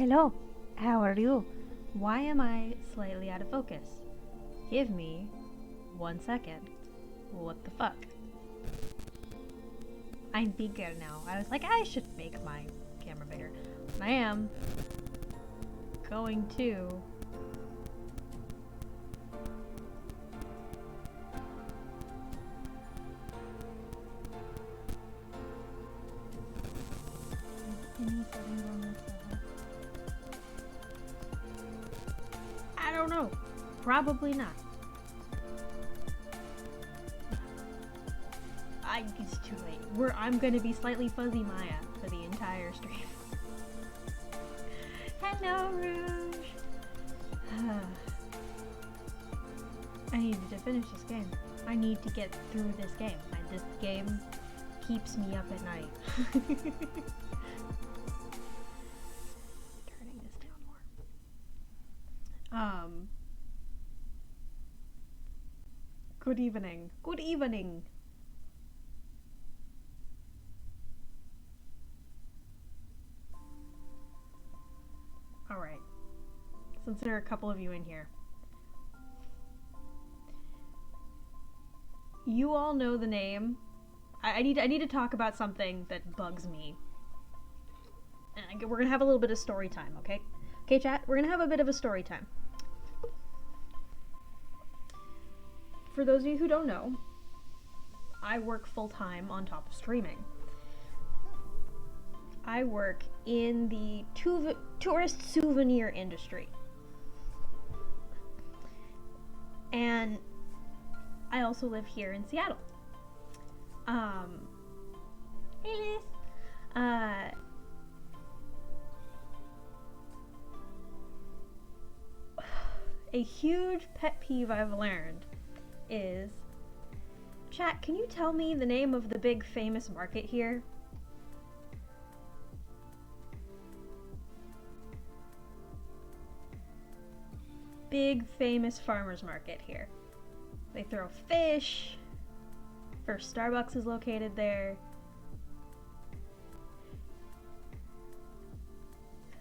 Hello, how are you? Why am I slightly out of focus? Give me 1 second. What the fuck? I'm bigger now. I was like, I should make my camera bigger. I am going to I don't know. Probably not. It's too late. I'm gonna be slightly fuzzy Maya for the entire stream. Hello, Rouge! I needed to finish this game. I need to get through this game. This game keeps me up at night. Turning this down more. Good evening. Good evening. Alright. Since there are a couple of you in here. You all know the name. I need to talk about something that bugs me. And we're gonna have a little bit of story time, okay? Okay, chat? We're gonna have a bit of a story time. For those of you who don't know, I work full-time on top of streaming. I work in the tourist souvenir industry. And I also live here in Seattle. Hey Liz. A huge pet peeve I've learned is, chat, can you tell me the name of the big famous market here? Big famous farmers market here. They throw fish. First Starbucks is located there.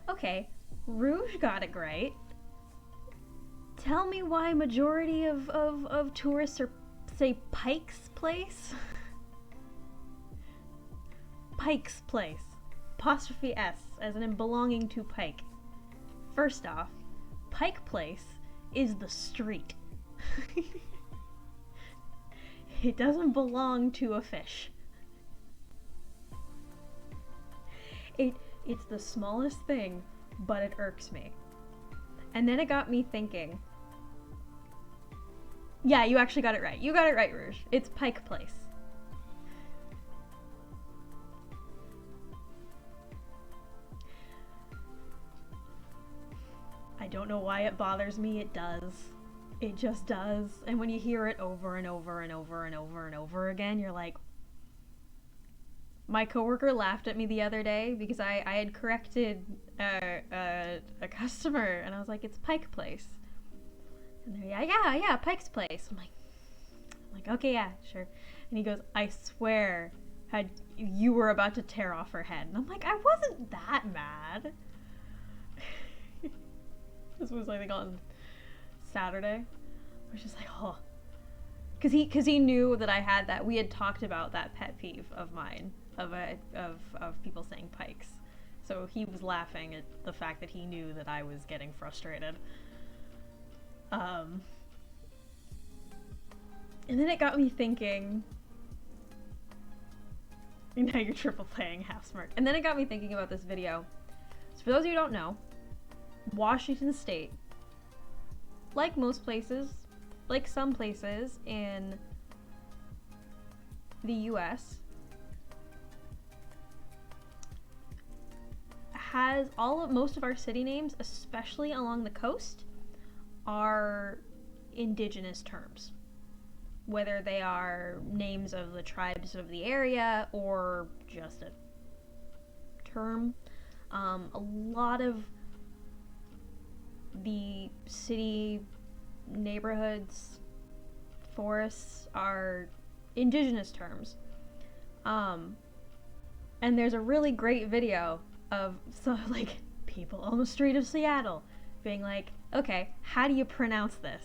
Okay, Rouge got it right. Tell me why majority of tourists are say Pike's Place? Pike's Place. Apostrophe S, as in belonging to Pike. First off, Pike Place is the street. It doesn't belong to a fish. It's the smallest thing, but it irks me. And then it got me thinking. Yeah, you actually got it right. You got it right, Rouge. It's Pike Place. I don't know why it bothers me. It does. It just does. And when you hear it over and over and over and over and over again, you're like... My coworker laughed at me the other day because I had corrected a customer, and I was like, it's Pike Place. And they're, yeah, Pike's Place. I'm like, okay, yeah, sure. And he goes, I swear, you were about to tear off her head. And I'm like, I wasn't that mad. This was, I think, on Saturday. I was just like, oh. Because he knew that I had that. We had talked about that pet peeve of mine, of people saying Pikes. So he was laughing at the fact that he knew that I was getting frustrated. And then it got me thinking, now you're triple playing half smart. And then it got me thinking about this video. So for those of you who don't know, Washington State, like most places, like some places in the US, has most of our city names, especially along the coast, are indigenous terms. Whether they are names of the tribes of the area or just a term. A lot of the city neighborhoods, forests are indigenous terms. And there's a really great video of people on the street of Seattle, being like, okay, how do you pronounce this?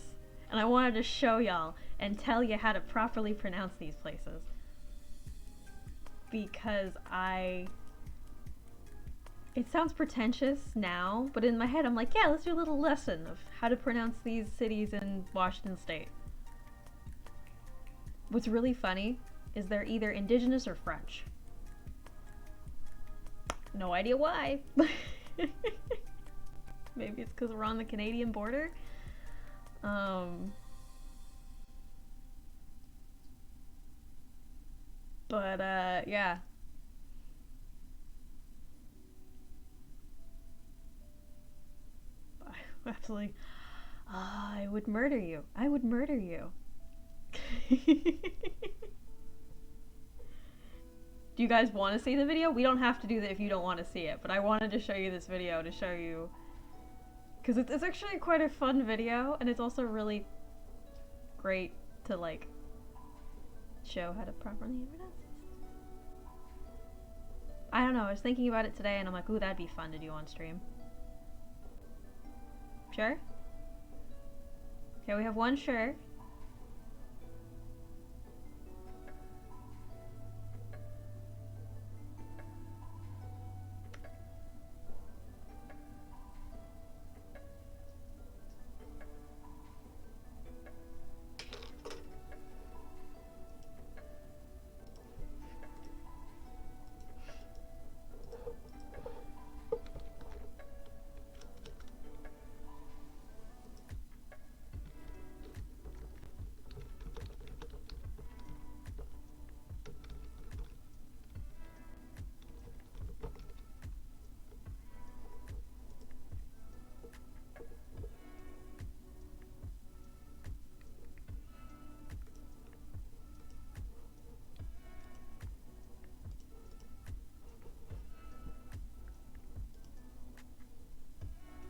And I wanted to show y'all and tell you how to properly pronounce these places. Because it sounds pretentious now, but in my head I'm like, yeah, let's do a little lesson of how to pronounce these cities in Washington State. What's really funny is they're either indigenous or French. No idea why. Maybe it's because we're on the Canadian border. Yeah. Absolutely. I would murder you. I would murder you. Do you guys want to see the video? We don't have to do that if you don't want to see it, but I wanted to show you this video to show you, because it's actually quite a fun video, and it's also really great to like show how to properly pronounce this. I don't know, I was thinking about it today and I'm like, ooh, that'd be fun to do on stream. Sure? Okay, we have one sure.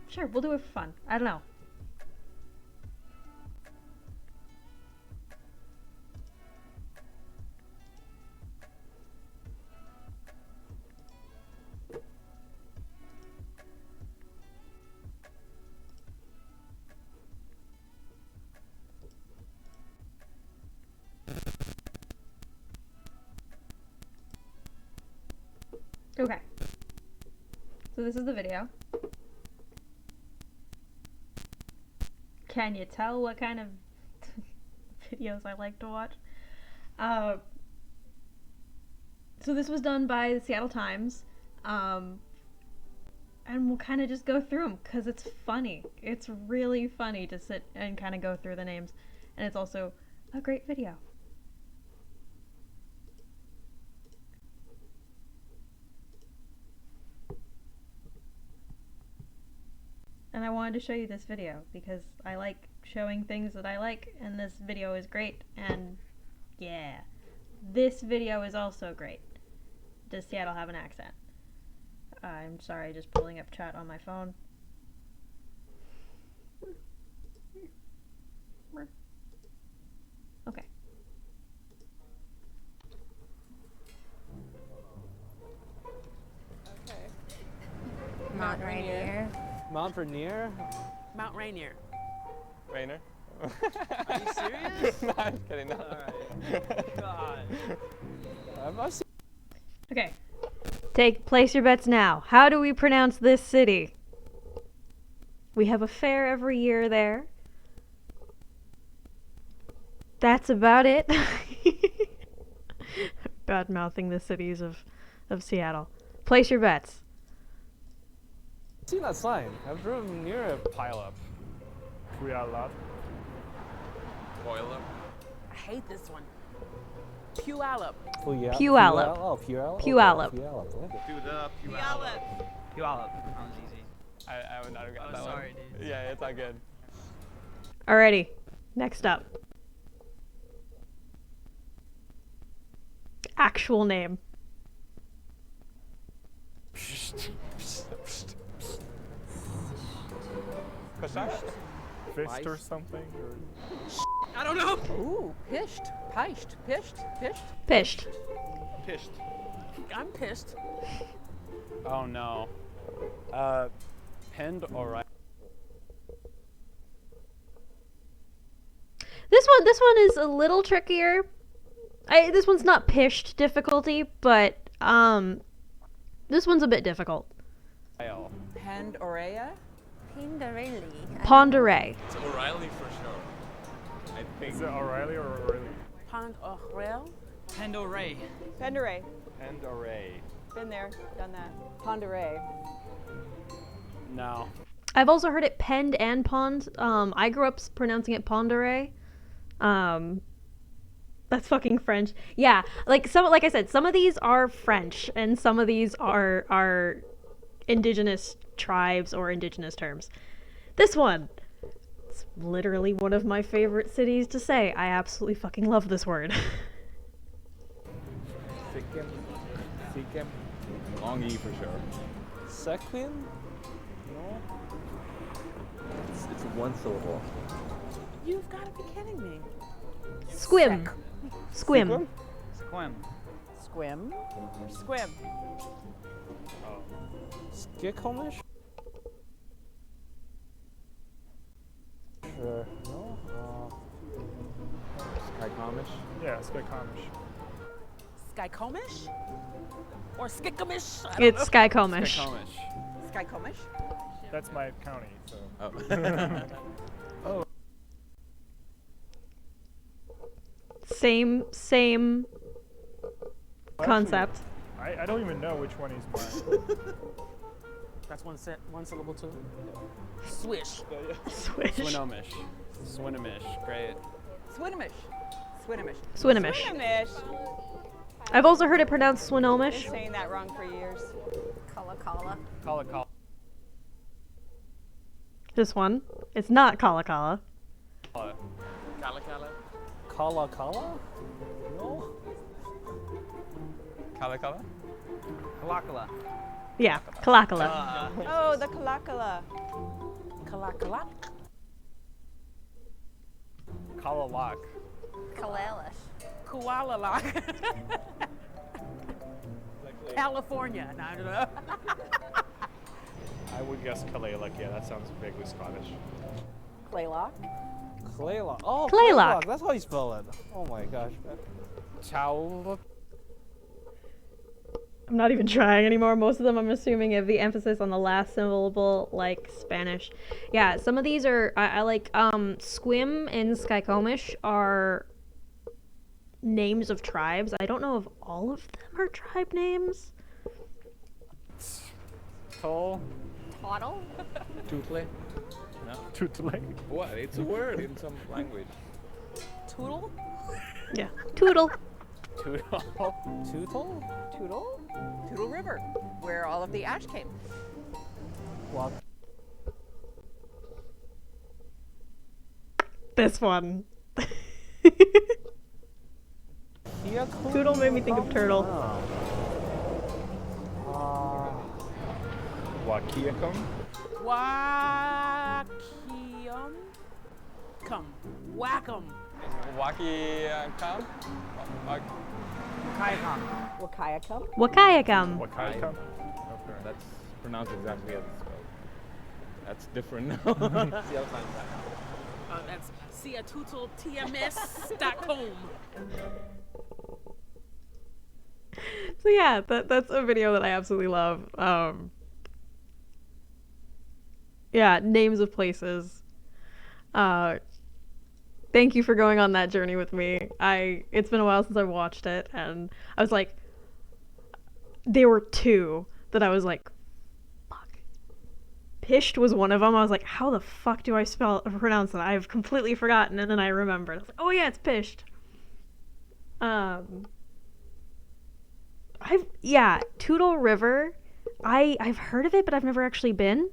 Sure, we'll do it for fun. I don't know. Okay. So this is the video. Can you tell what kind of videos I like to watch? So this was done by the Seattle Times, and we'll kind of just go through them because it's funny. It's really funny to sit and kind of go through the names, and it's also a great video. And I wanted to show you this video because I like showing things that I like, and this video is great. And yeah, this video is also great. Does Seattle have an accent? I'm sorry, just pulling up chat on my phone. Okay. Mount Rainier. Mount Rainier? Mount Rainier. Rainer? Are you serious? No, I'm kidding. No. Alright. God. Okay. Place your bets now. How do we pronounce this city? We have a fair every year there. That's about it. Bad mouthing the cities of Seattle. Place your bets. I've seen that sign. I've driven near a pileup. Puyallup. Puyallup. I hate this one. Puyallup. Puyallup. Oh, Puyallup. Puyallup. Puyallup. Puyallup. Puyallup. That was easy. I would not have gotten Oh, that sorry, one. dude. Yeah, it's all good. Alrighty. Next up. Actual name. Fist or something? Or... I don't know. Ooh, pished. Pished. Pished. Pished. Pished. Pished. I'm pissed. Oh no. Pend or This one is a little trickier. This one's not pished difficulty, but this one's a bit difficult. Pandorea? Pindarelli. Ponderay. It's O'Reilly for sure. I think. Is it O'Reilly or O'Reilly? Pond O'Reilly? Pendo Ray. Penderay. Pend or Been there, done that. Ponderay. No. I've also heard it penned and pond. I grew up pronouncing it ponderay. That's fucking French. Yeah, like I said, some of these are French and some of these are indigenous tribes or indigenous terms. This one, it's literally one of my favorite cities to say. I absolutely fucking love this word. Sikkim. Long E for sure. Sequin? No. It's one syllable. You've got to be kidding me. Squim. Squim. Squim. Squim. Squib. Skikomish? Sure. No? Skycomish. Yeah, Skycomish. Skycomish? Or Skikomish? It's Skycomish. Skycomish. Skycomish? That's my county, so. Oh. Same concept. I don't even know which one is mine. That's one syllable too. Swish. Swish. Swinomish. Swinamish. Great. Swinamish. Swinamish. Swinamish. Swinamish. I've also heard it pronounced Been Swinomish. saying that wrong for years. Kala Kala. Kala. This one. It's not Kala Kala. Kala Kala. Kala Kala? No? Kala Kala. Kalakala. Yeah, Kalakala. Oh, the Kalakala. Kalakala. Kalalak. Kalalish. Kuala. California. No, I don't know. I would guess Kalalik. Yeah, that sounds vaguely Scottish. Claylock. Claylock. Oh, Claylock. That's how you spell it. Oh my gosh. Chow. I'm not even trying anymore. Most of them I'm assuming have the emphasis on the last syllable, like Spanish. Yeah, some of these are, I like, Squim and Skycomish are names of tribes. I don't know if all of them are tribe names. Toll. Toddle. Tootle. No. Tutule. What? It's a word in some language. Toodle? Yeah. Toodle. Toodle. Tootle? Toodle. Toodle River, where all of the ash came. Walk. This one. Toodle made me think of turtle. Wakiakum. Wakium. Whack'em. Wakiakam. Kayakam. Wakayakam. Wakayakam. Wakayakam. That's pronounced exactly as it's spelled. That's different now. See, I'll find that. That's siatuteltms.com. So yeah, that's a video that I absolutely love. Yeah, names of places. Thank you for going on that journey with me. It's been a while since I watched it, and I was like, there were two that I was like, fuck. Pished was one of them. I was like, how the fuck do I pronounce that? I've completely forgotten, and then I remembered. I was like, oh yeah, it's pished. Tootle River. I've heard of it, but I've never actually been.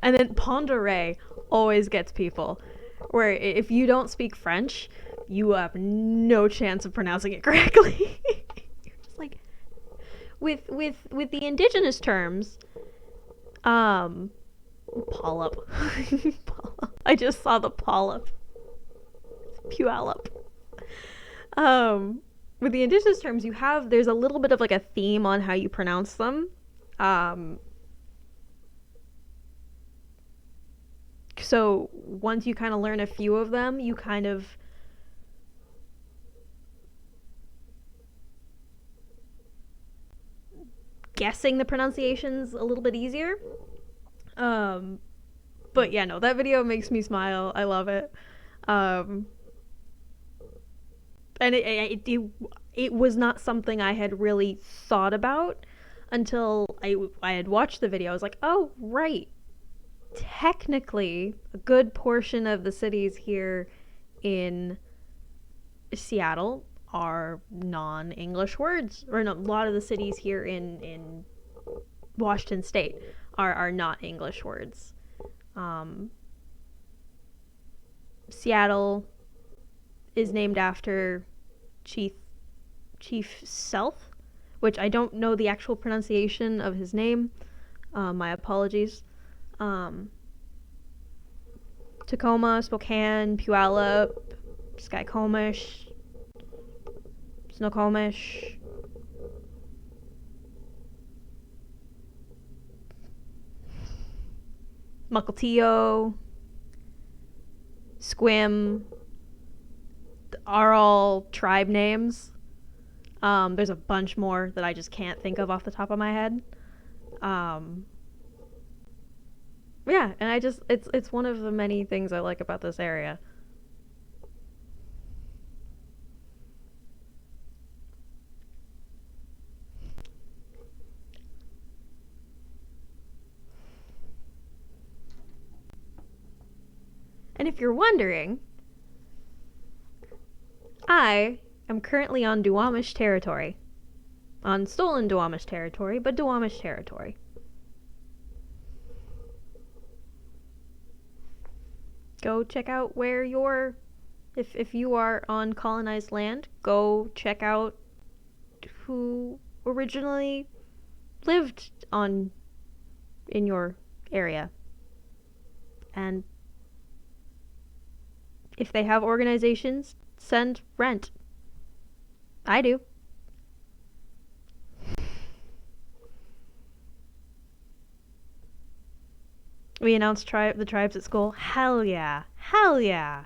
And then Ponderay always gets people, where if you don't speak French, you have no chance of pronouncing it correctly. You're just like, with the indigenous terms, polyp. Polyp. I just saw the polyp. Puyallup. with the indigenous terms, there's a little bit of like a theme on how you pronounce them. So once you kind of learn a few of them, you kind of guessing the pronunciations a little bit easier. But yeah, no, that video makes me smile. I love it. And it was not something I had really thought about until I had watched the video. I was like, oh, right. Technically, a good portion of the cities here in Seattle are non-English words. Or no, a lot of the cities here in Washington State are not English words. Seattle is named after Chief Sealth, which I don't know the actual pronunciation of his name. My apologies. Tacoma, Spokane, Puyallup, Skykomish, Snoqualmie, Mukilteo, Squim are all tribe names. There's a bunch more that I just can't think of off the top of my head. Yeah, and it's one of the many things I like about this area. And if you're wondering, I am currently on Duwamish territory. On stolen Duwamish territory, but Duwamish territory. Go check out where you're... If you are on colonized land, go check out who originally lived in your area. And if they have organizations, send rent. I do. We announced the tribes at school. Hell yeah. Hell yeah.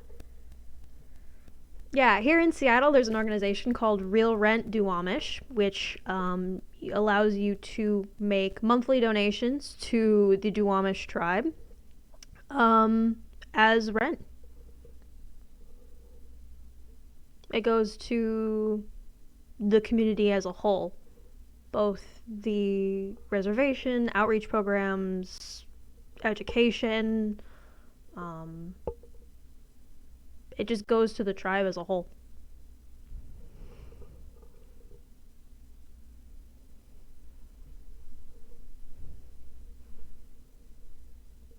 Yeah, here in Seattle, there's an organization called Real Rent Duwamish, which allows you to make monthly donations to the Duwamish tribe as rent. It goes to the community as a whole, both the reservation, outreach programs, education. It just goes to the tribe as a whole.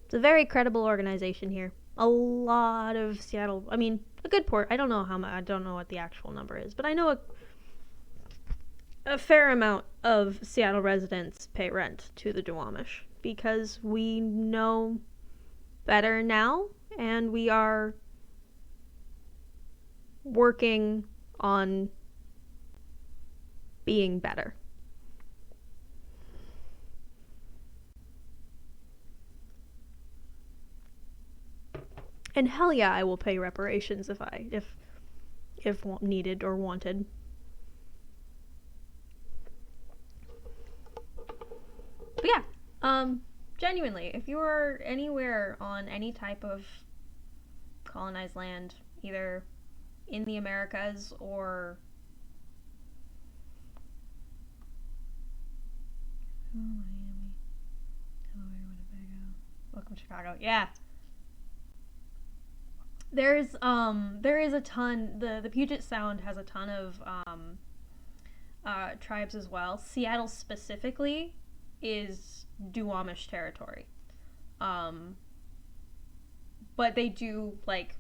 It's a very credible organization here. A lot of Seattle, I mean, a good port. I don't know how much. I don't know what the actual number is, but I know a fair amount of Seattle residents pay rent to the Duwamish because we know better now, and we are working on being better. And hell yeah, I will pay reparations if needed or wanted. But yeah, genuinely, if you are anywhere on any type of colonized land, either in the Americas or Miami, Delaware, Winnebago, welcome to Chicago. Yeah. There is a ton. The Puget Sound has a ton of tribes as well. Seattle specifically is Duwamish territory, but they do like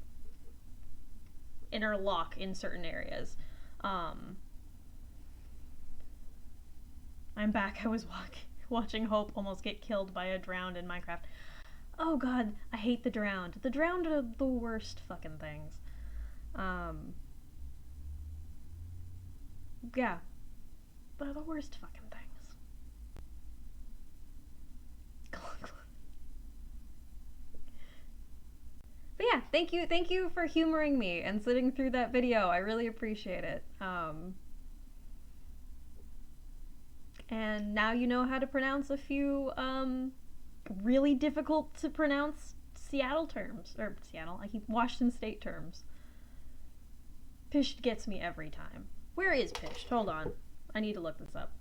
interlock in certain areas. I'm back. I was watching Hope almost get killed by a drowned in Minecraft. Oh god, I hate the drowned. The drowned are the worst fucking things. yeah. They're the worst fucking things. But yeah, thank you for humoring me and sitting through that video. I really appreciate it. And now you know how to pronounce a few really difficult to pronounce Seattle terms. Or Seattle, I keep Washington State terms. Pished gets me every time. Where is Pished? Hold on. I need to look this up.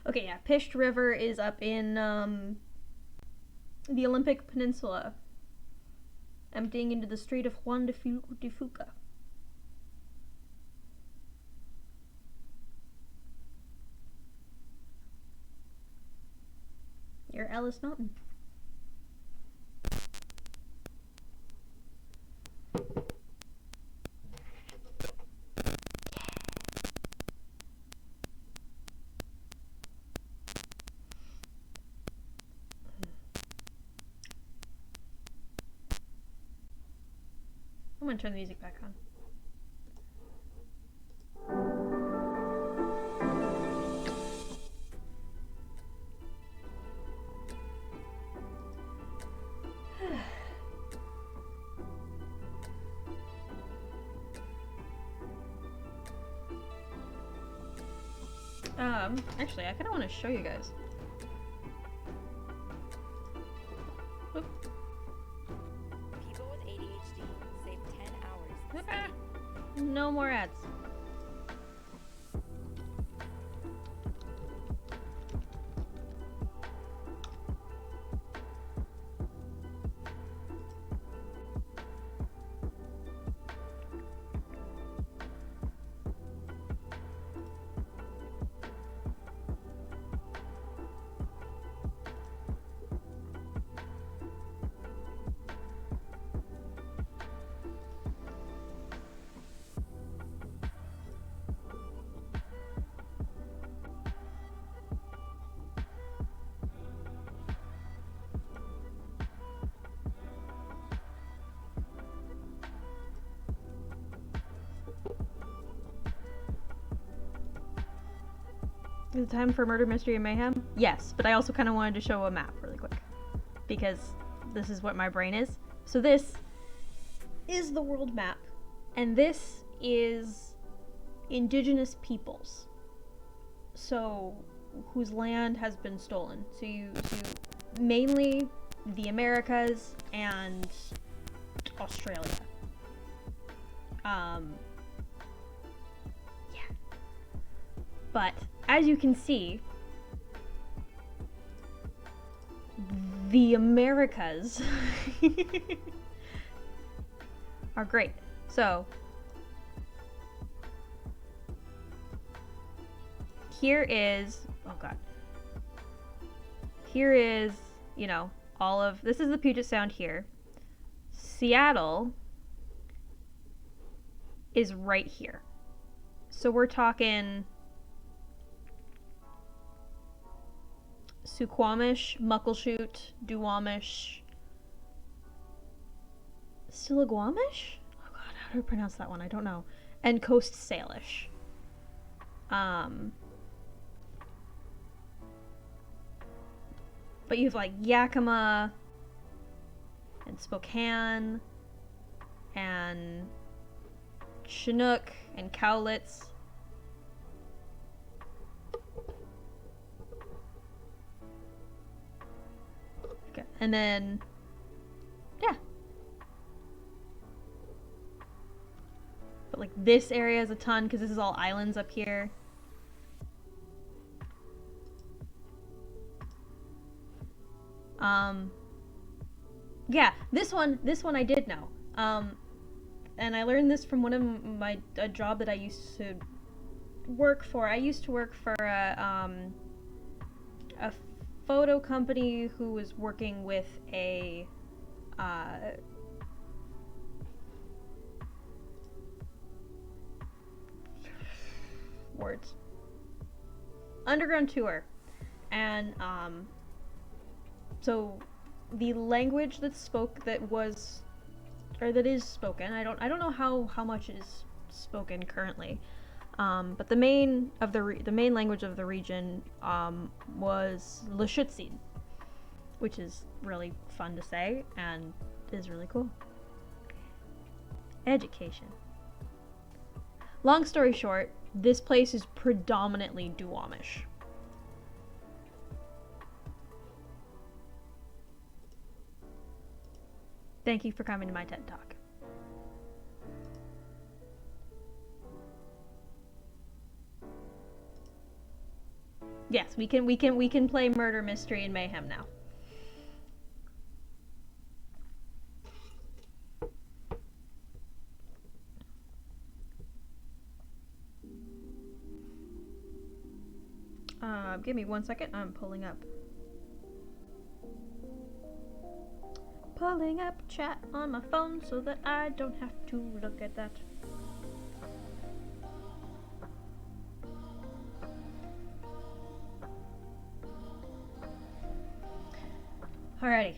Okay, yeah, Pished River is up in the Olympic Peninsula, emptying into the Strait of Juan de Fuca. Near Ellis Mountain. I'm gonna turn the music back on. Actually, I kind of want to show you guys. Oop. People with ADHD save 10 hours. No more ads. Is it time for Murder, Mystery, and Mayhem? Yes, but I also kind of wanted to show a map really quick. Because this is what my brain is. So this is the world map. And this is indigenous peoples. So, whose land has been stolen. So you mainly the Americas and Australia. Yeah. But as you can see, the Americas are great. So here is, oh god, here is, you know, all of, this is the Puget Sound here. Seattle is right here. So we're talking Suquamish, Muckleshoot, Duwamish, Stillaguamish? Oh god, how do I pronounce that one? I don't know. And Coast Salish. But you have like Yakima and Spokane and Chinook and Cowlitz. Okay. And then, yeah. But like this area is a ton because this is all islands up here. Yeah, this one I did know. And I learned this from one of a job that I used to work for. I used to work for a photo company who was working with a words. underground tour, and so the language that is spoken. I don't know how much is spoken currently, but the main language of the region was Lushootseed, which is really fun to say and is really cool. Education. Long story short, this place is predominantly Duwamish. Thank you for coming to my TED Talk. Yes, we can play murder, mystery, and mayhem now. Give me 1 second. I'm pulling up chat on my phone so that I don't have to look at that. Alrighty.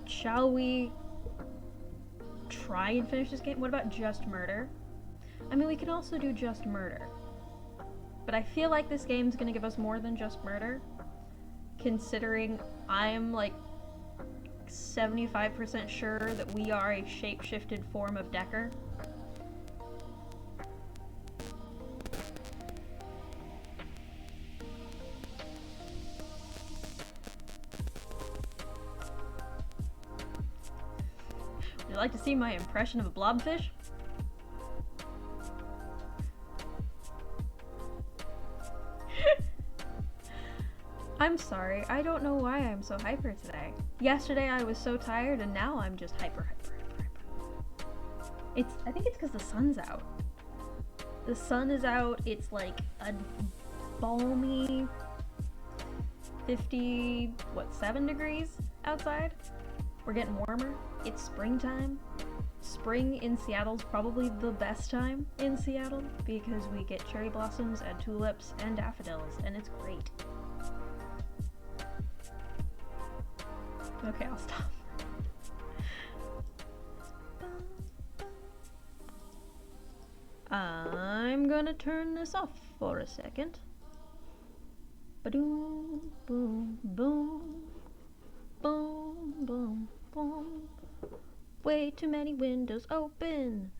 Shall we try and finish this game? What about just murder? I mean, we can also do just murder. But I feel like this game's gonna give us more than just murder, considering I'm like 75% sure that we are a shape-shifted form of Dekker. Would you like to see my impression of a blobfish? I'm sorry, I don't know why I'm so hyper today. Yesterday I was so tired and now I'm just hyper. I think it's because the sun's out. The sun is out, it's like a balmy 7 degrees outside? We're getting warmer. It's springtime. Spring in Seattle's probably the best time in Seattle because we get cherry blossoms and tulips and daffodils and it's great. Okay, I'll stop. I'm gonna turn this off for a second. Ba-doom, boom, boom, boom, boom, boom. Way too many windows open.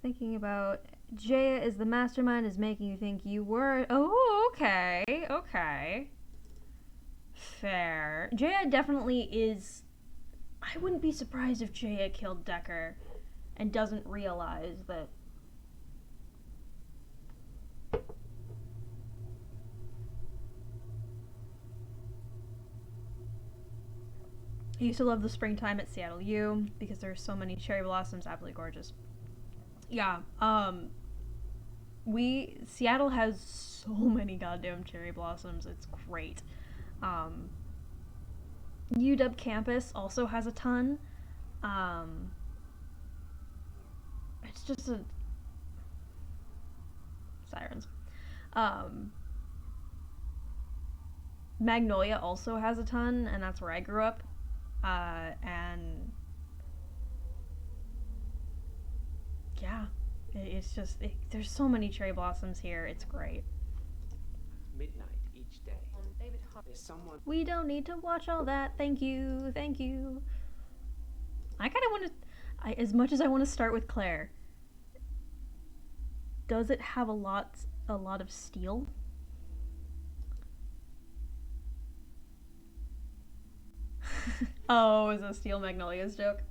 Thinking about Jaya is the mastermind is making you think you were. Oh, okay, okay. Fair. Jaya definitely is. I wouldn't be surprised if Jaya killed Dekker and doesn't realize that. I used to love the springtime at Seattle U because there's so many cherry blossoms, absolutely gorgeous. Yeah, Seattle has so many goddamn cherry blossoms, it's great. UW campus also has a ton. It's just a sirens. Magnolia also has a ton, and that's where I grew up. And yeah, it's just there's so many cherry blossoms here. It's great. Midnight each day. There's someone. We don't need to watch all that. Thank you. Thank you. I kind of want to, as much as I want to start with Claire. Does it have a lot of steel? Oh, is a Steel Magnolias joke?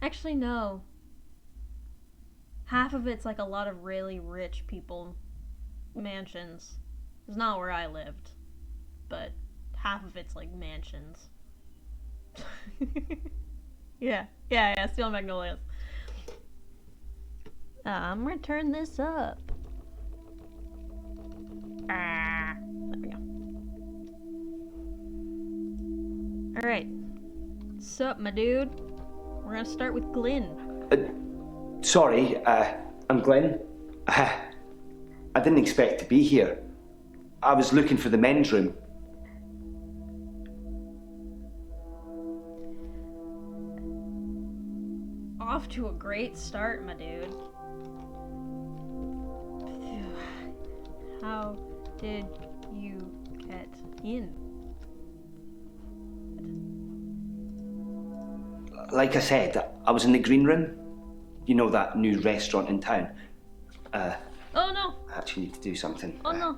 Actually no. Half of it's like a lot of really rich people mansions. It's not where I lived, but half of it's like mansions. Yeah, Steel Magnolias. I'm gonna turn this up. There we go. Alright. Sup, my dude? We're gonna start with Glynn. Sorry, I'm Glenn. I didn't expect to be here. I was looking for the men's room. Off to a great start, my dude. How did you get in? Like I said, I was in the green room. You know, that new restaurant in town. Oh no! I actually need to do something. Oh no.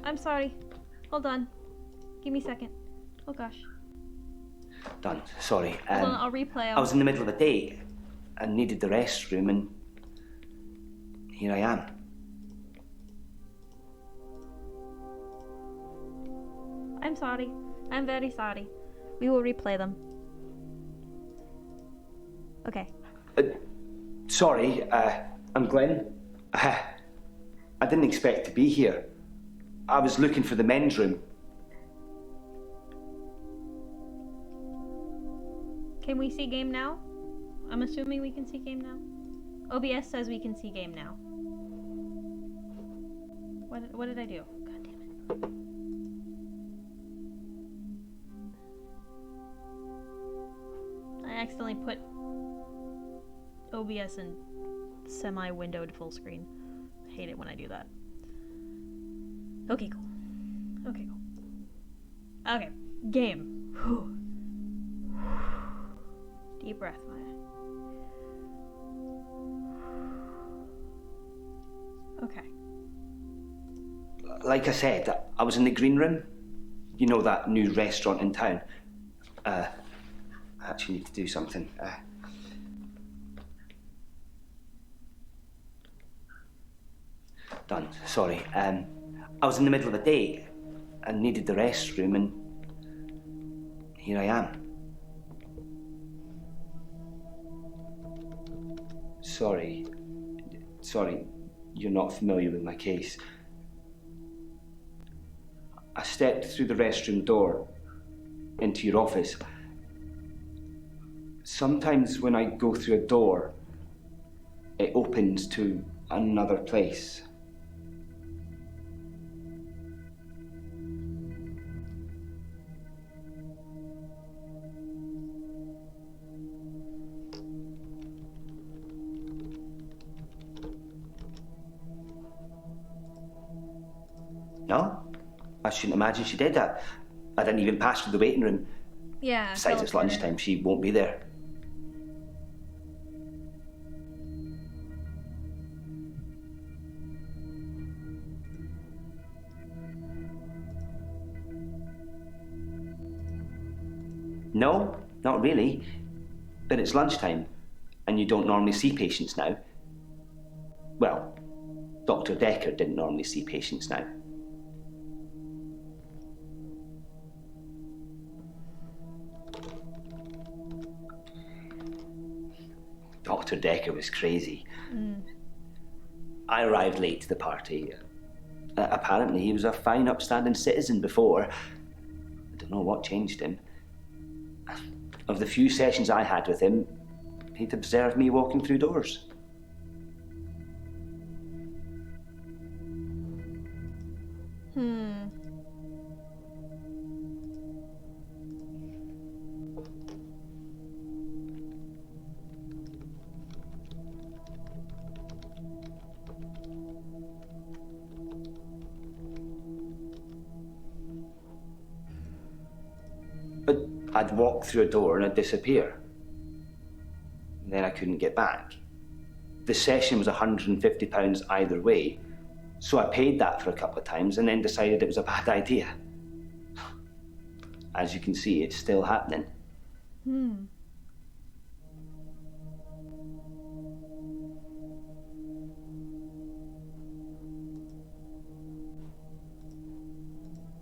I'm sorry. Hold on. give me a second. Oh gosh. Done. Sorry. Hold on, I'll replay. I was in the middle of a date and needed the restroom, and here I am. I'm sorry. I'm very sorry. We will replay them. Okay. Sorry, I'm Glenn. I didn't expect to be here. I was looking for the men's room. Can we see game now? I'm assuming we can see game now. OBS says we can see game now. What did I do? God damn it. I accidentally put OBS in semi-windowed full screen. I hate it when I do that. Okay, cool. Okay, cool. Okay, game. Whew. Deep breath, Maya. Okay. Like I said, I was in the green room. You know, that new restaurant in town. I actually need to do something. Done. Sorry. I was in the middle of a date and needed the restroom, and here I am. Sorry, you're not familiar with my case. I stepped through the restroom door into your office. Sometimes when I go through a door, it opens to another place. No, I shouldn't imagine she did that. I didn't even pass through the waiting room. Yeah. Besides, it's lunchtime. She won't be there. No, not really. But it's lunchtime, and you don't normally see patients now. Well, Dr. Dekker didn't normally see patients now. Dr. Dekker was crazy. I arrived late to the party. Apparently, he was a fine, upstanding citizen before. I don't know what changed him. Of the few sessions I had with him, he'd observed me walking through doors. But I'd walk through a door and I'd disappear. Then I couldn't get back. The session was £150 either way, so I paid that for a couple of times and then decided it was a bad idea. As you can see, it's still happening.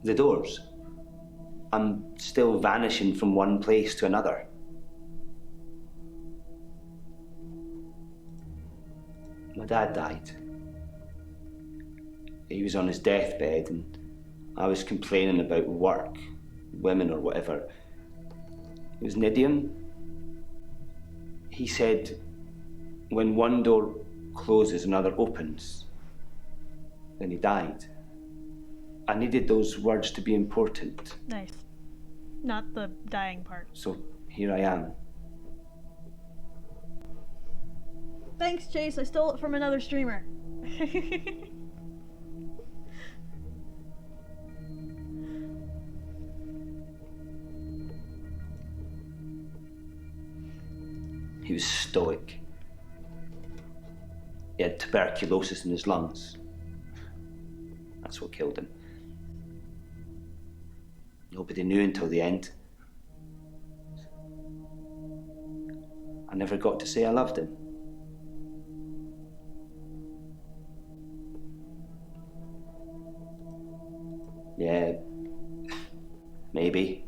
The doors. I'm still vanishing from one place to another. My dad died. He was on his deathbed, and I was complaining about work, women or whatever. It was an idiom. He said, when one door closes, another opens. Then he died. I needed those words to be important. Nice. Not the dying part. So here I am. Thanks, Chase. I stole it from another streamer. He was stoic. He had tuberculosis in his lungs. That's what killed him. Nobody knew until the end. I never got to say I loved him. Yeah, maybe.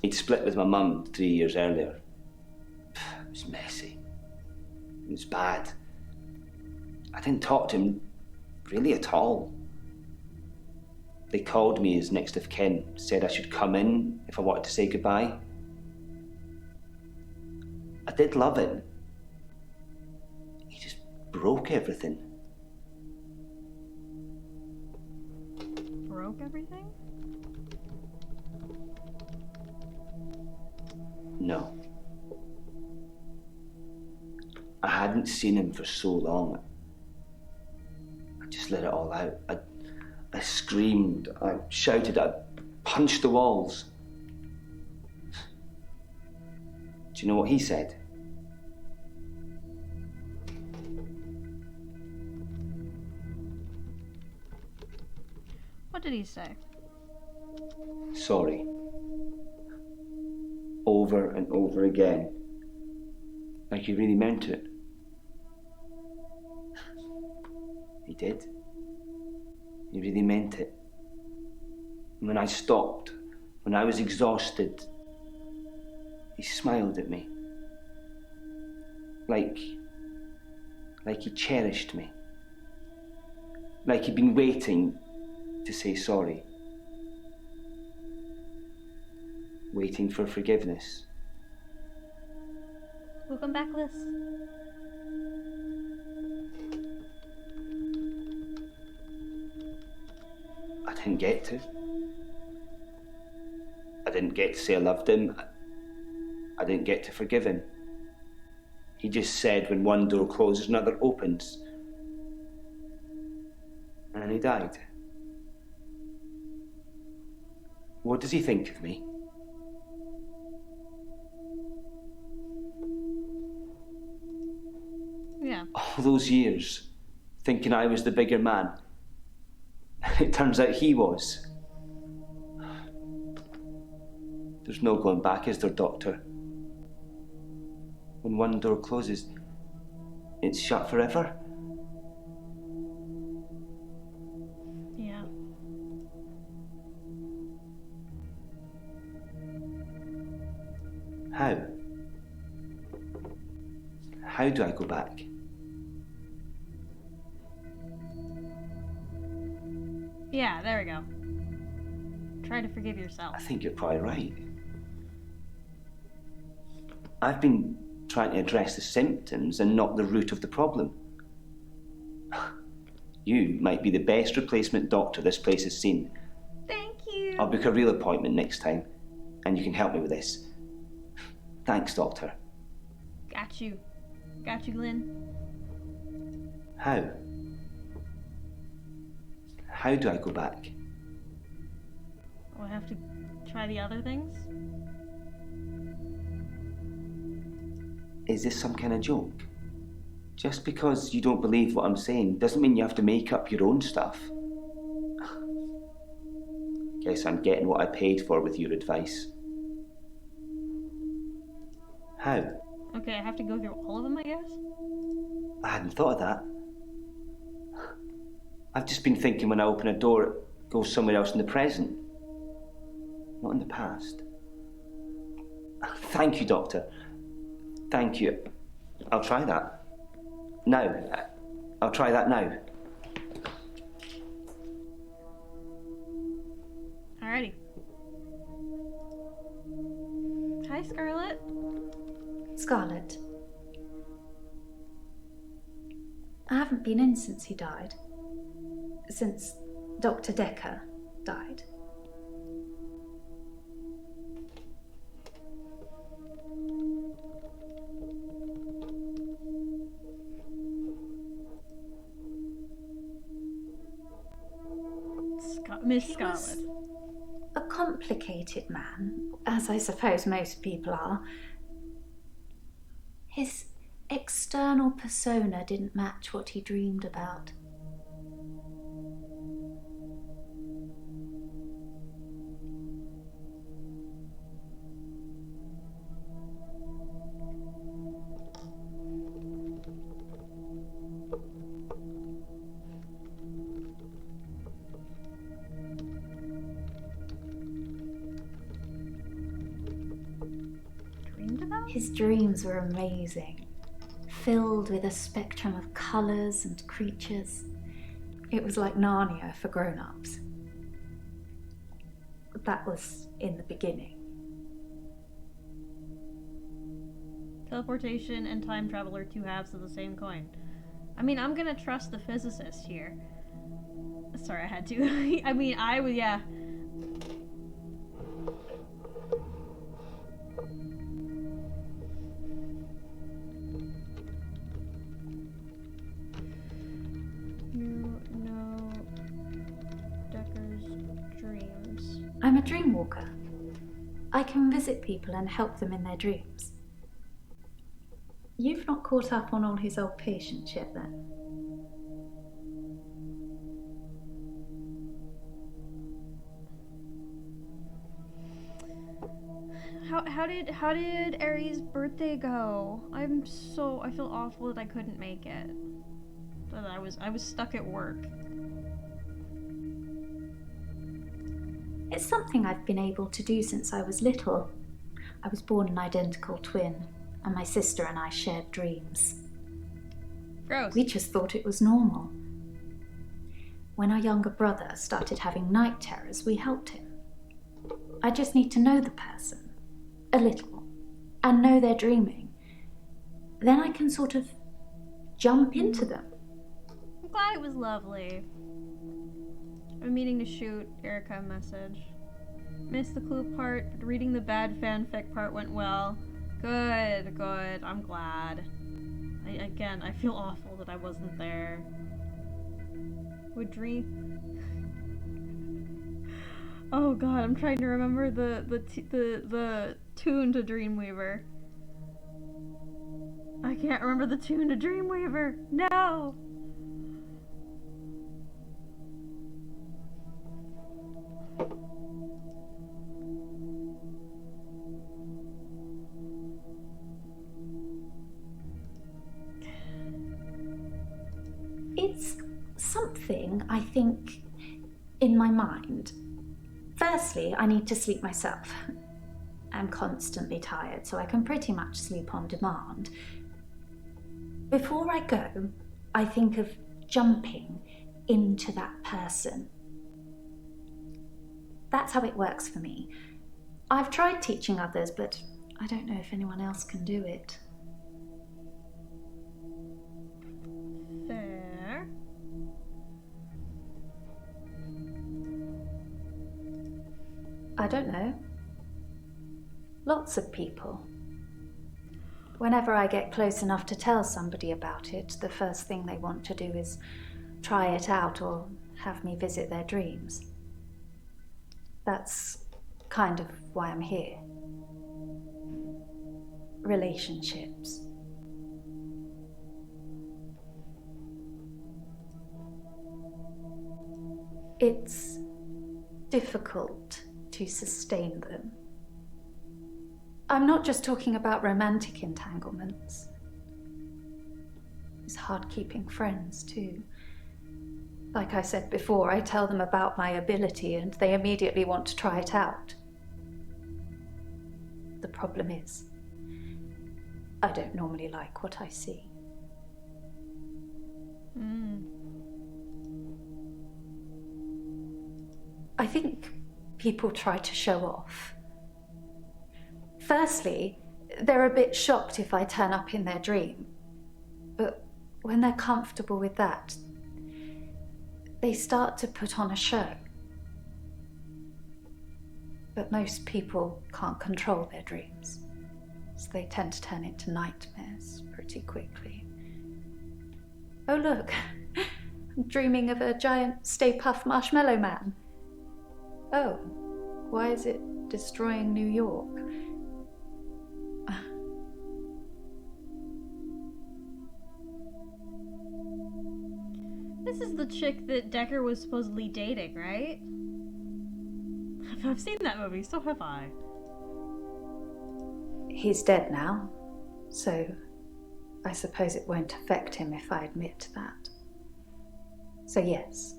He'd split with my mum 3 years earlier. It was messy. It was bad. I didn't talk to him really at all. They called me as next of kin, said I should come in if I wanted to say goodbye. I did love him. He just broke everything. Broke everything? No. I hadn't seen him for so long. I just let it all out. I screamed, I shouted, I punched the walls. Do you know what he said? What did he say? Sorry. Over and over again. Like he really meant it. He did. He really meant it. And when I stopped, when I was exhausted, he smiled at me. Like he cherished me. Like he'd been waiting to say sorry. Waiting for forgiveness. Welcome back, Liz. I didn't get to. I didn't get to say I loved him. I didn't get to forgive him. He just said when one door closes, another opens. And then he died. What does he think of me? Yeah. All those years, thinking I was the bigger man. It turns out he was. There's no going back, is there, Doctor? When one door closes, it's shut forever? Yeah. How? How do I go back? Yeah, there we go. Try to forgive yourself. I think you're probably right. I've been trying to address the symptoms and not the root of the problem. You might be the best replacement doctor this place has seen. Thank you. I'll book a real appointment next time, and you can help me with this. Thanks, Doctor. Got you. Got you, Glenn. How? How do I go back? We'll have to try the other things. Is this some kind of joke? Just because you don't believe what I'm saying doesn't mean you have to make up your own stuff. Guess I'm getting what I paid for with your advice. How? Okay, I have to go through all of them, I guess? I hadn't thought of that. I've just been thinking when I open a door, it goes somewhere else in the present, not in the past. Thank you, Doctor. Thank you. I'll try that. Now. I'll try that now. Alrighty. Hi, Scarlett. Scarlett. I haven't been in since he died. Since Dr. Dekker died. Miss He Scarlet. was a complicated man, as I suppose most people are. His external persona didn't match what he dreamed about. His dreams were amazing, filled with a spectrum of colours and creatures. It was like Narnia for grown-ups. That was in the beginning. Teleportation and time travel are two halves of the same coin. I mean, I'm gonna trust the physicist here. Sorry, I had to. I mean, I would, yeah. You know Dekker's dreams. I'm a dream walker. I can visit people and help them in their dreams. You've not caught up on all his old patients yet, then? How did Aries' birthday go? I feel awful that I couldn't make it. That I was stuck at work. It's something I've been able to do since I was little. I was born an identical twin, and my sister and I shared dreams. Gross. We just thought it was normal. When our younger brother started having night terrors, we helped him. I just need to know the person, a little, and know they're dreaming. Then I can sort of jump into them. I'm glad it was lovely. I'm meaning to shoot Erica a message. Missed the clue part, but reading the bad fanfic part went well. Good, good. I'm glad. I feel awful that I wasn't there. Would dream. Oh god, I'm trying to remember the tune to Dreamweaver. I can't remember the tune to Dreamweaver. No. It's something, I think, in my mind. Firstly, I need to sleep myself. I'm constantly tired, so I can pretty much sleep on demand. Before I go, I think of jumping into that person. That's how it works for me. I've tried teaching others, but I don't know if anyone else can do it. Fair. I don't know. Lots of people. Whenever I get close enough to tell somebody about it, the first thing they want to do is try it out or have me visit their dreams. That's kind of why I'm here. Relationships. It's difficult to sustain them. I'm not just talking about romantic entanglements. It's hard keeping friends too. Like I said before, I tell them about my ability and they immediately want to try it out. The problem is, I don't normally like what I see. I think people try to show off. Firstly, they're a bit shocked if I turn up in their dream. But when they're comfortable with that, they start to put on a show. But most people can't control their dreams, so they tend to turn into nightmares pretty quickly. Oh look, I'm dreaming of a giant Stay Puft Marshmallow Man. Oh, why is it destroying New York? This is the chick that Dekker was supposedly dating, right? I've seen that movie, so have I. He's dead now, so I suppose it won't affect him if I admit that. So yes,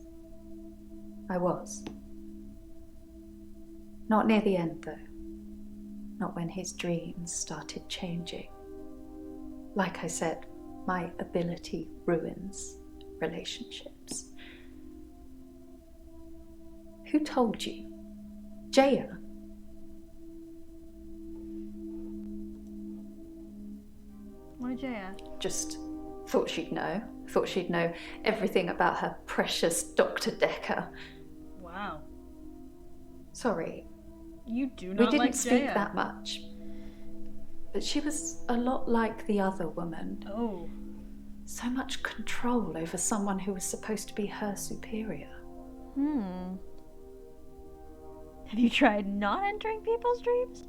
I was. Not near the end, though. Not when his dreams started changing. Like I said, my ability ruins relationships. Who told you? Jaya? Why Jaya? Just thought she'd know. Thought she'd know everything about her precious Dr. Dekker. Wow. Sorry. You do not We didn't like speak Jaya. that much. But she was a lot like the other woman. Oh. So much control over someone who was supposed to be her superior. Have you tried not entering people's dreams?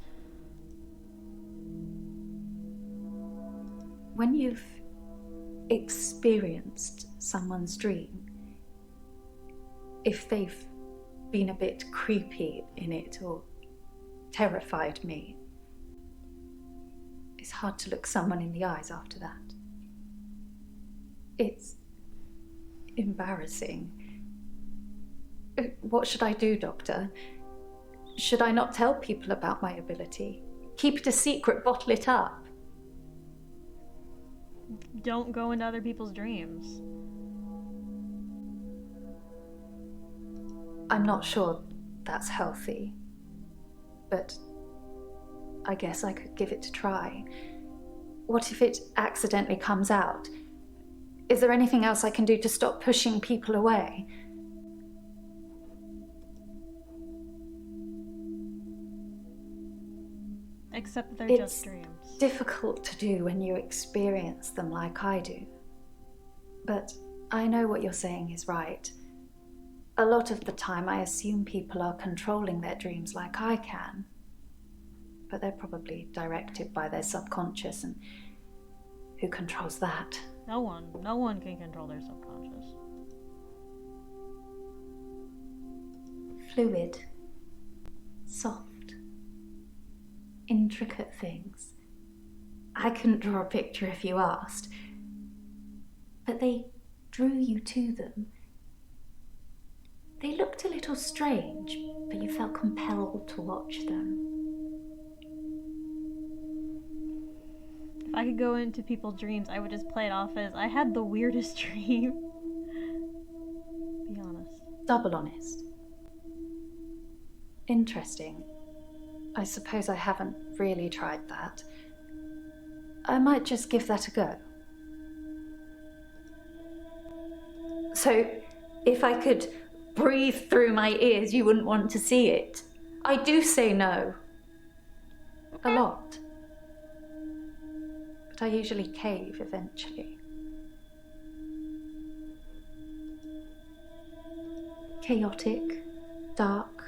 When you've experienced someone's dream, if they've been a bit creepy in it or terrified me, it's hard to look someone in the eyes after that. It's embarrassing. What should I do, Doctor? Should I not tell people about my ability? Keep it a secret, bottle it up? Don't go into other people's dreams. I'm not sure that's healthy, but I guess I could give it a try. What if it accidentally comes out? Is there anything else I can do to stop pushing people away? Except that they're It's just dreams. difficult to do when you experience them like I do. But I know what you're saying is right. A lot of the time I assume people are controlling their dreams like I can. But they're probably directed by their subconscious, and who controls that? No one can control their subconscious. Fluid. Soft. Intricate things. I couldn't draw a picture if you asked. But they drew you to them. They looked a little strange, but you felt compelled to watch them. If I could go into people's dreams, I would just play it off as I had the weirdest dream. Be honest. Double honest. Interesting. I suppose I haven't really tried that. I might just give that a go. So, if I could breathe through my ears, you wouldn't want to see it. I do say no. A lot. But I usually cave eventually. Chaotic, dark.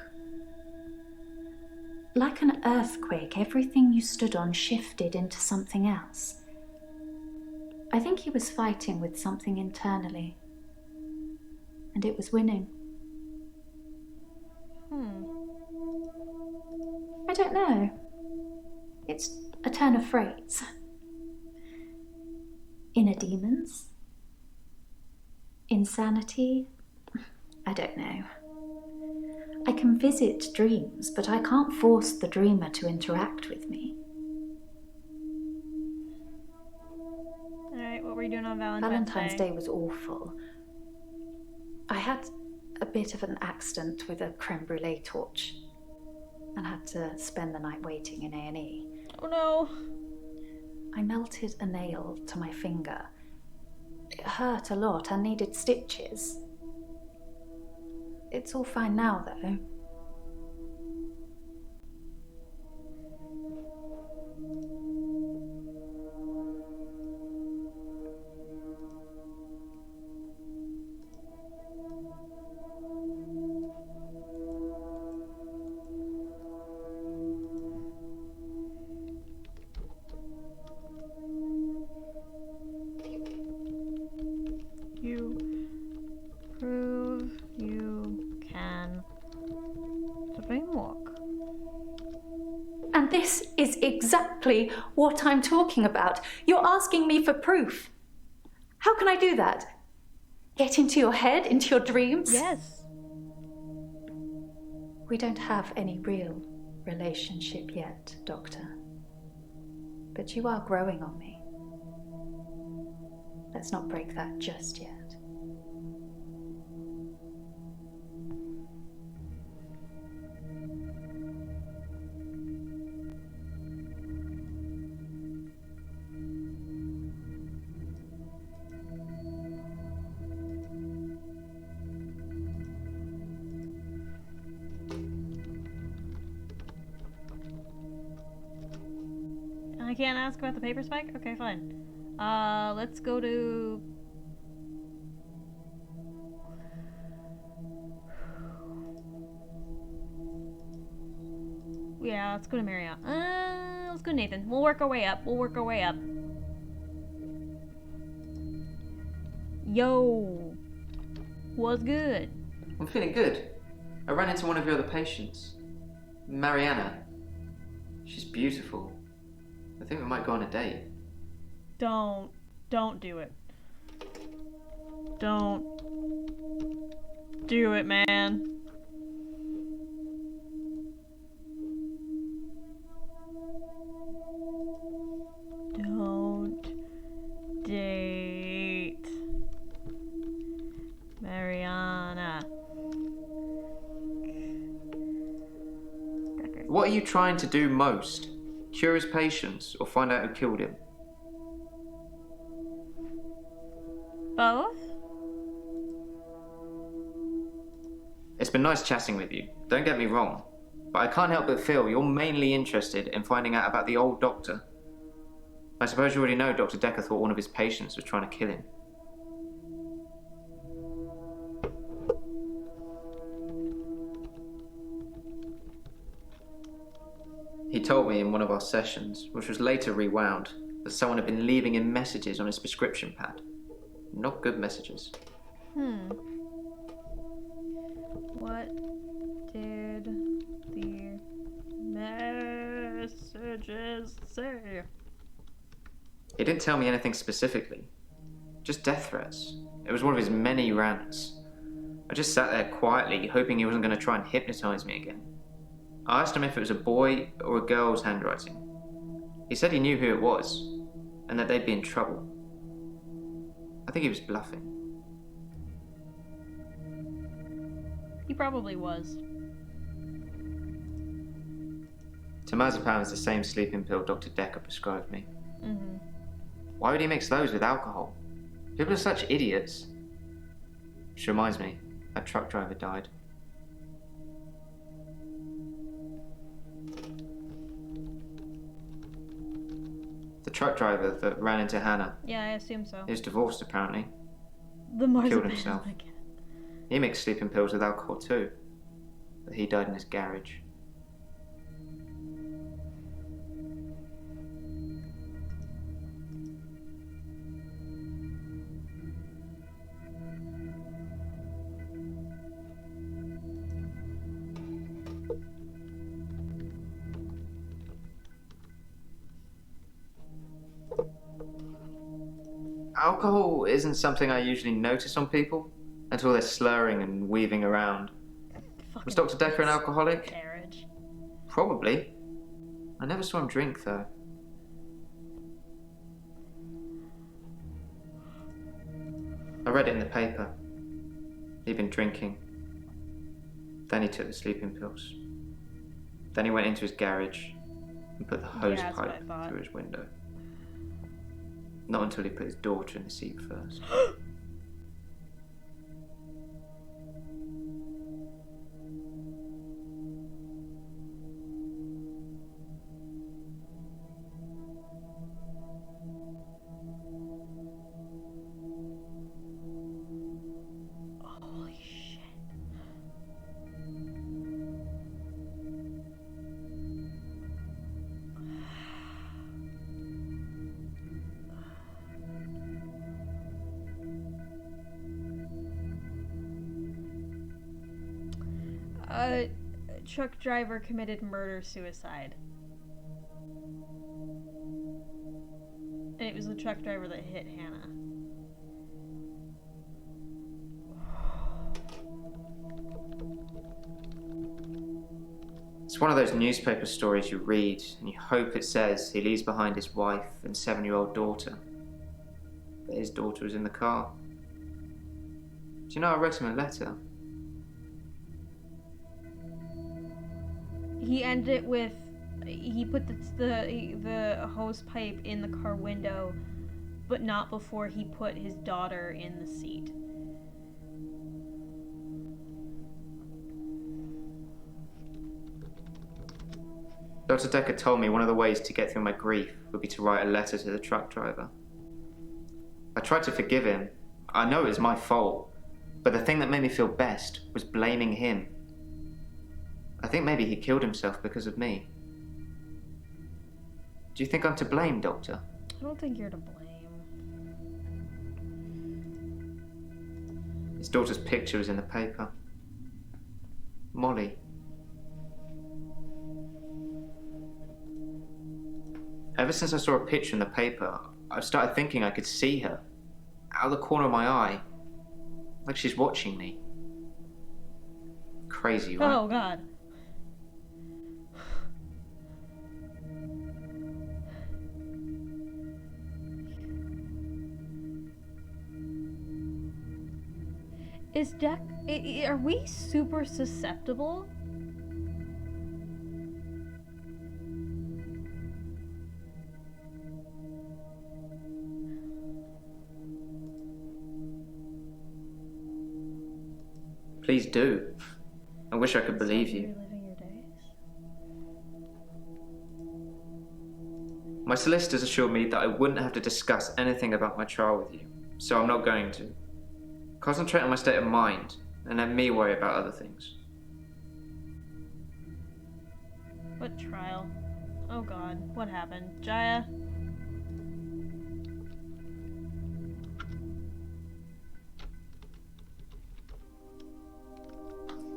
Like an earthquake, everything you stood on shifted into something else. I think he was fighting with something internally. And it was winning. I don't know. It's a turn of phrase. Inner demons? Insanity? I don't know. I can visit dreams, but I can't force the dreamer to interact with me. Alright, what were you doing on Valentine's Day was awful. I had a bit of an accident with a creme brulee torch and had to spend the night waiting in A&E. Oh no! I melted a nail to my finger. hurt a lot and needed stitches. It's all fine now, though. You prove you can dreamwalk. And this is exactly what I'm talking about. You're asking me for proof. How can I do that? Get into your head, into your dreams? Yes. We don't have any real relationship yet, Doctor. But you are growing on me. Let's not break that just yet. I can't ask about the paper spike? Okay, fine. Let's go to... Yeah, let's go to Marriott. Let's go to Nathan. We'll work our way up. Yo! What's good? I'm feeling good. I ran into one of your other patients. Mariana. She's beautiful. I think we might go on a date. Don't do it. Don't do it, man. Don't date Mariana. Dekker. What are you trying to do most? Cure his patients or find out who killed him? Both? It's been nice chatting with you, don't get me wrong, but I can't help but feel you're mainly interested in finding out about the old doctor. I suppose you already know Dr. Dekker thought one of his patients was trying to kill him. He told me in one of our sessions, which was later rewound, that someone had been leaving him messages on his prescription pad. Not good messages. What did the messages say? He didn't tell me anything specifically. Just death threats. It was one of his many rants. I just sat there quietly, hoping he wasn't going to try and hypnotize me again. I asked him if it was a boy or a girl's handwriting. He said he knew who it was, and that they'd be in trouble. I think he was bluffing. He probably was. Temazepam is the same sleeping pill Dr. Dekker prescribed me. Mm-hmm. Why would he mix those with alcohol? People are such idiots. Which reminds me, that truck driver died. The truck driver that ran into Hannah. Yeah, I assume so. He was divorced apparently. The marzipan. Killed himself. He mixed sleeping pills with alcohol too. But he died in his garage. Alcohol isn't something I usually notice on people until they're slurring and weaving around. Was Dr. Dekker an alcoholic? Carriage. Probably. I never saw him drink though. I read it in the paper. He'd been drinking. Then he took the sleeping pills. Then he went into his garage and put the hose Yeah, that's what I pipe thought. through his window. Not until he put his daughter in the seat first. Holy shit. A truck driver committed murder-suicide. And it was the truck driver that hit Hannah. It's one of those newspaper stories you read and you hope it says he leaves behind his wife and 7-year-old daughter. But his daughter was in the car. Do you know, I wrote him a letter. He ended it with, he put the hose pipe in the car window, but not before he put his daughter in the seat. Dr. Dekker told me one of the ways to get through my grief would be to write a letter to the truck driver. I tried to forgive him. I know it was my fault, but the thing that made me feel best was blaming him. I think maybe he killed himself because of me. Do you think I'm to blame, Doctor? I don't think you're to blame. His daughter's picture was in the paper. Molly. Ever since I saw a picture in the paper, I've started thinking I could see her. Out of the corner of my eye. Like she's watching me. Crazy, right? Oh, God. Is are we super susceptible? Please do. I wish I could believe you. Reliving your days? My solicitors assured me that I wouldn't have to discuss anything about my trial with you, so I'm not going to. Concentrate on my state of mind, and let me worry about other things. What trial? Oh God, what happened? Jaya?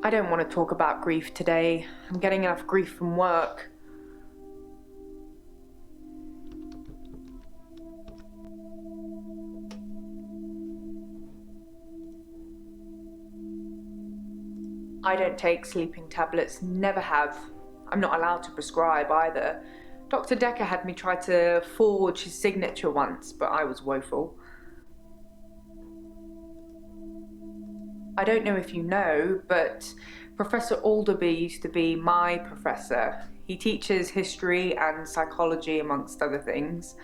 I don't want to talk about grief today. I'm getting enough grief from work. I don't take sleeping tablets, never have. I'm not allowed to prescribe either. Dr. Dekker had me try to forge his signature once, but I was woeful. I don't know if you know, but Professor Alderby used to be my professor. He teaches history and psychology, amongst other things.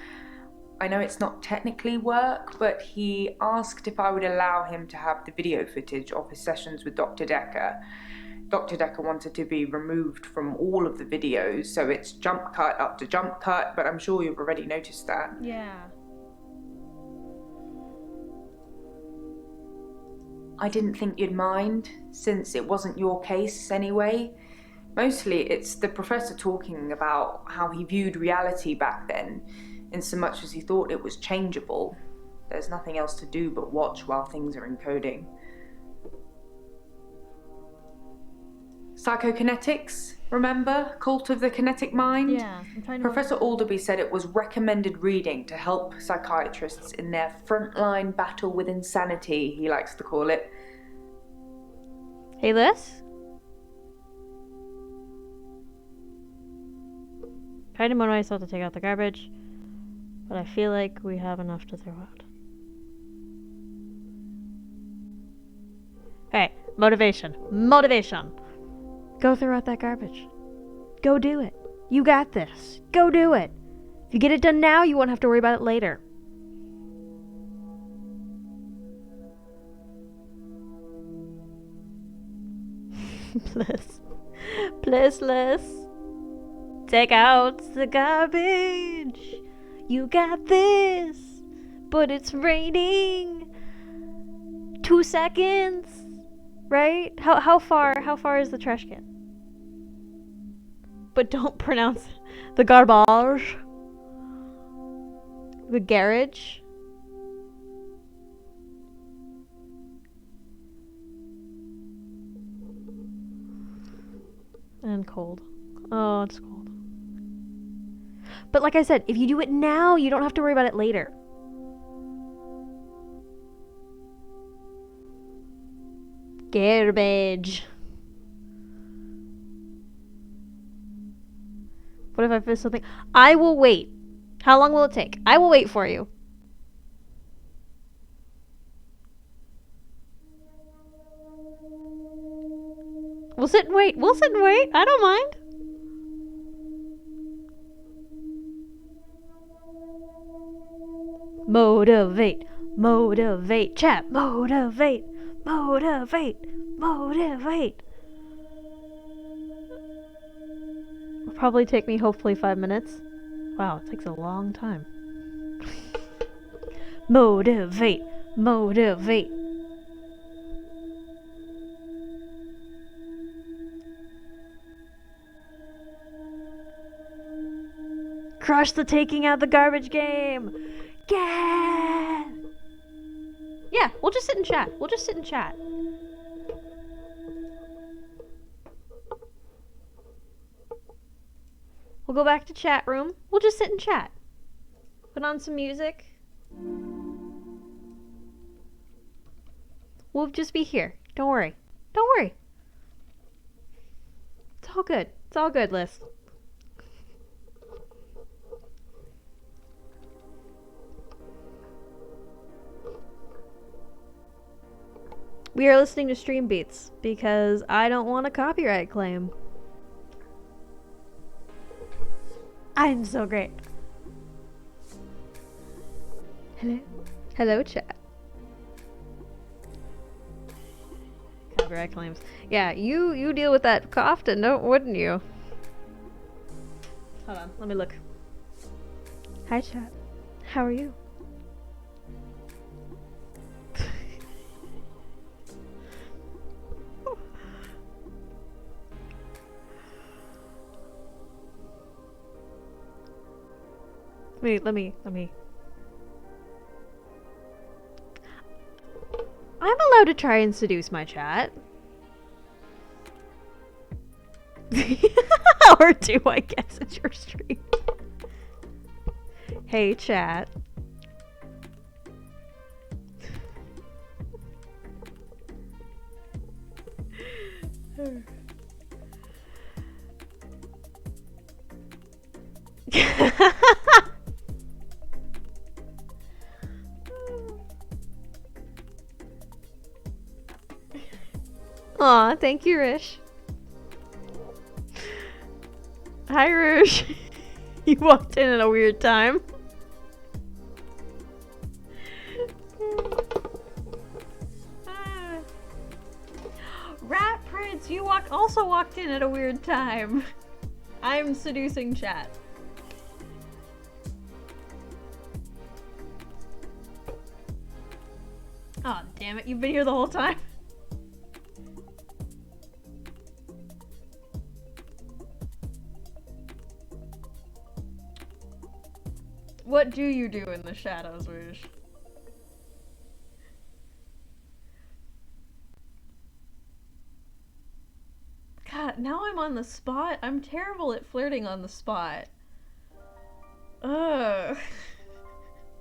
I know it's not technically work, but he asked if I would allow him to have the video footage of his sessions with Dr. Dekker. Dr. Dekker wanted to be removed from all of the videos, so it's jump cut up to jump cut, but I'm sure you've already noticed that. Yeah. I didn't think you'd mind, since it wasn't your case anyway. Mostly it's the professor talking about how he viewed reality back then, in so much as he thought it was changeable. There's nothing else to do but watch while things are encoding. Psychokinetics, remember? Cult of the Kinetic Mind? Yeah, I'm trying to... Professor Alderby said it was recommended reading to help psychiatrists in their frontline battle with insanity, he likes to call it. Hey, Liz? Trying to motivate myself to take out the garbage, but I feel like we have enough to throw out. Hey, motivation. Motivation! Go throw out that garbage. Go do it. You got this. Go do it. If you get it done now, you won't have to worry about it later. Please. Please, Liz. Take out the garbage. You got this. But it's raining. 2 seconds. Right? How far is the trash can? But don't pronounce the garbage. The garage. And cold. Oh, it's cold. But like I said, if you do it now, you don't have to worry about it later. Garbage. What if I miss something? I will wait. How long will it take? I will wait for you. We'll sit and wait. We'll sit and wait. I don't mind. Motivate. Motivate. Chat. Motivate. Motivate. Motivate. It'll probably take me hopefully 5 minutes. Wow, it takes a long time. Motivate. Motivate. Crush the taking out the garbage game. Yeah. Yeah, we'll just sit and chat. We'll just sit and chat. We'll go back to chat room. We'll just sit and chat. Put on some music. We'll just be here. Don't worry. Don't worry. It's all good. It's all good, Liz. We are listening to Stream Beats because I don't want a copyright claim. I'm so great. Hello? Hello, chat. Copyright claims. Yeah, you deal with that often, wouldn't you? Hold on, let me look. Hi, chat. How are you? Let me. I'm allowed to try and seduce my chat. Or do I guess it's your stream? Hey, chat. Aw, thank you, Rish. Hi, Rish. You walked in at a weird time. Rat Prince, you also walked in at a weird time. I'm seducing chat. Oh, damn it, you've been here the whole time. What do you do in the shadows, Rouge? God, now I'm on the spot. I'm terrible at flirting on the spot. Ugh.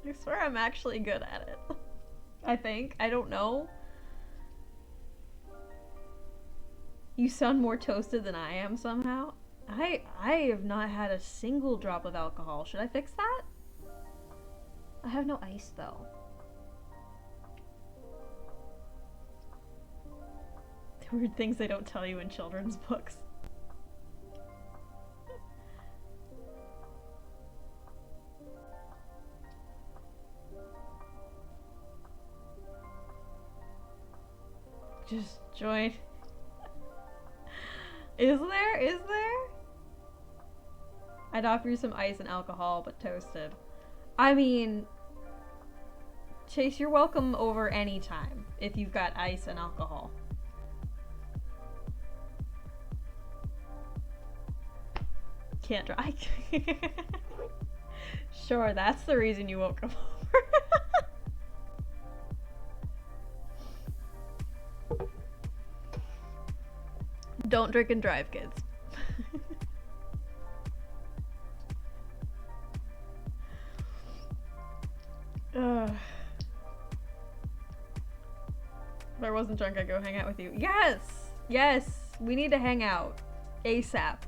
I swear I'm actually good at it. I think. I don't know. You sound more toasted than I am somehow. I have not had a single drop of alcohol. Should I fix that? I have no ice though. The weird things they don't tell you in children's books. Just join. Is there? Is there? I'd offer you some ice and alcohol, but toasted. I mean, Chase, you're welcome over anytime if you've got ice and alcohol. Can't drive. Sure, that's the reason you won't come over. Don't drink and drive, kids. If I wasn't drunk, I'd go hang out with you. Yes! Yes! We need to hang out. ASAP.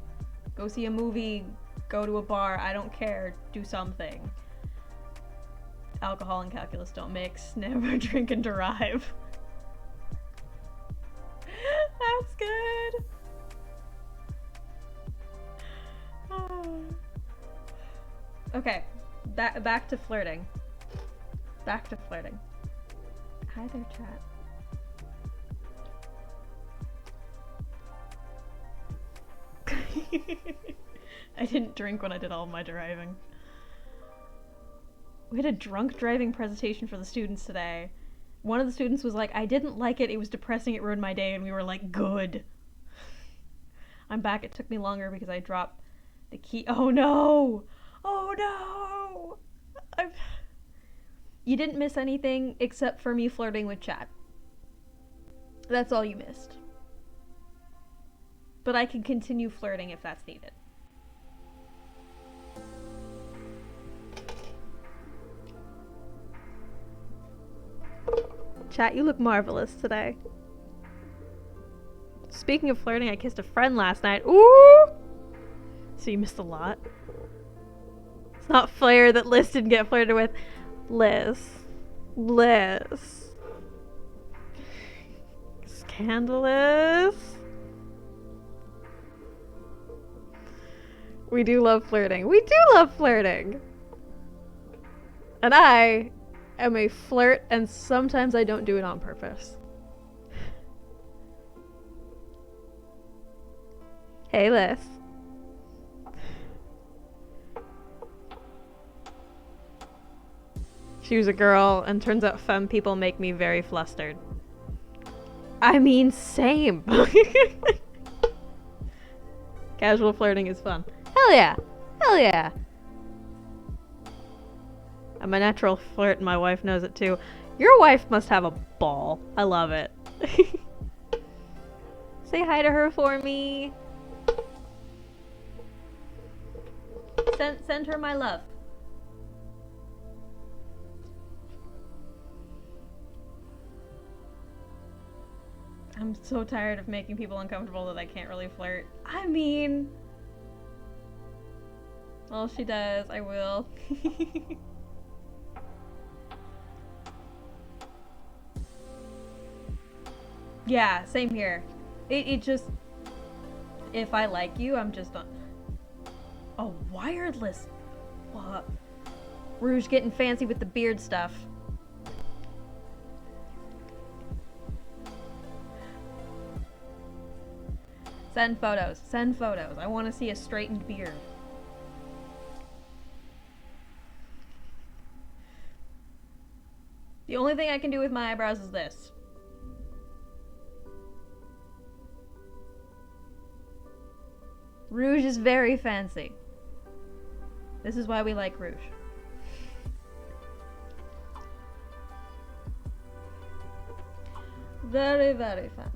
Go see a movie, go to a bar, I don't care. Do something. Alcohol and calculus don't mix. Never drink and drive. That's good. Okay, back to flirting. Back to flirting. Hi there, chat. I didn't drink when I did all of my driving. We had a drunk driving presentation for the students today. One of the students was like, I didn't like it, it was depressing, it ruined my day, and we were like, good. I'm back, it took me longer because I dropped the key. Oh no! Oh no! You didn't miss anything except for me flirting with chat. That's all you missed. But I can continue flirting if that's needed. Chat, you look marvelous today. Speaking of flirting, I kissed a friend last night. Ooh! So you missed a lot. It's not fair that Liz didn't get flirted with. Liz. Scandalous. We do love flirting. We do love flirting. And I am a flirt, and sometimes I don't do it on purpose. Hey, Liz. She was a girl, and turns out femme people make me very flustered. I mean, same. Casual flirting is fun. Hell yeah! Hell yeah! I'm a natural flirt and my wife knows it too. Your wife must have a ball. I love it. Say hi to her for me. Send her my love. I'm so tired of making people uncomfortable that I can't really flirt. I mean... Well, she does. I will. Yeah, same here. It just... If I like you, I'm just on... Oh, wireless. What? Rouge getting fancy with the beard stuff. Send photos. Send photos. I want to see a straightened beard. The only thing I can do with my eyebrows is this. Rouge is very fancy. This is why we like rouge. Very, very fancy.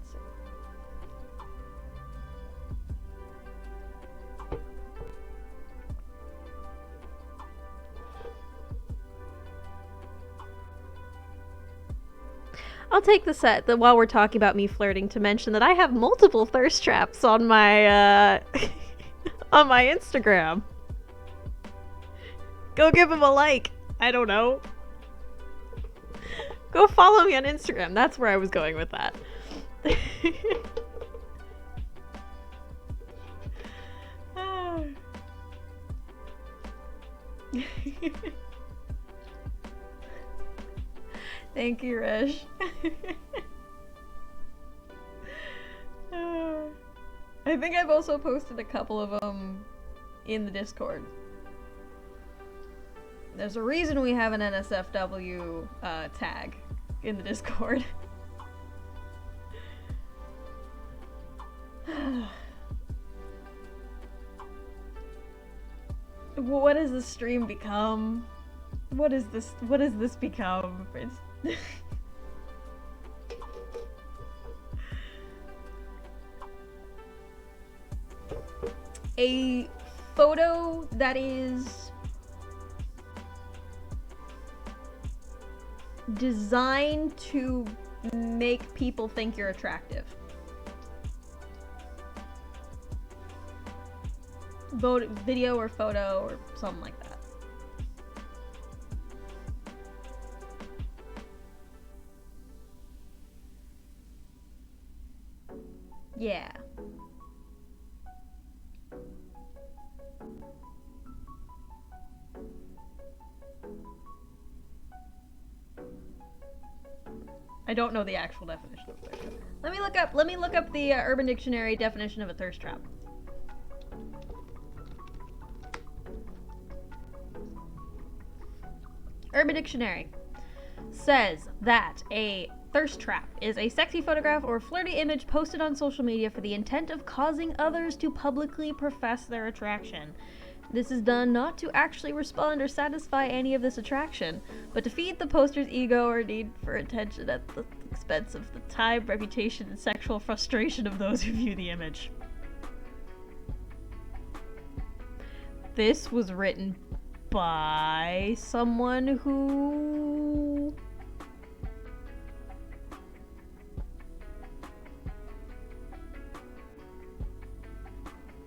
I'll take the set that while we're talking about me flirting to mention that I have multiple thirst traps on my on my Instagram. Go give him a like. I don't know. Go follow me on Instagram. That's where I was going with that. Thank you, Rish. I I think I've also posted a couple of them in the Discord. There's a reason we have an NSFW tag in the Discord. What has this stream become? What has this become? It's a photo that is designed to make people think you're attractive. Video or photo or something like that. Yeah. I don't know the actual definition of thirst trap. Let me look up the Urban Dictionary definition of a thirst trap. Urban Dictionary says that a thirst trap is a sexy photograph or flirty image posted on social media for the intent of causing others to publicly profess their attraction. This is done not to actually respond or satisfy any of this attraction, but to feed the poster's ego or need for attention at the expense of the time, reputation, and sexual frustration of those who view the image. This was written by someone who...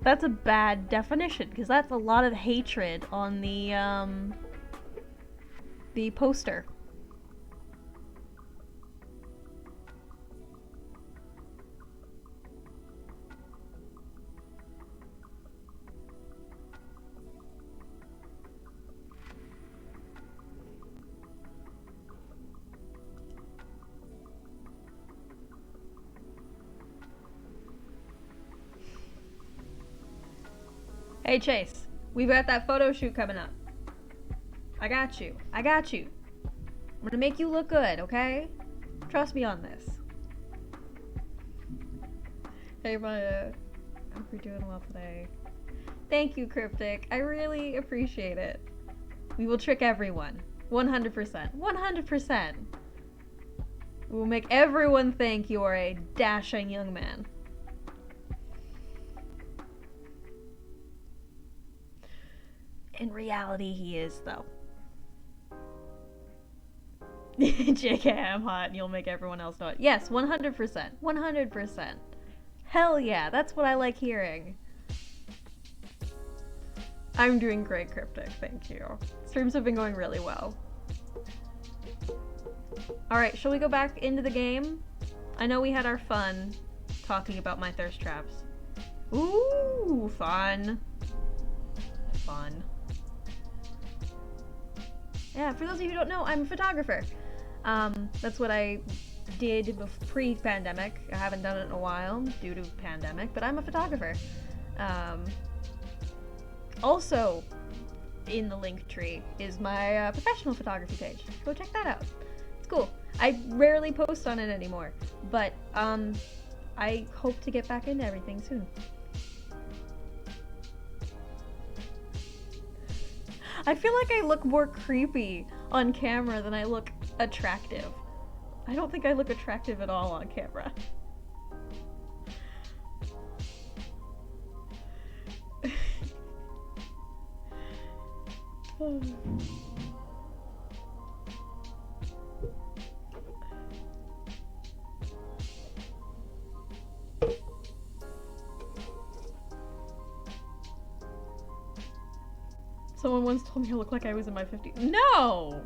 That's a bad definition, because that's a lot of hatred on the poster. Hey Chase, we've got that photo shoot coming up. I got you. I got you. I'm gonna make you look good, okay? Trust me on this. Hey Maya, I hope you're doing well today. Thank you, Cryptic. I really appreciate it. We will trick everyone. 100%. 100%. We will make everyone think you are a dashing young man. In reality, he is, though. JK, I'm hot, and you'll make everyone else know it. Yes, 100%. 100%. Hell yeah, that's what I like hearing. I'm doing great, Cryptic, thank you. Streams have been going really well. Alright, shall we go back into the game? I know we had our fun talking about my thirst traps. Ooh, fun. Fun. Yeah, for those of you who don't know, I'm a photographer. That's what I did pre-pandemic. I haven't done it in a while due to pandemic, but I'm a photographer. Also, in the link tree is my professional photography page. Go check that out. It's cool. I rarely post on it anymore, but I hope to get back into everything soon. I feel like I look more creepy on camera than I look attractive. I don't think I look attractive at all on camera. Someone once told me I look like I was in my 50s. No!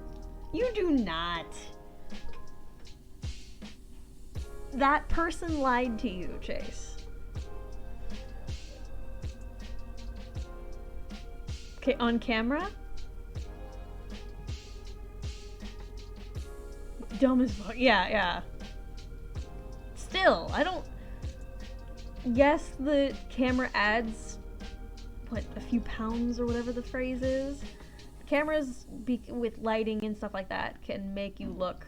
You do not. That person lied to you, Chase. Okay, on camera? Dumb as fuck. Yeah, yeah. Still, I don't... yes, the camera adds, what, a few pounds or whatever the phrase is. Cameras with lighting and stuff like that can make you look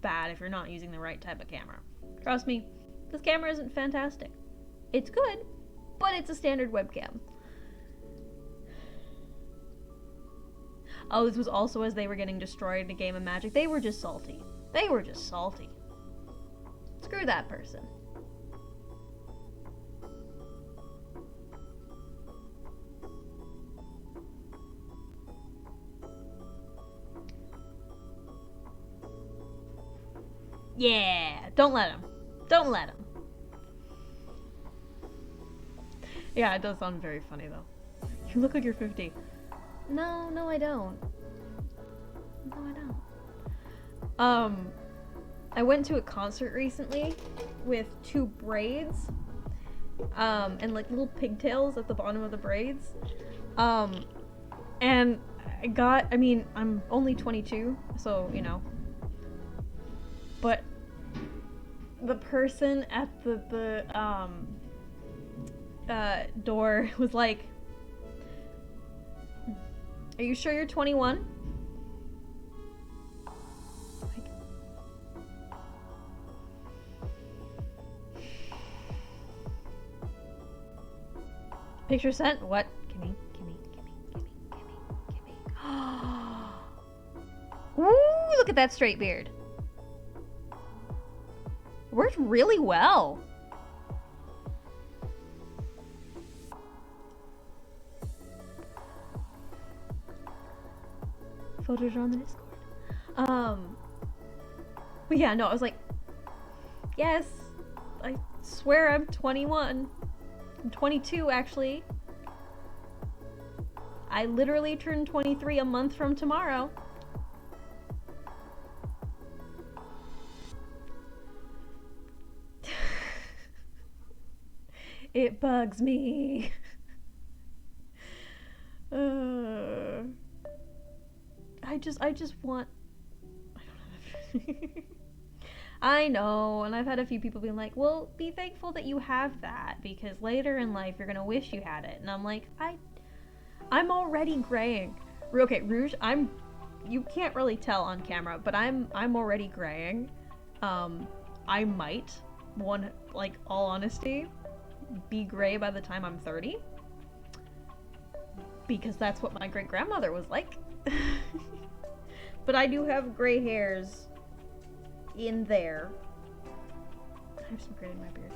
bad if you're not using the right type of camera. Trust me, this camera isn't fantastic. It's good, but it's a standard webcam. Oh, this was also as they were getting destroyed in a game of Magic. They were just salty. They were just salty. Screw that person. Yeah, don't let him. Don't let him. Yeah, it does sound very funny though. You look like you're 50. No, no I don't. No I don't. I went to a concert recently with 2 braids. And like little pigtails at the bottom of the braids. And I mean, I'm only 22, so, you know. But the person at the door was like, "Are you sure you're 21?" Like, picture sent? What? Gimme. Ooh, look at that straight beard. Worked really well. Photos are on the Discord. But yeah, no, I was like, yes, I swear I'm 21. I'm 22 actually. I literally turned 23 a month from tomorrow. It bugs me. I just want. I don't know. I know, and I've had a few people being like, "Well, be thankful that you have that because later in life you're gonna wish you had it." And I'm like, I'm already graying. Okay, Rouge, you can't really tell on camera, but I'm already graying. I might, all honesty, be gray by the time I'm 30. Because that's what my great-grandmother was like. But I do have gray hairs in there. I have some gray in my beard.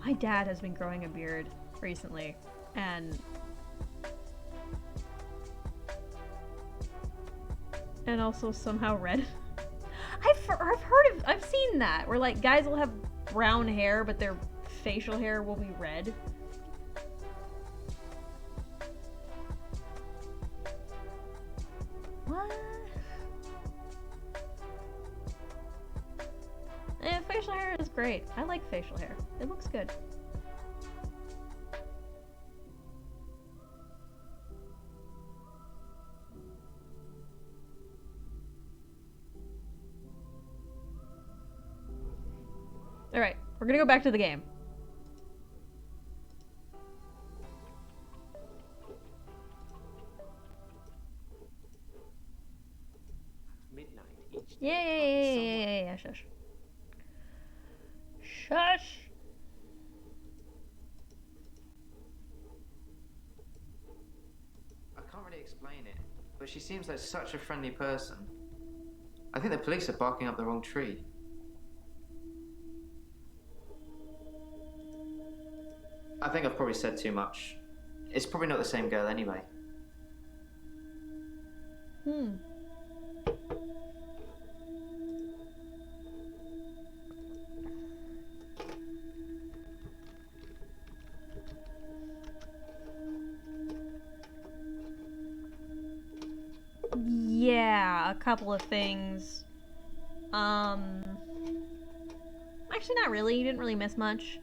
My dad has been growing a beard recently, and also somehow red. I've seen that where like guys will have brown hair, but their facial hair will be red. What? Facial hair is great. I like facial hair. It looks good. Alright, we're gonna go back to the game. Midnight each Yay! Yeah, shush. Shush! I can't really explain it, but she seems like such a friendly person. I think the police are barking up the wrong tree. I think I've probably said too much. It's probably not the same girl anyway. Yeah, a couple of things. Actually not really, you didn't really miss much.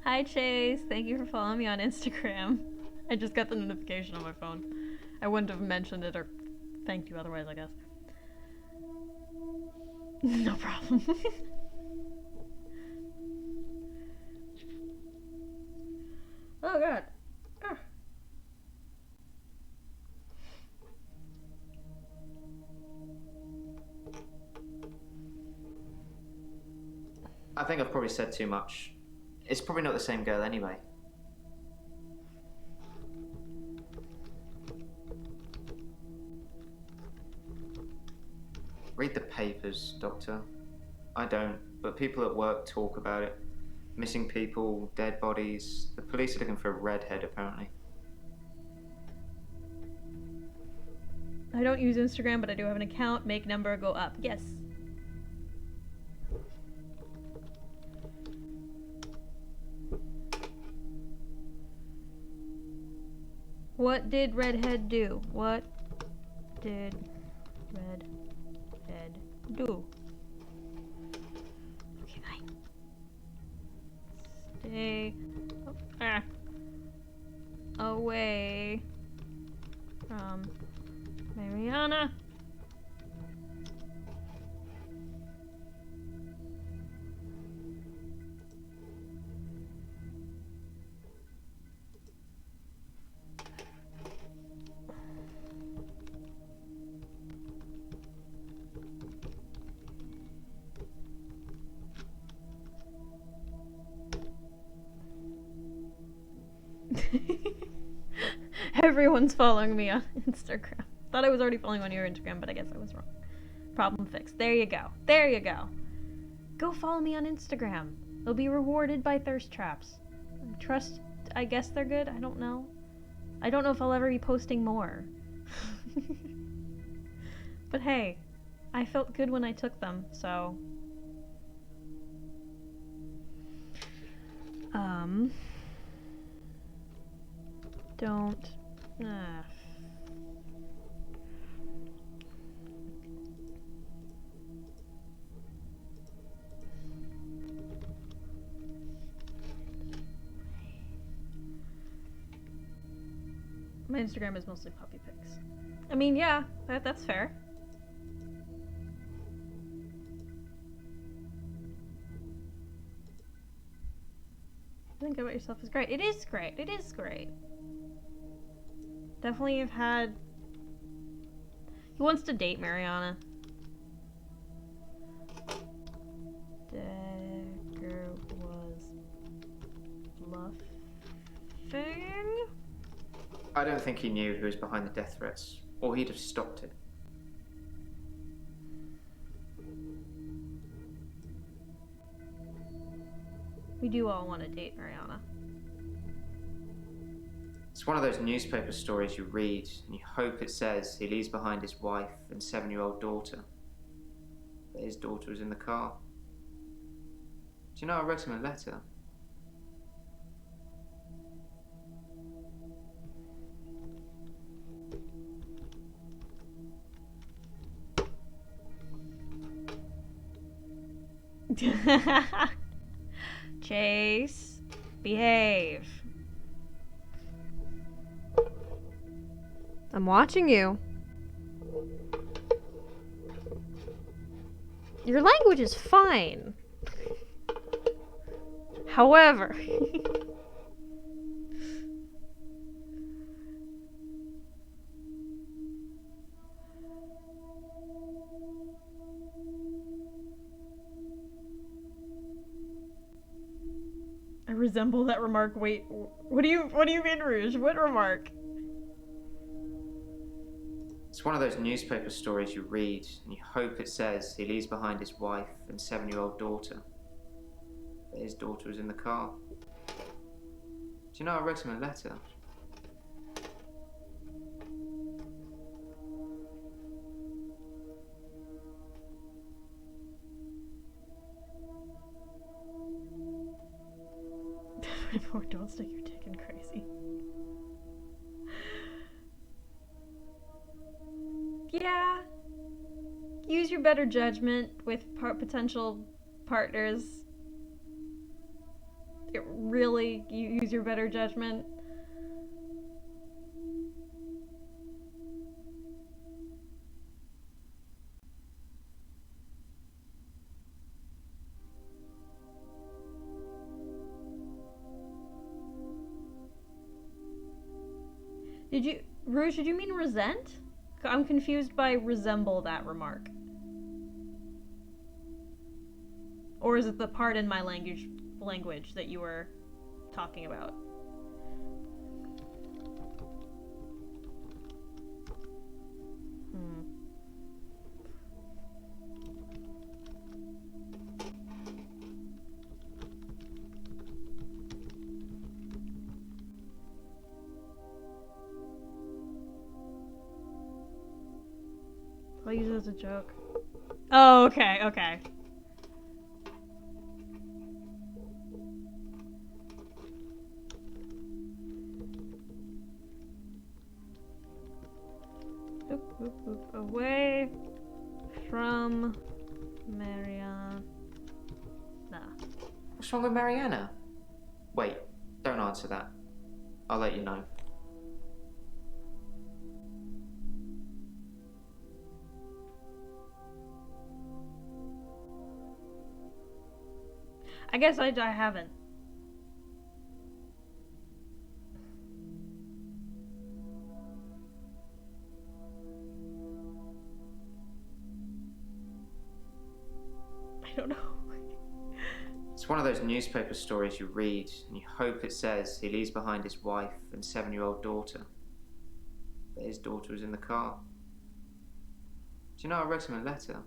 Hi Chase, thank you for following me on Instagram. I just got the notification on my phone. I wouldn't have mentioned it or thanked you otherwise, I guess. No problem. Oh god. Ah. I think I've probably said too much. It's probably not the same girl anyway. Read the papers, Doctor. I don't, but people at work talk about it. Missing people, dead bodies. The police are looking for a redhead, apparently. I don't use Instagram, but I do have an account. Make number go up. Yes. What did Redhead do? What did Redhead do? Okay, fine. Stay away from Mariana. Everyone's following me on Instagram. Thought I was already following on your Instagram, but I guess I was wrong. Problem fixed. There you go. There you go. Go follow me on Instagram. They'll be rewarded by thirst traps. Trust, I guess they're good. I don't know. I don't know if I'll ever be posting more. But hey, I felt good when I took them, so... Don't... My Instagram is mostly puppy pics. I mean, yeah, that's fair. Think about yourself is great. It is great. It is great. Definitely have had... He wants to date Mariana. Dekker was bluffing? I don't think he knew who was behind the death threats, or he'd have stopped it. We do all want to date Mariana. It's one of those newspaper stories you read, and you hope it says he leaves behind his wife and 7-year-old daughter. But his daughter was in the car. Do you know I wrote him a letter? Chase, behave. I'm watching you. Your language is fine. However... I resemble that remark. Wait, what do you mean, Rouge? What remark? It's one of those newspaper stories you read, and you hope it says he leaves behind his wife and 7-year-old daughter. But his daughter was in the car. Do you know I wrote him a letter? Don't stick your dick in crazy. Yeah. Use your better judgment with potential partners. Really, you use your better judgment. Rouge, did you mean resent? I'm confused by resemble that remark. Or is it the part in my language that you were talking about? I'll use it as a joke. Oh, okay, okay. Oop, oop, oop. Away from Mariana. What's wrong with Mariana? Wait, don't answer that. I'll let you know. I guess I haven't. I don't know. It's one of those newspaper stories you read and you hope it says he leaves behind his wife and 7-year-old daughter. But his daughter was in the car. Do you know I wrote him a letter?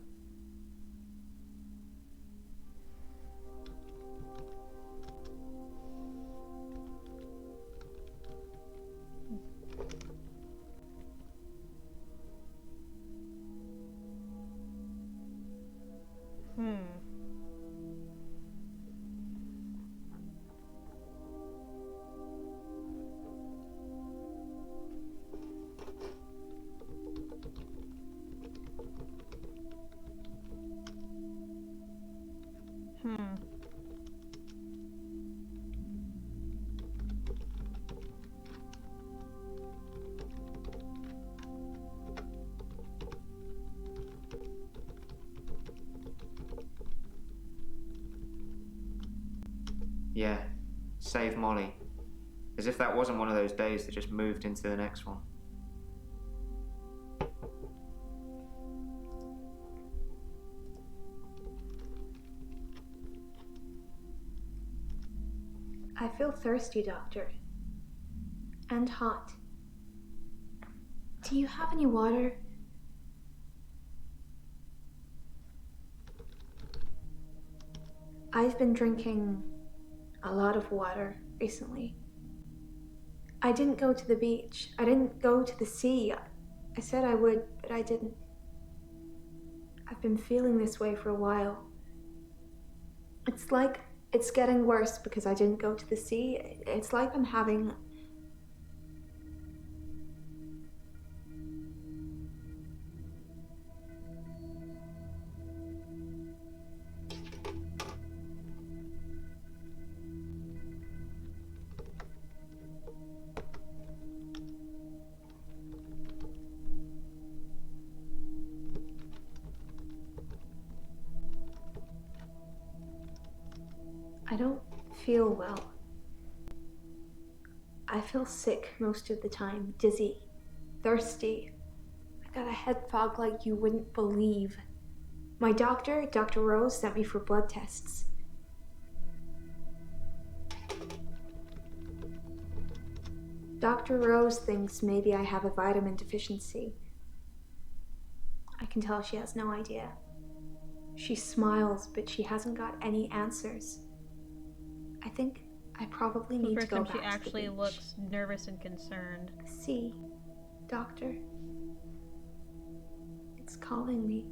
Yeah, save Molly. As if that wasn't one of those days that just moved into the next one. I feel thirsty, Doctor. And hot. Do you have any water? I've been drinking a lot of water recently. I didn't go to the beach. I didn't go to the sea. I said I would, but I didn't. I've been feeling this way for a while. It's like it's getting worse because I didn't go to the sea. It's like I'm having... I don't feel well. I feel sick most of the time, dizzy, thirsty. I got a head fog like you wouldn't believe. My doctor, Dr. Rose, sent me for blood tests. Dr. Rose thinks maybe I have a vitamin deficiency. I can tell she has no idea. She smiles, but she hasn't got any answers. I think I probably need to go back to the beach. She actually looks nervous and concerned. See, Doctor. It's calling me.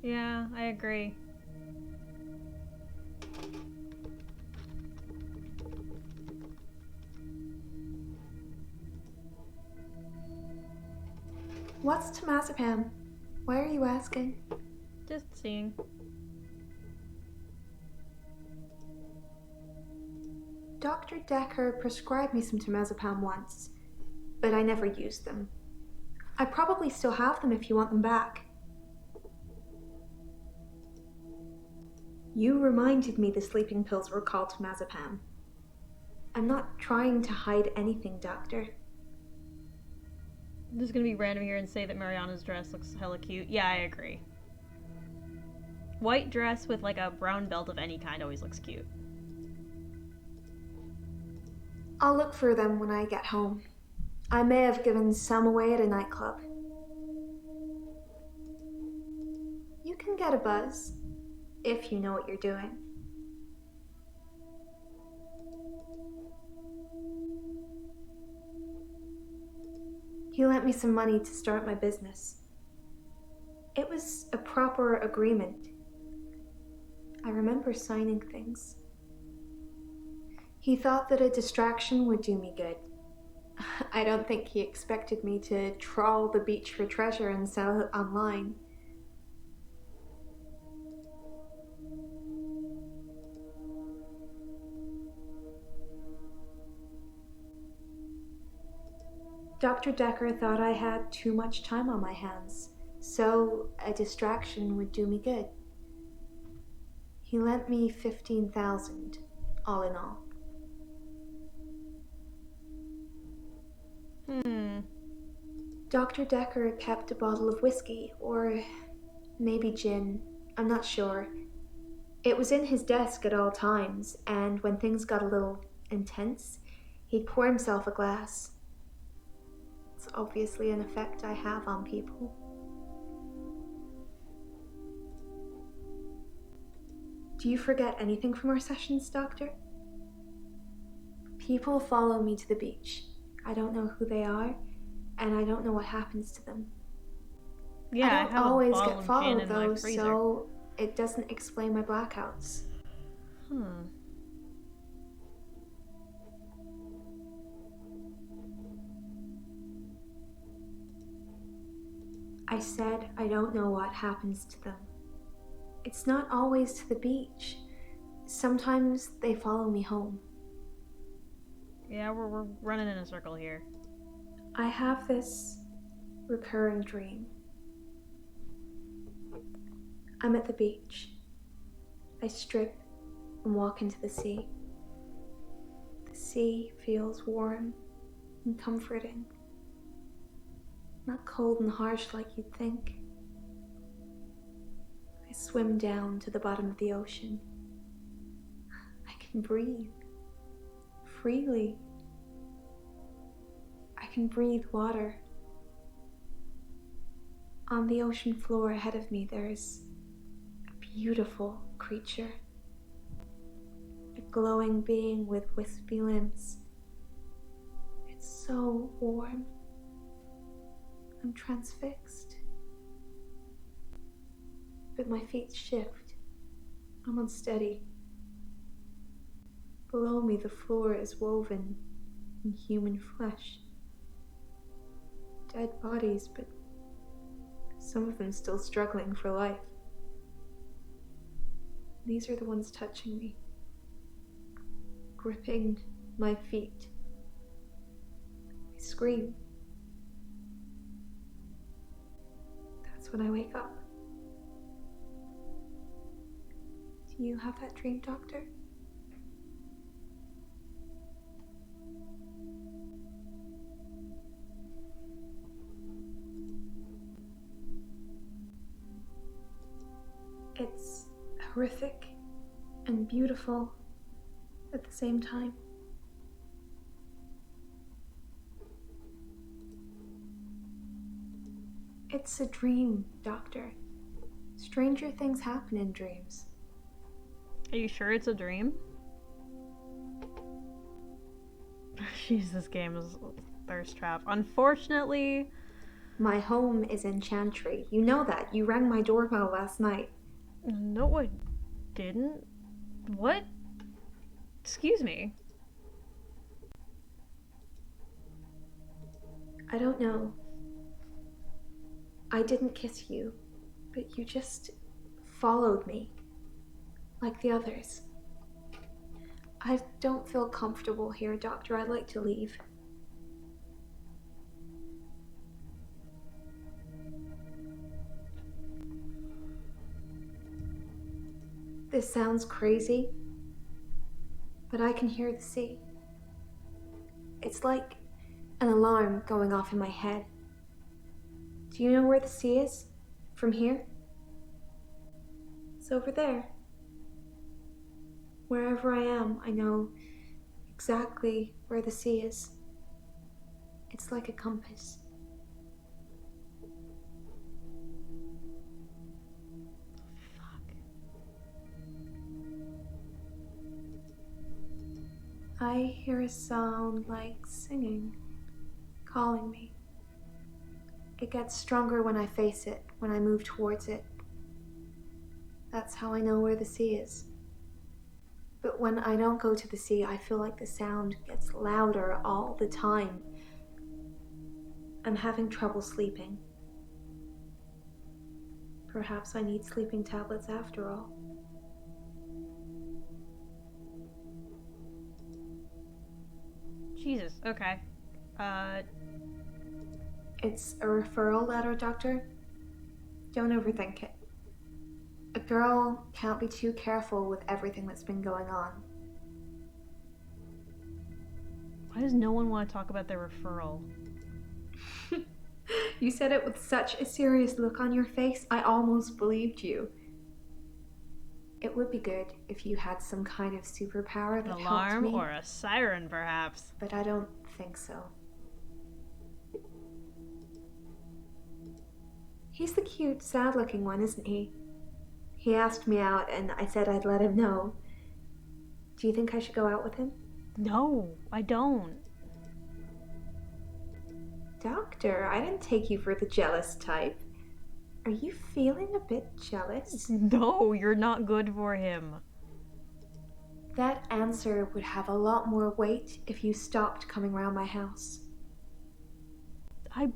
Yeah, I agree. What's temazepam? Why are you asking? Just seeing. Dr. Dekker prescribed me some temazepam once, but I never used them. I probably still have them if you want them back. You reminded me the sleeping pills were called temazepam. I'm not trying to hide anything, Doctor. I'm just gonna be random here and say that Mariana's dress looks hella cute. Yeah, I agree. White dress with like a brown belt of any kind always looks cute. I'll look for them when I get home. I may have given some away at a nightclub. You can get a buzz, if you know what you're doing. He lent me some money to start my business. It was a proper agreement. I remember signing things. He thought that a distraction would do me good. I don't think he expected me to trawl the beach for treasure and sell it online. Dr. Dekker thought I had too much time on my hands, so a distraction would do me good. He lent me $15,000, all in all. Dr. Dekker kept a bottle of whiskey, or maybe gin, I'm not sure. It was in his desk at all times, and when things got a little intense, he'd pour himself a glass. It's obviously an effect I have on people. Do you forget anything from our sessions, Doctor? People follow me to the beach. I don't know who they are, and I don't know what happens to them. Yeah, I don't always bottle get of followed gin in my though, freezer. so it doesn't explain my blackouts. I said I don't know what happens to them. It's not always to the beach. Sometimes they follow me home. Yeah, we're running in a circle here. I have this recurring dream. I'm at the beach. I strip and walk into the sea. The sea feels warm and comforting. Not cold and harsh like you'd think. I swim down to the bottom of the ocean. I can breathe freely. I can breathe water. On the ocean floor ahead of me, there's a beautiful creature. A glowing being with wispy limbs. It's so warm. I'm transfixed. But my feet shift. I'm unsteady. Below me, the floor is woven in human flesh. Dead bodies, but some of them still struggling for life. These are the ones touching me, gripping my feet. I scream. That's when I wake up. Do you have that dream, Doctor? It's horrific and beautiful at the same time. It's a dream, Doctor. Stranger things happen in dreams. Are you sure it's a dream? Jeez, this game is a thirst trap. Unfortunately... My home is in Chantry. You know that. You rang my doorbell last night. No, I didn't. What? Excuse me. I don't know. I didn't kiss you, but you just followed me, like the others. I don't feel comfortable here, Doctor. I'd like to leave. This sounds crazy, but I can hear the sea. It's like an alarm going off in my head. Do you know where the sea is? From here? It's over there. Wherever I am, I know exactly where the sea is. It's like a compass. I hear a sound like singing, calling me. It gets stronger when I face it, when I move towards it. That's how I know where the sea is. But when I don't go to the sea, I feel like the sound gets louder all the time. I'm having trouble sleeping. Perhaps I need sleeping tablets after all. Jesus, okay. It's a referral letter, Doctor. Don't overthink it. A girl can't be too careful with everything that's been going on. Why does no one want to talk about their referral? You said it with such a serious look on your face, I almost believed you. It would be good if you had some kind of superpower An that helped alarm me. or a siren, perhaps. But I don't think so. He's the cute, sad-looking one, isn't he? He asked me out, and I said I'd let him know. Do you think I should go out with him? No, I don't. Doctor, I didn't take you for the jealous type. Are you feeling a bit jealous? No, you're not good for him. That answer would have a lot more weight if you stopped coming around my house. I'm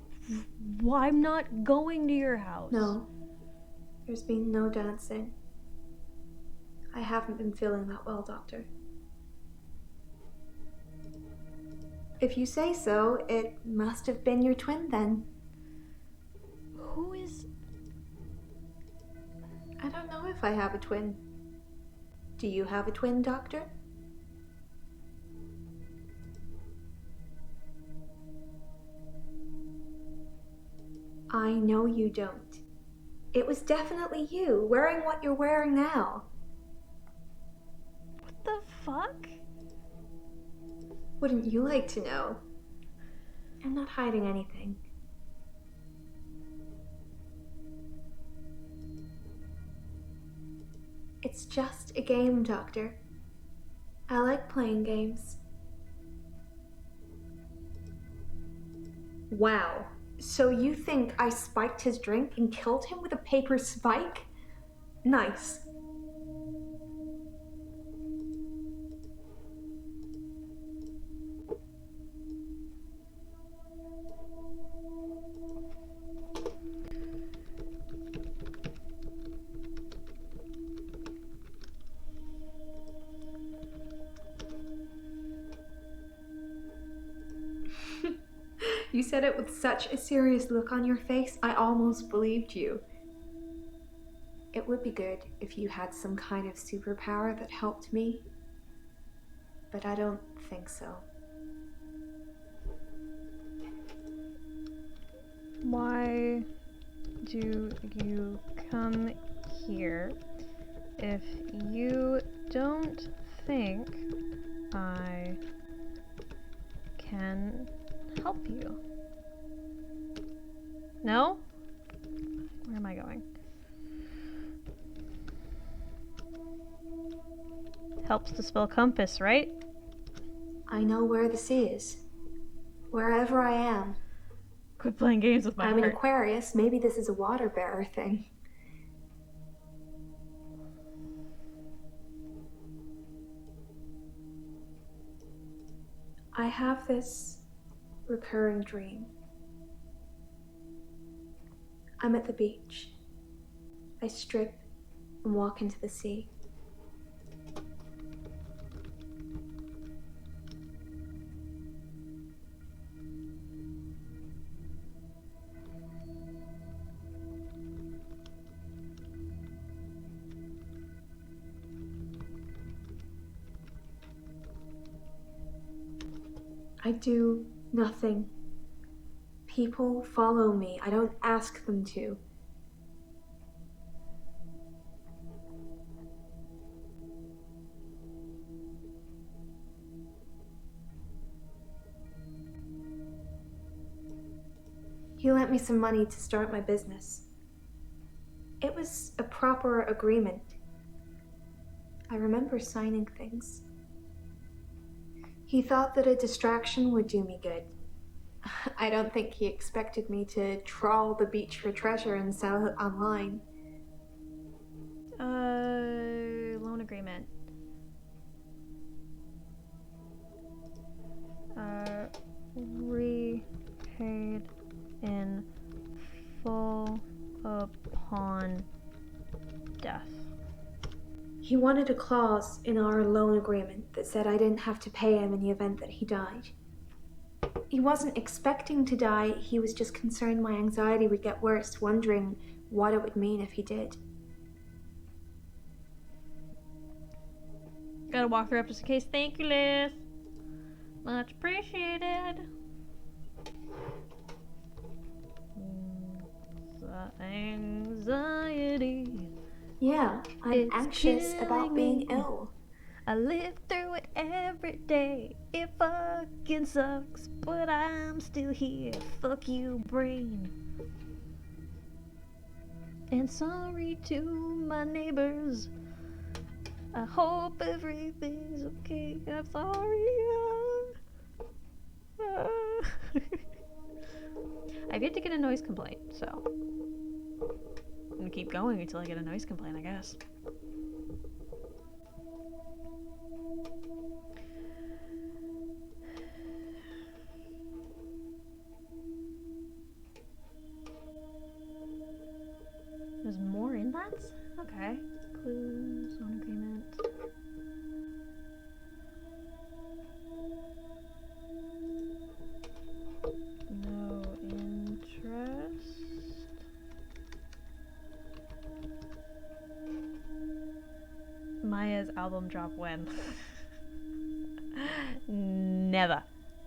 not going to your house. No, there's been no dancing. I haven't been feeling that well, Doctor. If you say so, it must have been your twin then. Who is... I don't know if I have a twin. Do you have a twin, Doctor? I know you don't. It was definitely you, wearing what you're wearing now. What the fuck? Wouldn't you like to know? I'm not hiding anything. It's just a game, Doctor. I like playing games. Wow. So you think I spiked his drink and killed him with a paper spike? Nice. You said it with such a serious look on your face, I almost believed you. It would be good if you had some kind of superpower that helped me, but I don't think so. Why do you come here if you don't think I can help you? No? Where am I going? Helps to spell compass, right? I know where the sea is. Wherever I am. Quit playing games with my I'm an heart. Aquarius. Maybe this is a water bearer thing. I have this recurring dream. I'm at the beach. I strip and walk into the sea. I do nothing. People follow me. I don't ask them to. He lent me some money to start my business. It was a proper agreement. I remember signing things. He thought that a distraction would do me good. I don't think he expected me to trawl the beach for treasure and sell it online. Loan agreement. Repaid in full upon death. He wanted a clause in our loan agreement that said I didn't have to pay him in the event that he died. He wasn't expecting to die, he was just concerned my anxiety would get worse, wondering what it would mean if he did. Gotta walk her up just in case. Thank you, Liz. Much appreciated. Anxiety. Yeah, I'm anxious about being ill. I live through it every day. It fucking sucks, but I'm still here. Fuck you, brain. And sorry to my neighbors. I hope everything's okay. I'm sorry. I've yet to get a noise complaint, so I'm gonna keep going until I get a noise complaint, I guess. There's more in that? Okay. Clues, loan agreement. No interest. Maya's album drop when? Never.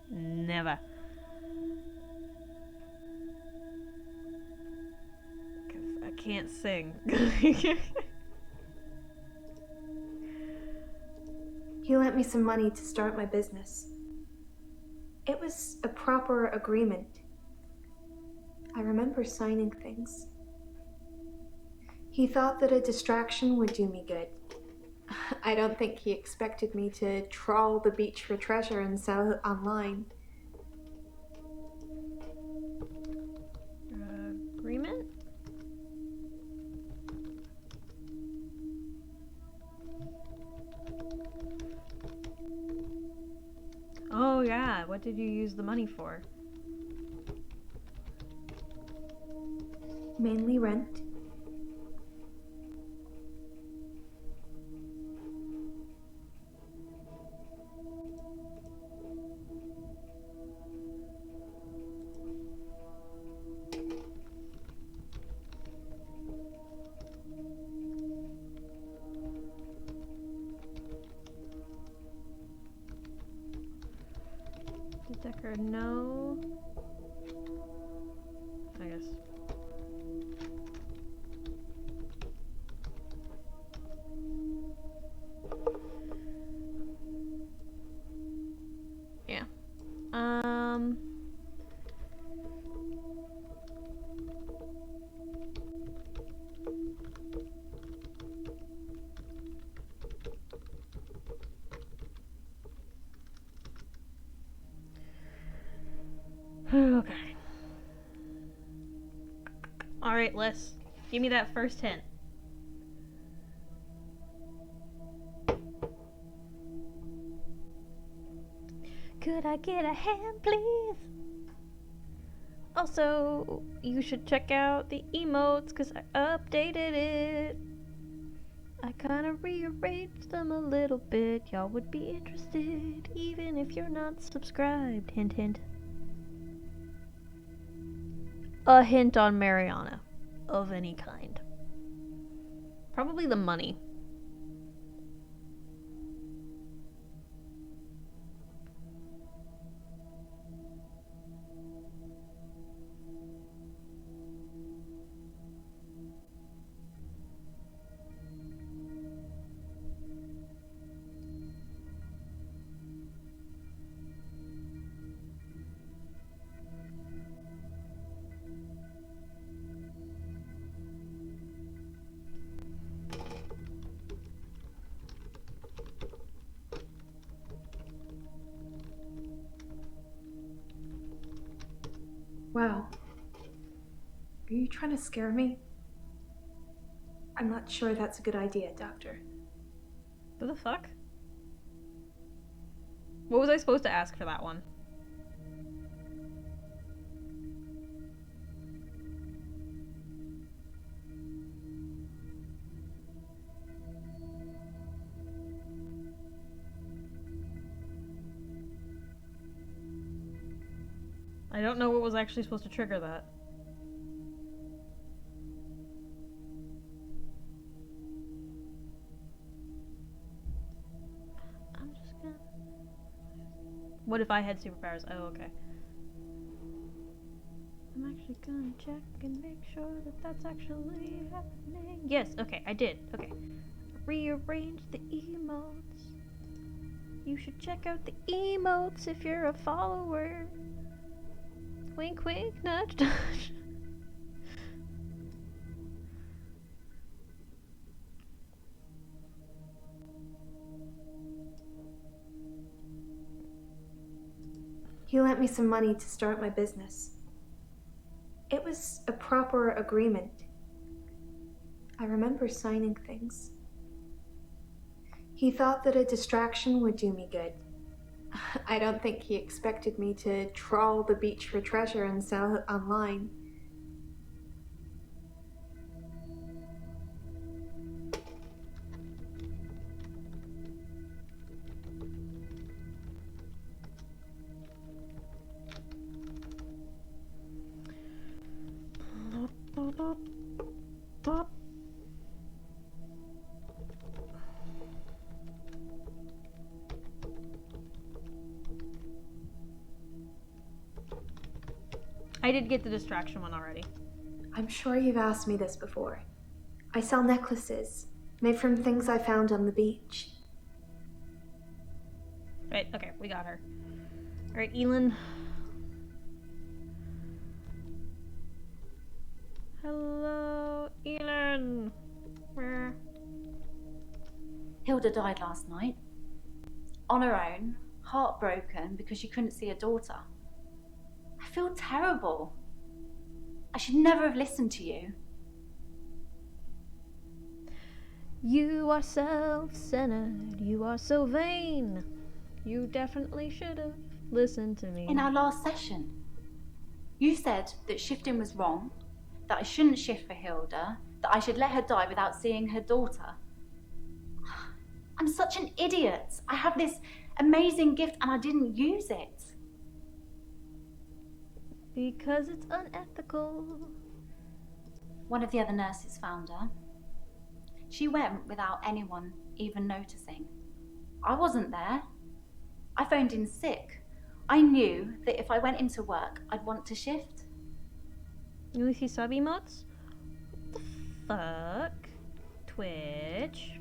Never. Because I can't sing. He lent me some money to start my business. It was a proper agreement. I remember signing things. He thought that a distraction would do me good. I don't think he expected me to trawl the beach for treasure and sell it online. Agreement? Oh yeah, what did you use the money for? Mainly rent. Did Dekker know? I guess. Yeah. Okay. Alright, Liz. Give me that first hint. Could I get a hand, please? Also, you should check out the emotes because I updated it. I kind of rearranged them a little bit. Y'all would be interested, even if you're not subscribed. Hint, hint. A hint on Mariana of any kind. Probably the money. Wow. Are you trying to scare me? I'm not sure that's a good idea, Doctor. What the fuck? What was I supposed to ask for that one? I don't know what was actually supposed to trigger that. I'm just gonna... What if I had superpowers? Oh, okay. I'm actually gonna check and make sure that that's actually happening. Yes, okay, I did. Okay. Rearrange the emotes. You should check out the emotes if you're a follower. Wink, wink, nudge, nudge. He lent me some money to start my business. It was a proper agreement. I remember signing things. He thought that a distraction would do me good. I don't think he expected me to trawl the beach for treasure and sell it online. I did get the distraction one already. I'm sure you've asked me this before. I sell necklaces made from things I found on the beach. Right, okay, we got her. Alright, Elin. Hello, Elin. Where? Hilda died last night. On her own, heartbroken because she couldn't see her daughter. I feel terrible. I should never have listened to you. You are self-centered. You are so vain. You definitely should have listened to me. In our last session, you said that shifting was wrong, that I shouldn't shift for Hilda, that I should let her die without seeing her daughter. I'm such an idiot. I have this amazing gift and I didn't use it. Because it's unethical. One of the other nurses found her. She went without anyone even noticing. I wasn't there. I phoned in sick. I knew that if I went into work, I'd want to shift. You see sub emotes? What the fuck? Twitch.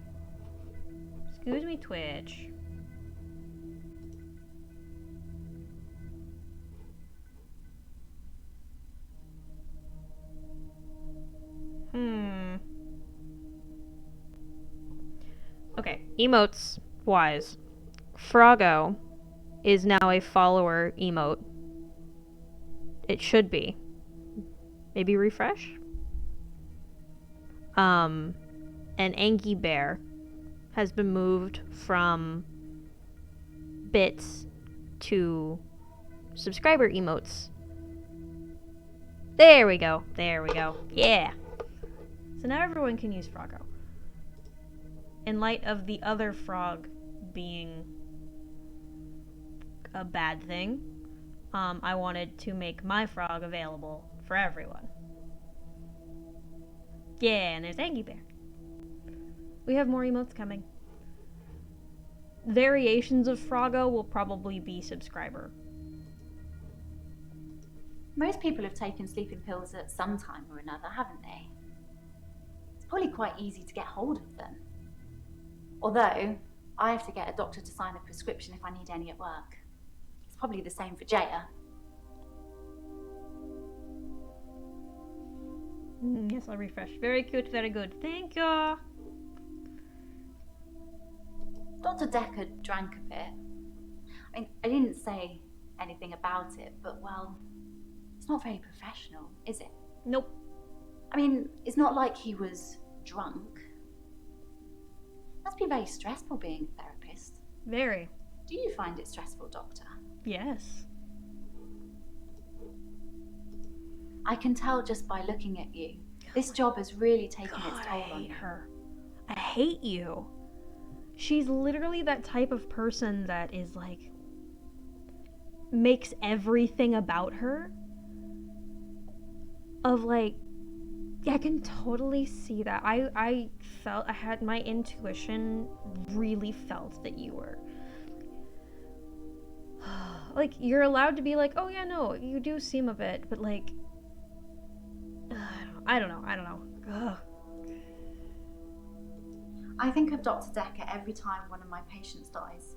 Excuse me, Twitch. Okay, emotes wise. Froggo is now a follower emote. It should be. Maybe refresh? And Anky Bear has been moved from bits to subscriber emotes. There we go. There we go. Yeah. So now everyone can use Froggo. In light of the other frog being a bad thing, I wanted to make my frog available for everyone. Yeah, and there's Anky Bear. We have more emotes coming. Variations of Froggo will probably be subscriber. Most people have taken sleeping pills at some time or another, haven't they? It's probably quite easy to get hold of them. Although, I have to get a doctor to sign a prescription if I need any at work. It's probably the same for Jaya. Yes, I'll refresh. Very cute, very good. Thank you. Dr. Dekker drank a bit. I mean, I didn't say anything about it, but well, It's not very professional, is it? Nope. I mean, it's not like he was drunk. Must be very stressful being a therapist. Very. Do you find it stressful, Doctor? Yes. I can tell just by looking at you. This job has really taken its toll on you. Her. I hate you. She's literally that type of person that is like makes everything about her of like, yeah, I can totally see that. I had my intuition really felt that you were like, you're allowed to be like, oh yeah, no, you do seem a bit, but like, I don't know. Ugh. I think of Dr. Dekker every time one of my patients dies.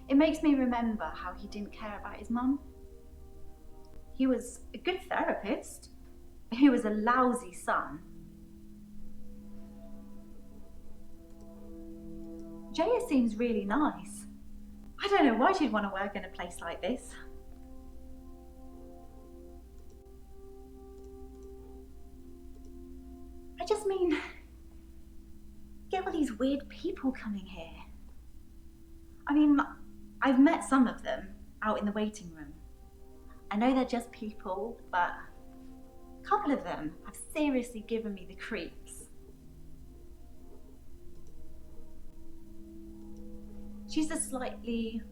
It makes me remember how he didn't care about his mum. He was a good therapist. He was a lousy son. Jaya seems really nice. I don't know why she'd want to work in a place like this. I just mean, get all these weird people coming here. I mean, I've met some of them out in the waiting room. I know they're just people, but a couple of them have seriously given me the creeps. She's the slightly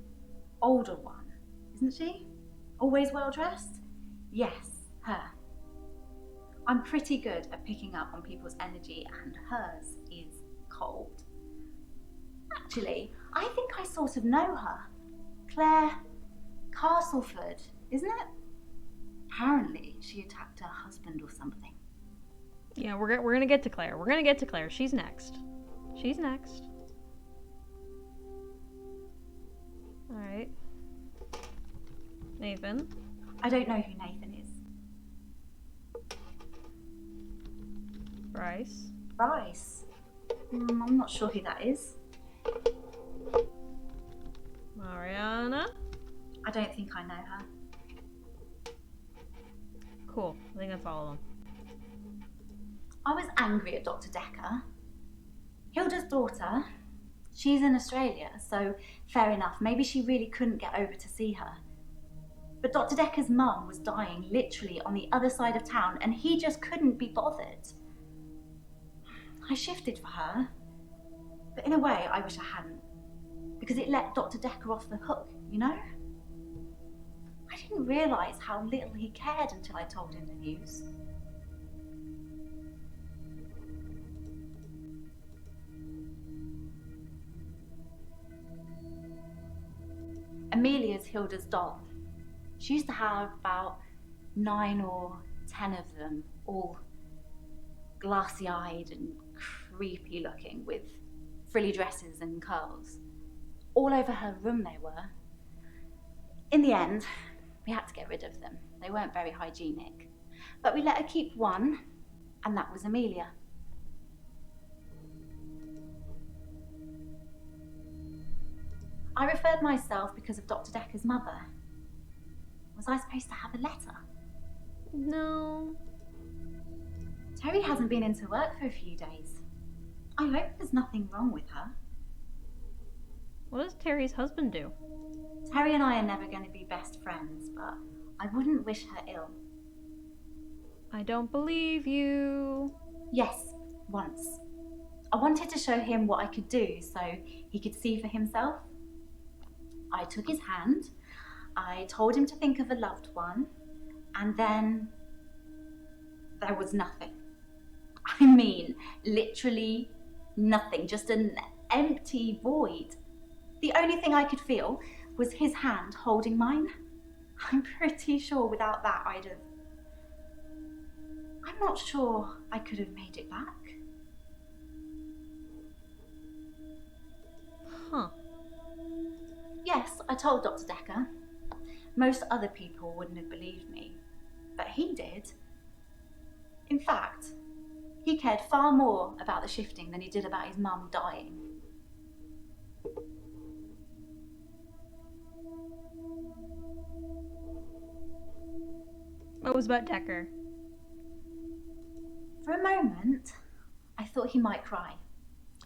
older one, isn't she? Always well dressed? Yes, her. I'm pretty good at picking up on people's energy, and hers is cold. Actually, I think I sort of know her. Claire Castleford, isn't it? Apparently, she attacked her husband or something. Yeah, we're gonna get to Claire. We're gonna get to Claire. She's next. She's next. All right. Nathan. I don't know who Nathan is. Bryce. Bryce? I'm not sure who that is. Mariana. I don't think I know her. Cool. I think that's all of them. I was angry at Dr. Dekker. Hilda's daughter, she's in Australia, so fair enough. Maybe she really couldn't get over to see her. But Dr. Dekker's mum was dying literally on the other side of town, and he just couldn't be bothered. I shifted for her, but in a way I wish I hadn't, because it let Dr. Dekker off the hook, you know? I didn't realise how little he cared until I told him the news. Amelia's Hilda's doll. She used to have about 9 or 10 of them, all glassy-eyed and creepy looking, with frilly dresses and curls. All over her room they were. In the end, we had to get rid of them. They weren't very hygienic. But we let her keep one, and that was Amelia. I referred myself because of Dr. Dekker's mother. Was I supposed to have a letter? No. Terry hasn't been into work for a few days. I hope there's nothing wrong with her. What does Terry's husband do? Terry and I are never going to be best friends, but I wouldn't wish her ill. I don't believe you. Yes, once. I wanted to show him what I could do so he could see for himself. I took his hand, I told him to think of a loved one, and then there was nothing. I mean, literally nothing, just an empty void. The only thing I could feel was his hand holding mine. I'm pretty sure without that I'm not sure I could have made it back. Huh. Yes, I told Dr. Dekker. Most other people wouldn't have believed me, but he did. In fact, he cared far more about the shifting than he did about his mum dying. Oh, it was about Dekker. For a moment, I thought he might cry.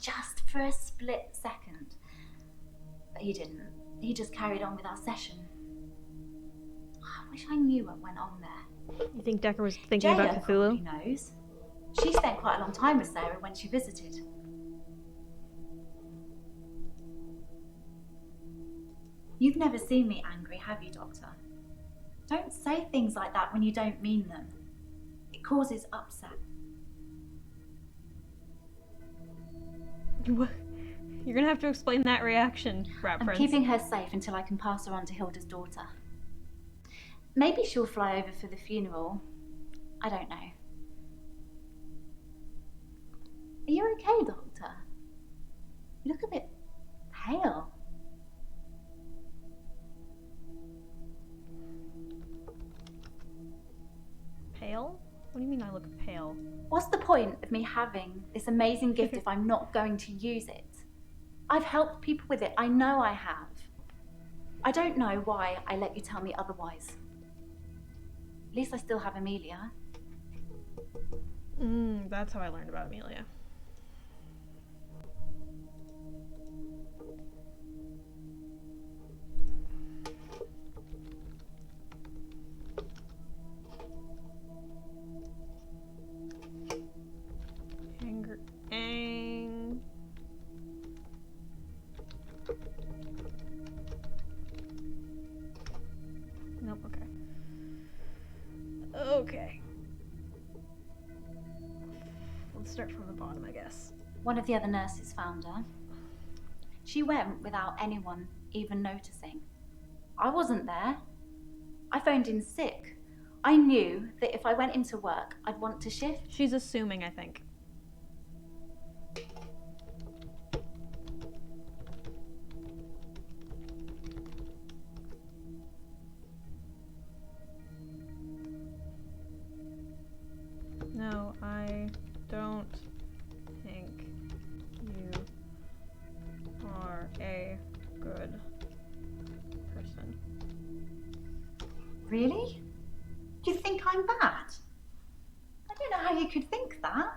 Just for a split second. But he didn't. He just carried on with our session. I wish I knew what went on there. You think Dekker was thinking Jaya about Cthulhu? probably knows. She spent quite a long time with Sarah when she visited. You've never seen me angry, have you, Doctor? Don't say things like that when you don't mean them. It causes upset. You're gonna have to explain that reaction, Rat I'm Prince. keeping her safe until I can pass her on to Hilda's daughter. Maybe she'll fly over for the funeral. I don't know. Are you okay, Doctor? You look a bit pale. Pale? What do you mean I look pale? What's the point of me having this amazing gift if I'm not going to use it? I've helped people with it. I know I have. I don't know why I let you tell me otherwise. At least I still have Amelia. That's how I learned about Amelia. Nope, okay. Okay. Let's start from the bottom, I guess. One of the other nurses found her. She went without anyone even noticing. I wasn't there. I phoned in sick. I knew that if I went into work, I'd want to shift. She's assuming, I think. No, I don't think you are a good person. Really? You think I'm bad? I don't know how you could think that.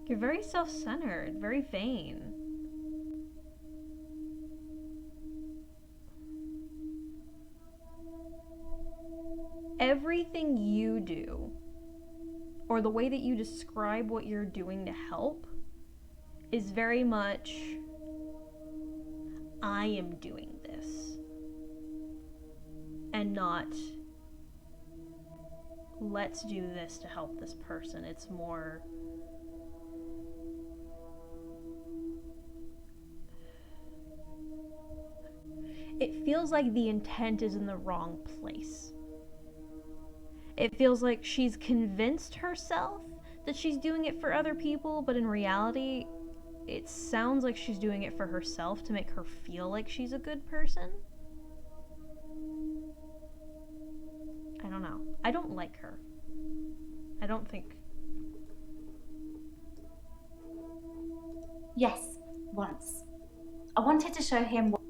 You're very self-centered, very vain. Everything you do, or the way that you describe what you're doing to help, is very much, I am doing this. And not, let's do this to help this person. It's more, it feels like the intent is in the wrong place. It feels like she's convinced herself that she's doing it for other people, but in reality, it sounds like she's doing it for herself to make her feel like she's a good person. I don't know. I don't like her. I don't think. Yes, once. I wanted to show him what.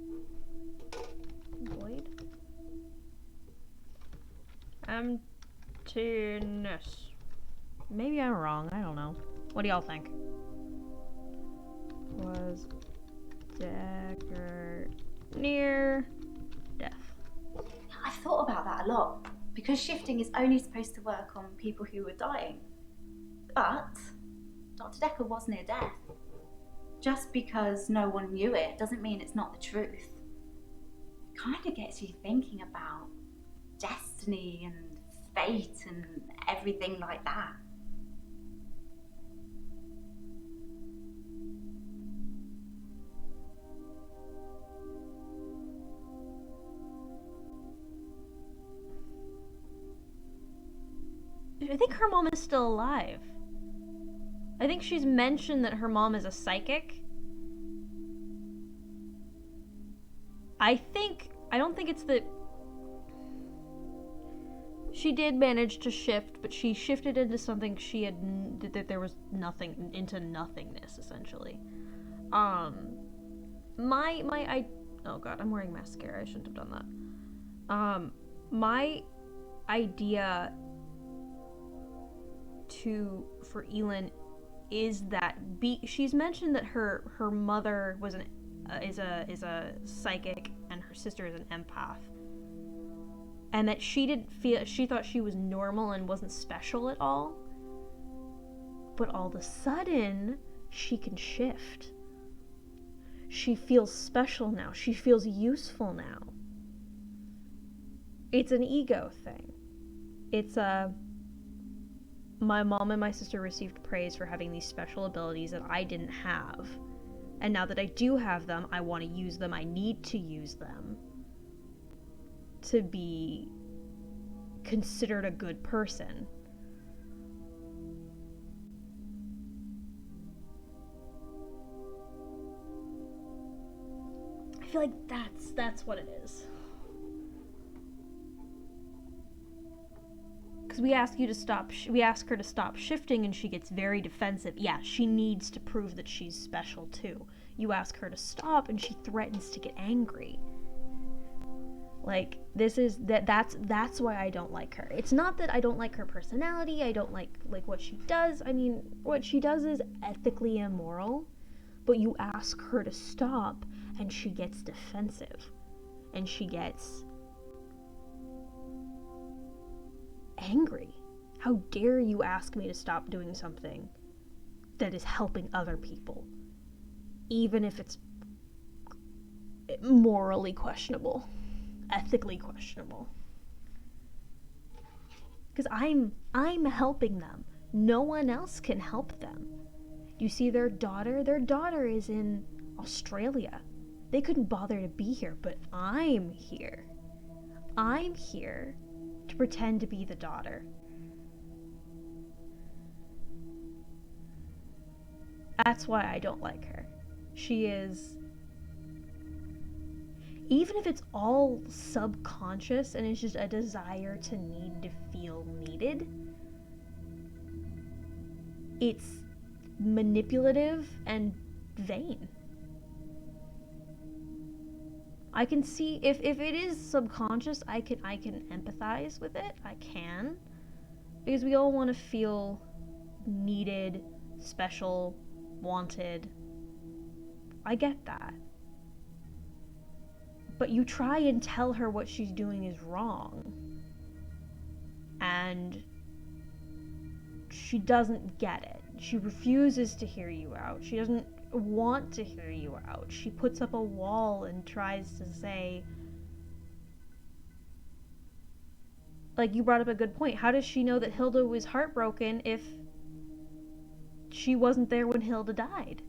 Void? Emptiness. Maybe I'm wrong. I don't know. What do y'all think? Was Dekker near death? I thought about that a lot, because shifting is only supposed to work on people who are dying. But Dr. Dekker was near death. Just because no one knew it doesn't mean it's not the truth. It kind of gets you thinking about destiny and fate and everything like that. I think her mom is still alive. I think she's mentioned that her mom is a psychic. I don't think it's that she did manage to shift, but she shifted into something she had, that there was nothing, into nothingness, essentially. Oh god, I'm wearing mascara, I shouldn't have done that. My idea for Elin is that she's mentioned that her mother was is a psychic and her sister is an empath, and that she thought she was normal and wasn't special at all. But all of a sudden, she can shift. She feels special now. She feels useful now. It's an ego thing. It's my mom and my sister received praise for having these special abilities that I didn't have. And now that I do have them, I want to use them. I need to use them to be considered a good person. I feel like that's what it is. Because we ask her to stop shifting and she gets very defensive. Yeah, she needs to prove that she's special too. You ask her to stop and she threatens to get angry. Like, that's why I don't like her. It's not that I don't like her personality, I don't like what she does. I mean, what she does is ethically immoral, but you ask her to stop and she gets defensive. And she gets angry. How dare you ask me to stop doing something that is helping other people, even if it's morally questionable, ethically questionable. Because I'm helping them. No one else can help them. You see their daughter is in Australia. They couldn't bother to be here, but I'm here. I'm here to pretend to be the daughter. That's why I don't like her. She is, even if it's all subconscious and it's just a desire to need to feel needed, it's manipulative and vain. I can see if it is subconscious, I can empathize with it. I can, because we all want to feel needed, special, wanted. I get that. But you try and tell her what she's doing is wrong, and she doesn't get it. She refuses to hear you out. She doesn't want to hear you out. She puts up a wall and tries to say, like, you brought up a good point. How does she know that Hilda was heartbroken if she wasn't there when Hilda died?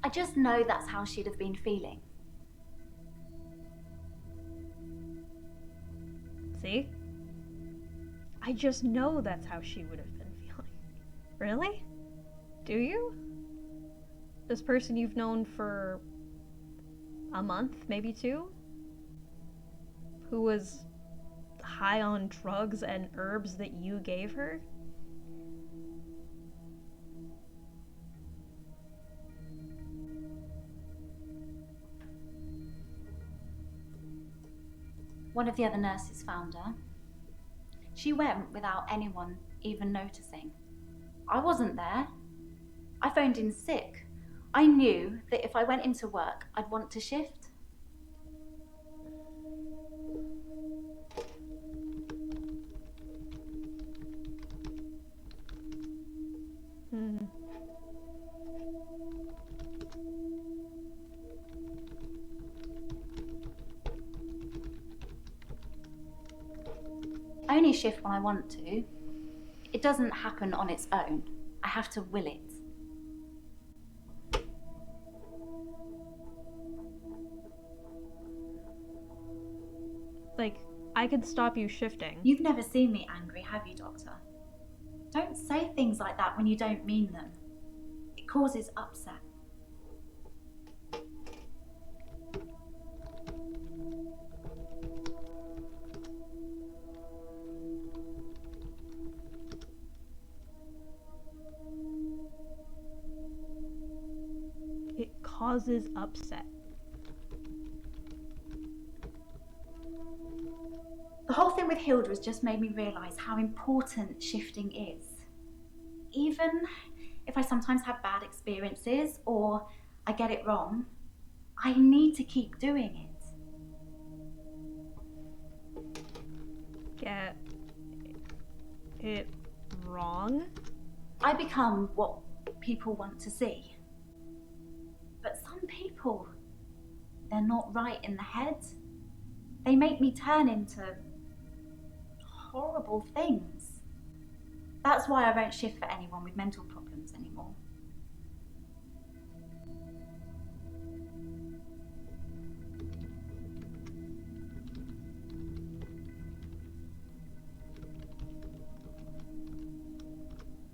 I just know that's how she'd have been feeling. See? I just know that's how she would have been feeling. Really? Do you? This person you've known for a month, maybe two? Who was high on drugs and herbs that you gave her? One of the other nurses found her. She went without anyone even noticing. I wasn't there. I phoned in sick. I knew that if I went into work, I'd want to shift. I only shift when I want to. It doesn't happen on its own. I have to will it. Like, I could stop you shifting. You've never seen me angry, have you, Doctor? Don't say things like that when you don't mean them. It causes upset. causes upset. The whole thing with Hilda has just made me realise how important shifting is. Even if I sometimes have bad experiences or I get it wrong, I need to keep doing it. Get it wrong? I become what people want to see. But some people, they're not right in the head. They make me turn into horrible things. That's why I won't shift for anyone with mental problems anymore.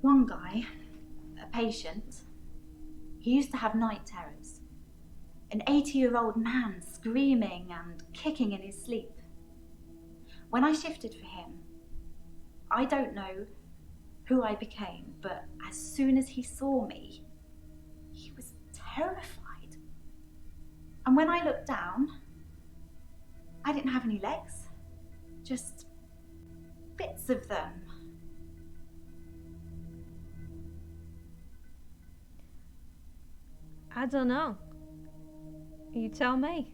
One guy, a patient, he used to have night terrors. An 80-year-old man screaming and kicking in his sleep. When I shifted for him, I don't know who I became, but as soon as he saw me, he was terrified. And when I looked down, I didn't have any legs, just bits of them. I don't know. You tell me.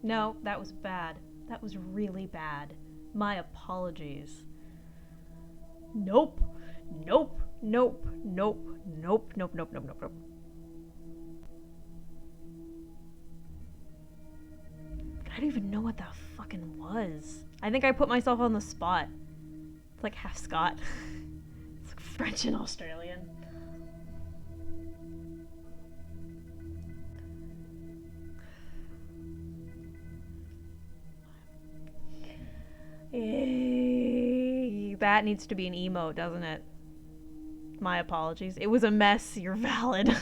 No, that was bad. That was really bad. My apologies. Nope. Nope. Nope. Nope. Nope. Nope. Nope. Nope. Nope. Nope. I don't even know what that fucking was. I think I put myself on the spot. It's like half Scot. It's like French and Australian. That needs to be an emote, doesn't it? My apologies. It was a mess. You're valid.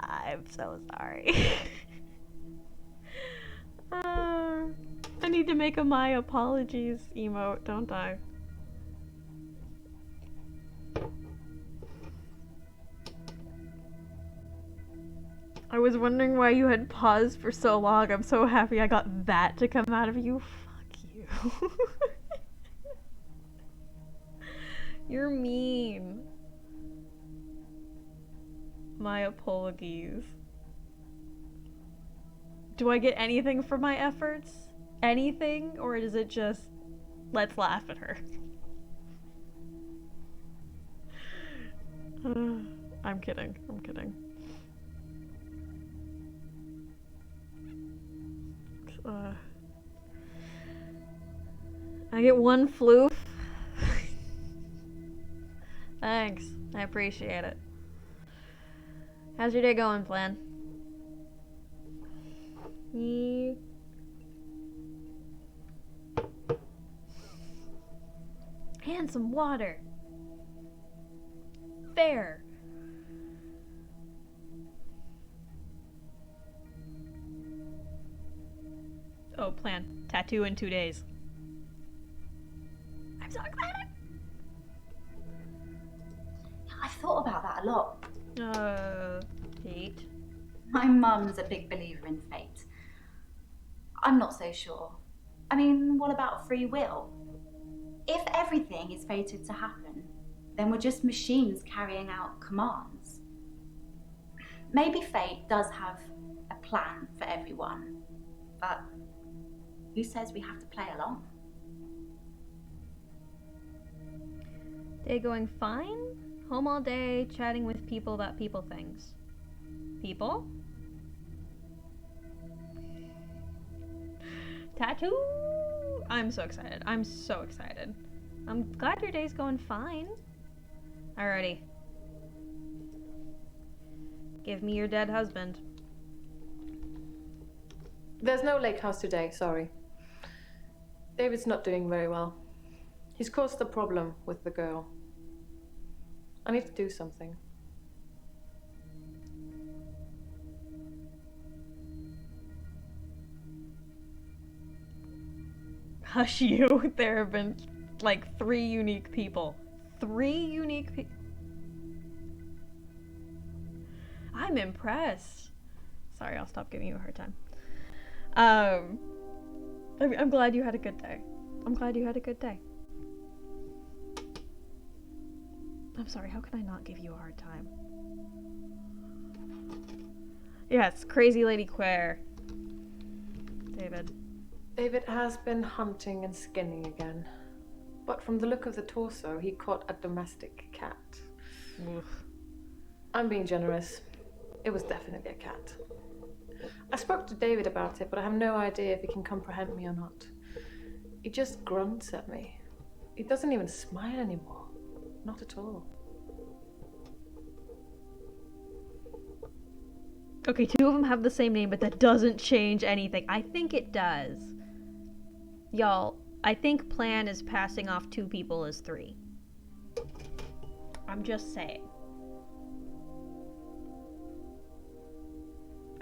I'm so sorry. I need to make a my apologies emote, don't I? I was wondering why you had paused for so long. I'm so happy I got that to come out of you. Fuck you. You're mean. My apologies. Do I get anything for my efforts? Anything? Or is it just, let's laugh at her? I'm kidding. I'm kidding. I get one floof. Thanks. I appreciate it. How's your day going, Flan? And some water. Fair. Oh, plan. Tattoo in 2 days. I'm so excited! I've thought about that a lot. Fate. My mum's a big believer in fate. I'm not so sure. I mean, what about free will? If everything is fated to happen, then we're just machines carrying out commands. Maybe fate does have a plan for everyone, but who says we have to play along? Day going fine? Home all day, chatting with people about people things. People? Tattoo? I'm so excited. I'm so excited. I'm glad your day's going fine. Alrighty. Give me your dead husband. There's no lake house today, sorry. David's not doing very well. He's caused a problem with the girl. I need to do something. Hush you. There have been like 3 unique people. 3 unique people. I'm impressed. Sorry, I'll stop giving you a hard time. I'm glad you had a good day. I'm glad you had a good day. I'm sorry, how can I not give you a hard time? Yes, crazy lady Quare. David. David has been hunting and skinning again. But from the look of the torso, he caught a domestic cat. Oof. I'm being generous. It was definitely a cat. I spoke to David about it, but I have no idea if he can comprehend me or not. He just grunts at me. He doesn't even smile anymore. Not at all. Okay, two of them have the same name, but that doesn't change anything. I think it does. Y'all, I think Plan is passing off 2 people as 3. I'm just saying.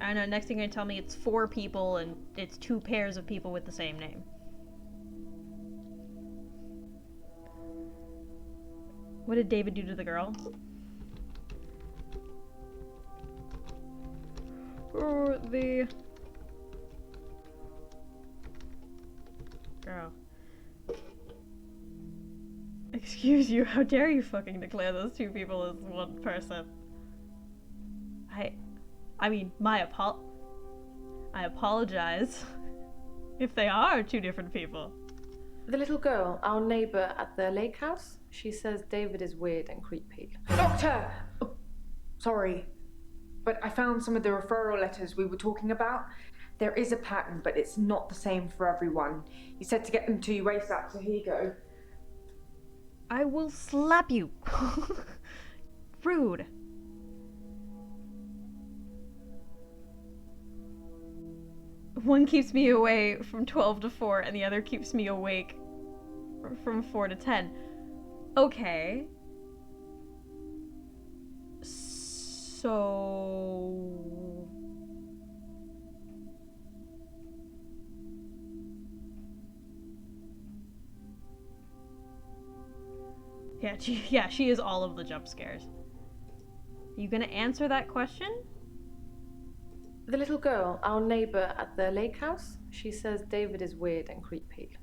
I know, next thing you're gonna tell me it's 4 people and it's 2 pairs of people with the same name. What did David do to the girl? Or the girl. Excuse you, how dare you fucking declare those 2 people as one person? I mean, I apologize if they are 2 different people. The little girl, our neighbor at the lake house, she says David is weird and creepy. Doctor! Oh, sorry, but I found some of the referral letters we were talking about. There is a pattern, but it's not the same for everyone. He said to get them to you ASAP, so here you go. I will slap you. Rude. One keeps me away from 12 to 4, and the other keeps me awake from 4 to 10. Okay. So... Yeah, she is all of the jump scares. You gonna answer that question? The little girl, our neighbor at the lake house, she says David is weird and creepy.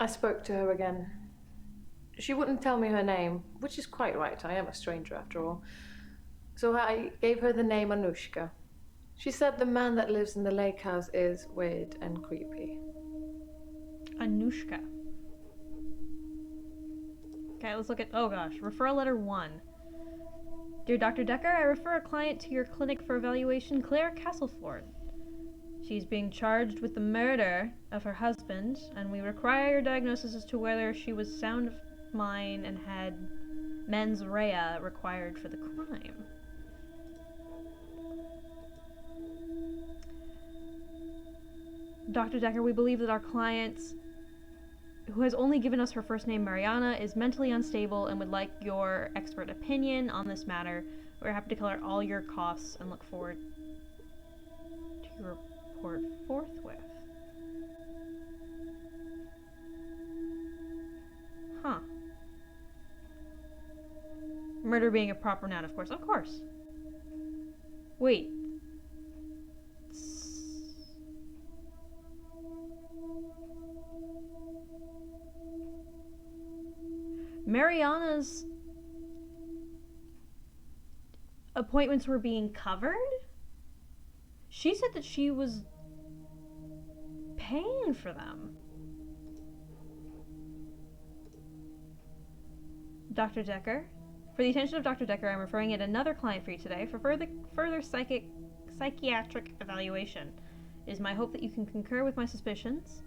I spoke to her again. She wouldn't tell me her name, which is quite right. I am a stranger after all. So I gave her the name Anushka. She said the man that lives in the lake house is weird and creepy. Anushka. Okay, let's look at, oh gosh, referral letter 1. Dear Dr. Dekker, I refer a client to your clinic for evaluation, Claire Castleford. She's being charged with the murder of her husband, and we require your diagnosis as to whether she was sound of mind and had mens rea required for the crime. Dr. Dekker, we believe that our client, who has only given us her first name, Mariana, is mentally unstable and would like your expert opinion on this matter. We're happy to cover all your costs and look forward to your report forthwith. Huh. Murder being a proper noun, of course. Of course. Wait. Mariana's appointments were being covered? She said that she was paying for them. Dr. Dekker, for the attention of Dr. Dekker, I'm referring in another client for you today for further psychiatric evaluation. It is my hope that you can concur with my suspicions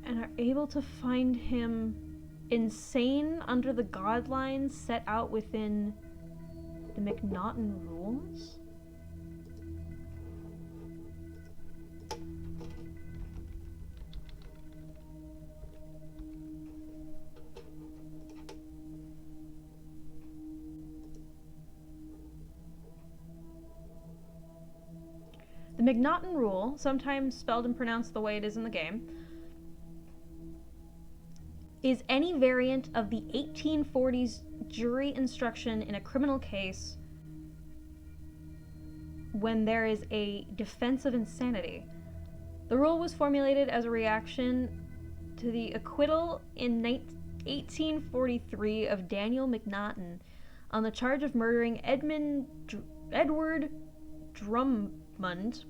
and are able to find him insane under the guidelines set out within the McNaughton rules? McNaughton rule, sometimes spelled and pronounced the way it is in the game, is any variant of the 1840s jury instruction in a criminal case when there is a defense of insanity. The rule was formulated as a reaction to the acquittal in 1843 of Daniel McNaughton on the charge of murdering Edward Drummond.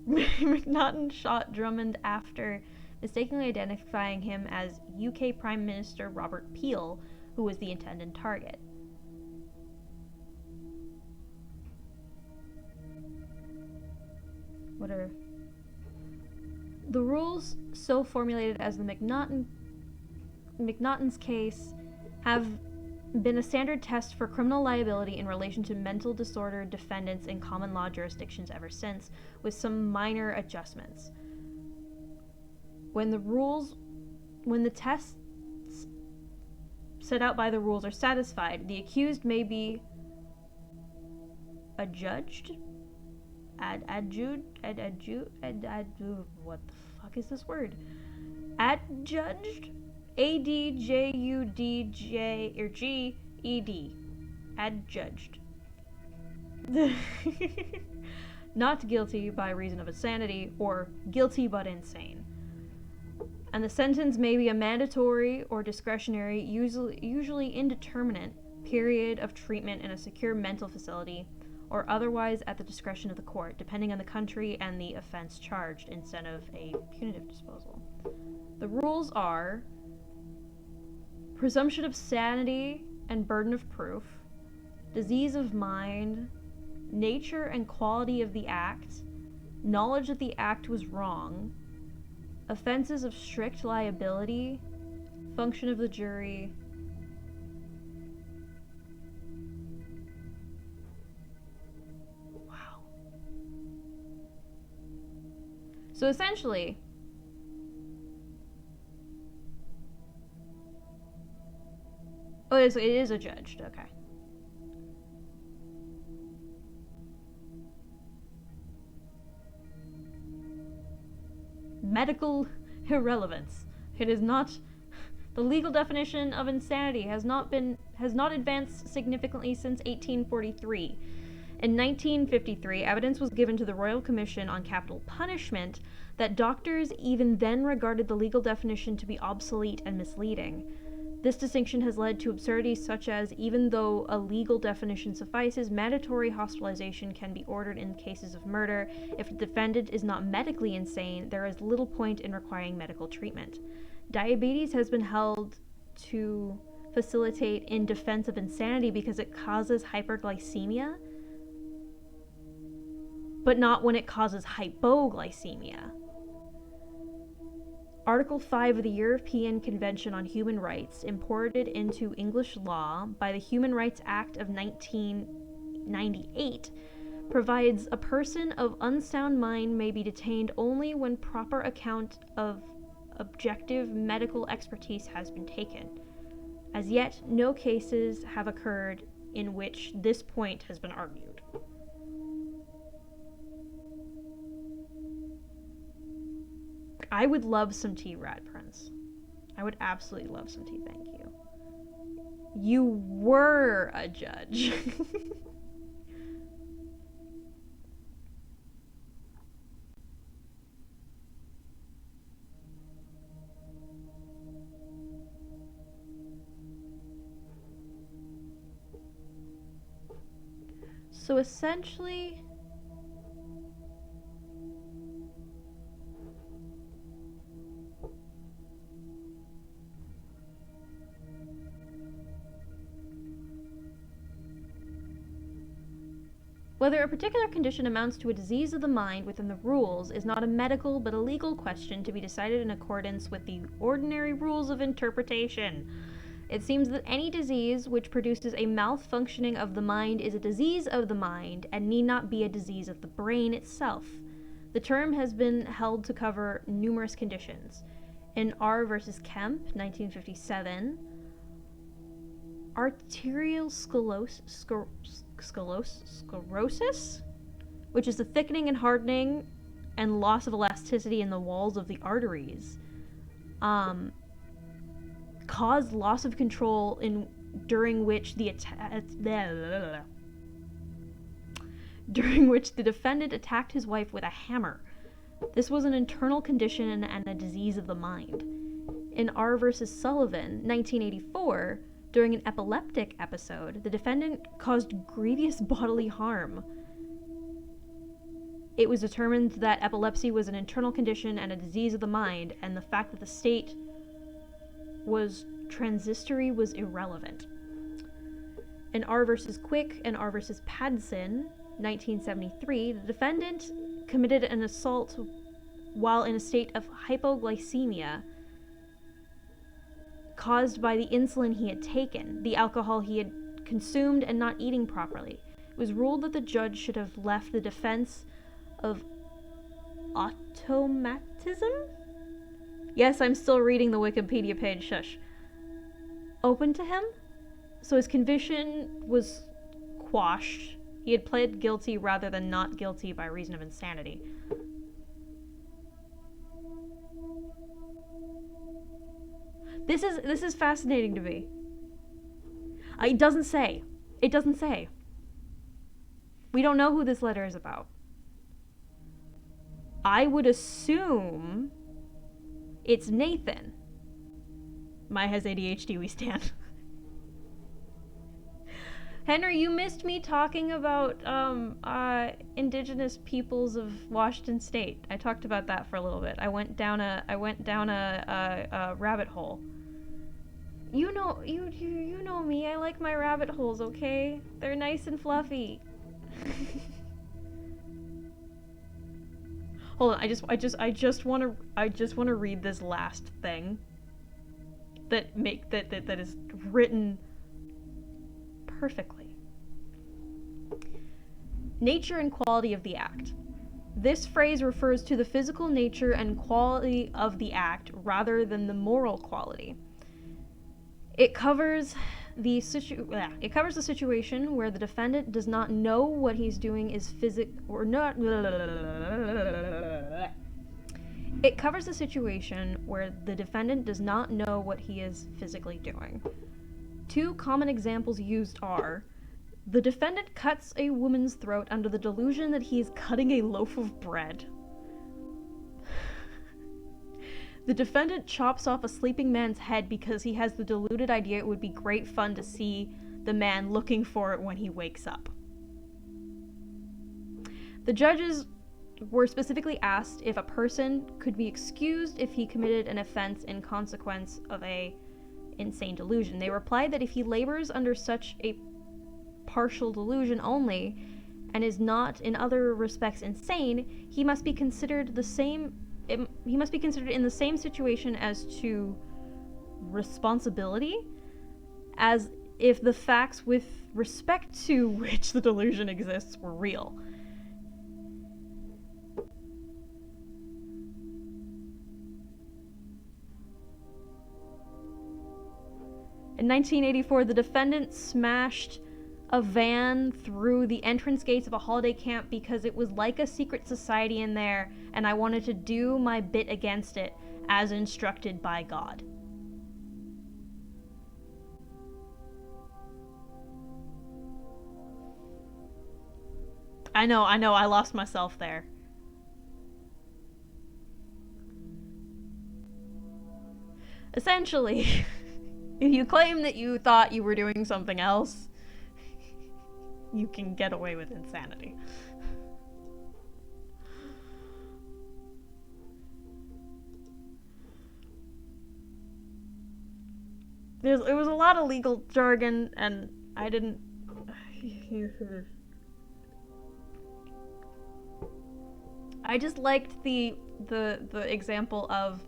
McNaughton shot Drummond after mistakenly identifying him as UK Prime Minister Robert Peel, who was the intended target. What are the rules so formulated as the McNaughton's case have been a standard test for criminal liability in relation to mental disorder defendants in common law jurisdictions ever since, with some minor adjustments. When the tests set out by the rules are satisfied, the accused may be adjudged, what the fuck is this word? Adjudged? A-D-J-U-D-J or G-E-D. Adjudged. Not guilty by reason of insanity, or guilty but insane. And the sentence may be a mandatory or discretionary, usually indeterminate, period of treatment in a secure mental facility, or otherwise at the discretion of the court, depending on the country and the offense charged, instead of a punitive disposal. The rules are presumption of sanity and burden of proof, disease of mind, nature and quality of the act, knowledge that the act was wrong, offenses of strict liability, function of the jury, so essentially, oh, it is adjudged, okay. Medical irrelevance. It is not, the legal definition of insanity has not advanced significantly since 1843. In 1953, evidence was given to the Royal Commission on Capital Punishment that doctors even then regarded the legal definition to be obsolete and misleading. This distinction has led to absurdities such as, even though a legal definition suffices, mandatory hospitalization can be ordered in cases of murder. If the defendant is not medically insane, there is little point in requiring medical treatment. Diabetes has been held to facilitate in defense of insanity because it causes hyperglycemia, but not when it causes hypoglycemia. Article 5 of the European Convention on Human Rights, imported into English law by the Human Rights Act of 1998, provides a person of unsound mind may be detained only when proper account of objective medical expertise has been taken. As yet, no cases have occurred in which this point has been argued. I would love some tea, Rad Prince. I would absolutely love some tea, thank you. You were a judge. So essentially, whether a particular condition amounts to a disease of the mind within the rules is not a medical but a legal question to be decided in accordance with the ordinary rules of interpretation. It seems that any disease which produces a malfunctioning of the mind is a disease of the mind and need not be a disease of the brain itself. The term has been held to cover numerous conditions. In R versus Kemp, 1957, arterial sclerosis which is the thickening and hardening and loss of elasticity in the walls of the arteries, caused loss of control during which the defendant attacked his wife with a hammer. This was an internal condition and a disease of the mind. In R versus Sullivan, 1984, during an epileptic episode, the defendant caused grievous bodily harm. It was determined that epilepsy was an internal condition and a disease of the mind, and the fact that the state was transitory was irrelevant. In R versus Quick and R versus Padson, 1973, the defendant committed an assault while in a state of hypoglycemia caused by the insulin he had taken, the alcohol he had consumed, and not eating properly. It was ruled that the judge should have left the defense of automatism? Yes, I'm still reading the Wikipedia page, shush. Open to him? So his conviction was quashed. He had pled guilty rather than not guilty by reason of insanity. This is fascinating to me. It doesn't say. It doesn't say. We don't know who this letter is about. I would assume it's Nathan. Maya has ADHD, we stand. Henry, you missed me talking about indigenous peoples of Washington State. I talked about that for a little bit. I went down a rabbit hole. You know me. I like my rabbit holes, okay? They're nice and fluffy. Hold on, I just want to read this last thing that is written perfectly. Nature and quality of the act. This phrase refers to the physical nature and quality of the act rather than the moral quality. It covers the situation where the defendant does not know what he's doing is It covers the situation where the defendant does not know what he is physically doing. Two common examples used are: the defendant cuts a woman's throat under the delusion that he is cutting a loaf of bread. The defendant chops off a sleeping man's head because he has the deluded idea it would be great fun to see the man looking for it when he wakes up. The judges were specifically asked if a person could be excused if he committed an offense in consequence of a insane delusion. They replied that if he labors under such a partial delusion only and is not in other respects insane, he must be considered in the same situation as to responsibility as if the facts with respect to which the delusion exists were real. In 1984, the defendant smashed a van through the entrance gates of a holiday camp because it was like a secret society in there, and I wanted to do my bit against it, as instructed by God. I know, I lost myself there. Essentially, if you claim that you thought you were doing something else, you can get away with insanity. It was a lot of legal jargon, and I didn't... I just liked the example of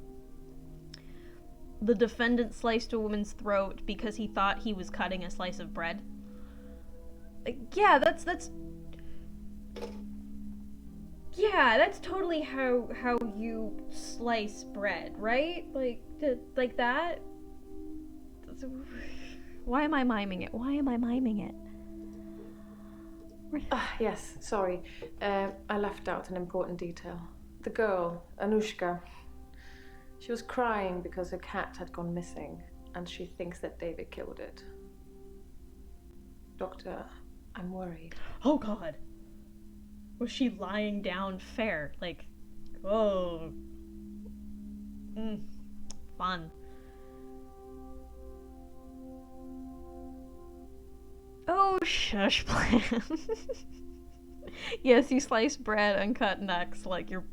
the defendant sliced a woman's throat because he thought he was cutting a slice of bread. Yeah, that's totally how you slice bread, right? Like that. Why am I miming it? Yes, sorry. I left out an important detail. The girl, Anushka, she was crying because her cat had gone missing, and she thinks that David killed it. Doctor, I'm worried. Oh God. Was she lying down fair? Like, oh. Fun. Oh, shush, plan. Yes, you slice bread and cut necks like you're...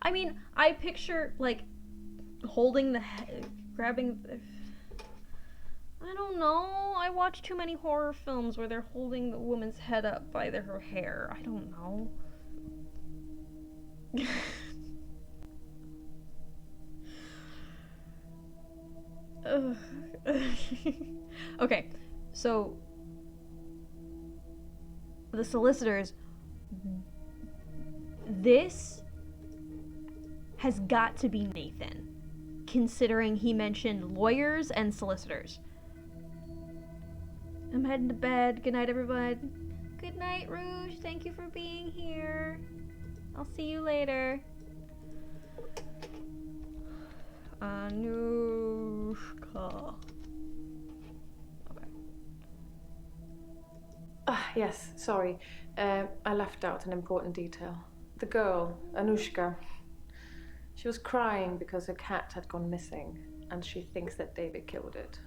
I mean, I picture, like, holding the head, grabbing the... I don't know. I watch too many horror films where they're holding the woman's head up by her hair. I don't know. Okay, so the solicitors, this has got to be Nathan, considering he mentioned lawyers and solicitors. I'm heading to bed. Good night, everyone. Good night, Rouge. Thank you for being here. I'll see you later. Anushka. Okay. Yes, sorry. I left out an important detail. The girl, Anushka, she was crying because her cat had gone missing, and she thinks that David killed it.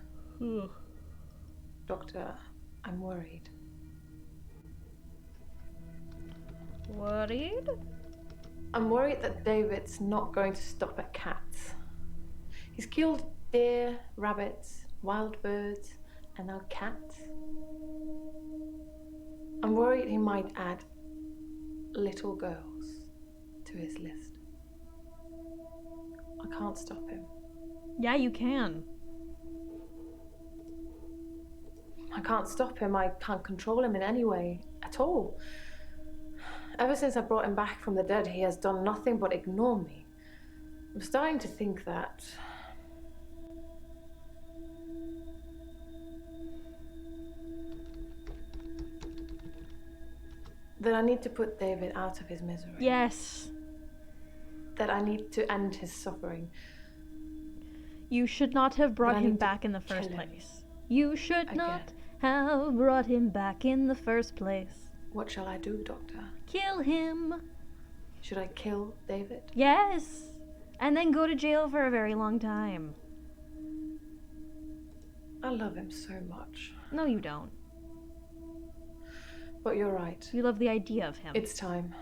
Doctor, I'm worried. Worried? I'm worried that David's not going to stop at cats. He's killed deer, rabbits, wild birds, and now cats. I'm worried he might add little girls to his list. I can't stop him. Yeah, you can. I can't stop him. I can't control him in any way at all. Ever since I brought him back from the dead, he has done nothing but ignore me. I'm starting to think that I need to put David out of his misery. Yes. That I need to end his suffering. You should not have brought him back in the first place. You should not have brought him back in the first place. What shall I do, Doctor? Kill him. Should I kill David? Yes. And then go to jail for a very long time. I love him so much. No, you don't. But you're right. You love the idea of him. It's time.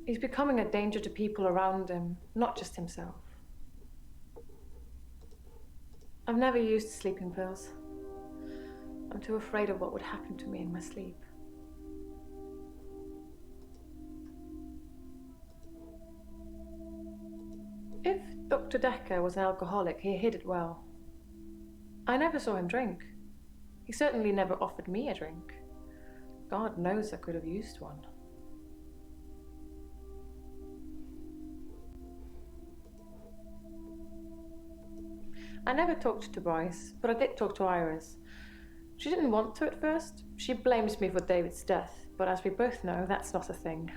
He's becoming a danger to people around him, not just himself. I've never used sleeping pills. I'm too afraid of what would happen to me in my sleep. If Dr. Dekker was an alcoholic, he hid it well. I never saw him drink. He certainly never offered me a drink. God knows I could have used one. I never talked to Bryce, but I did talk to Iris. She didn't want to at first. She blames me for David's death, but as we both know, that's not a thing.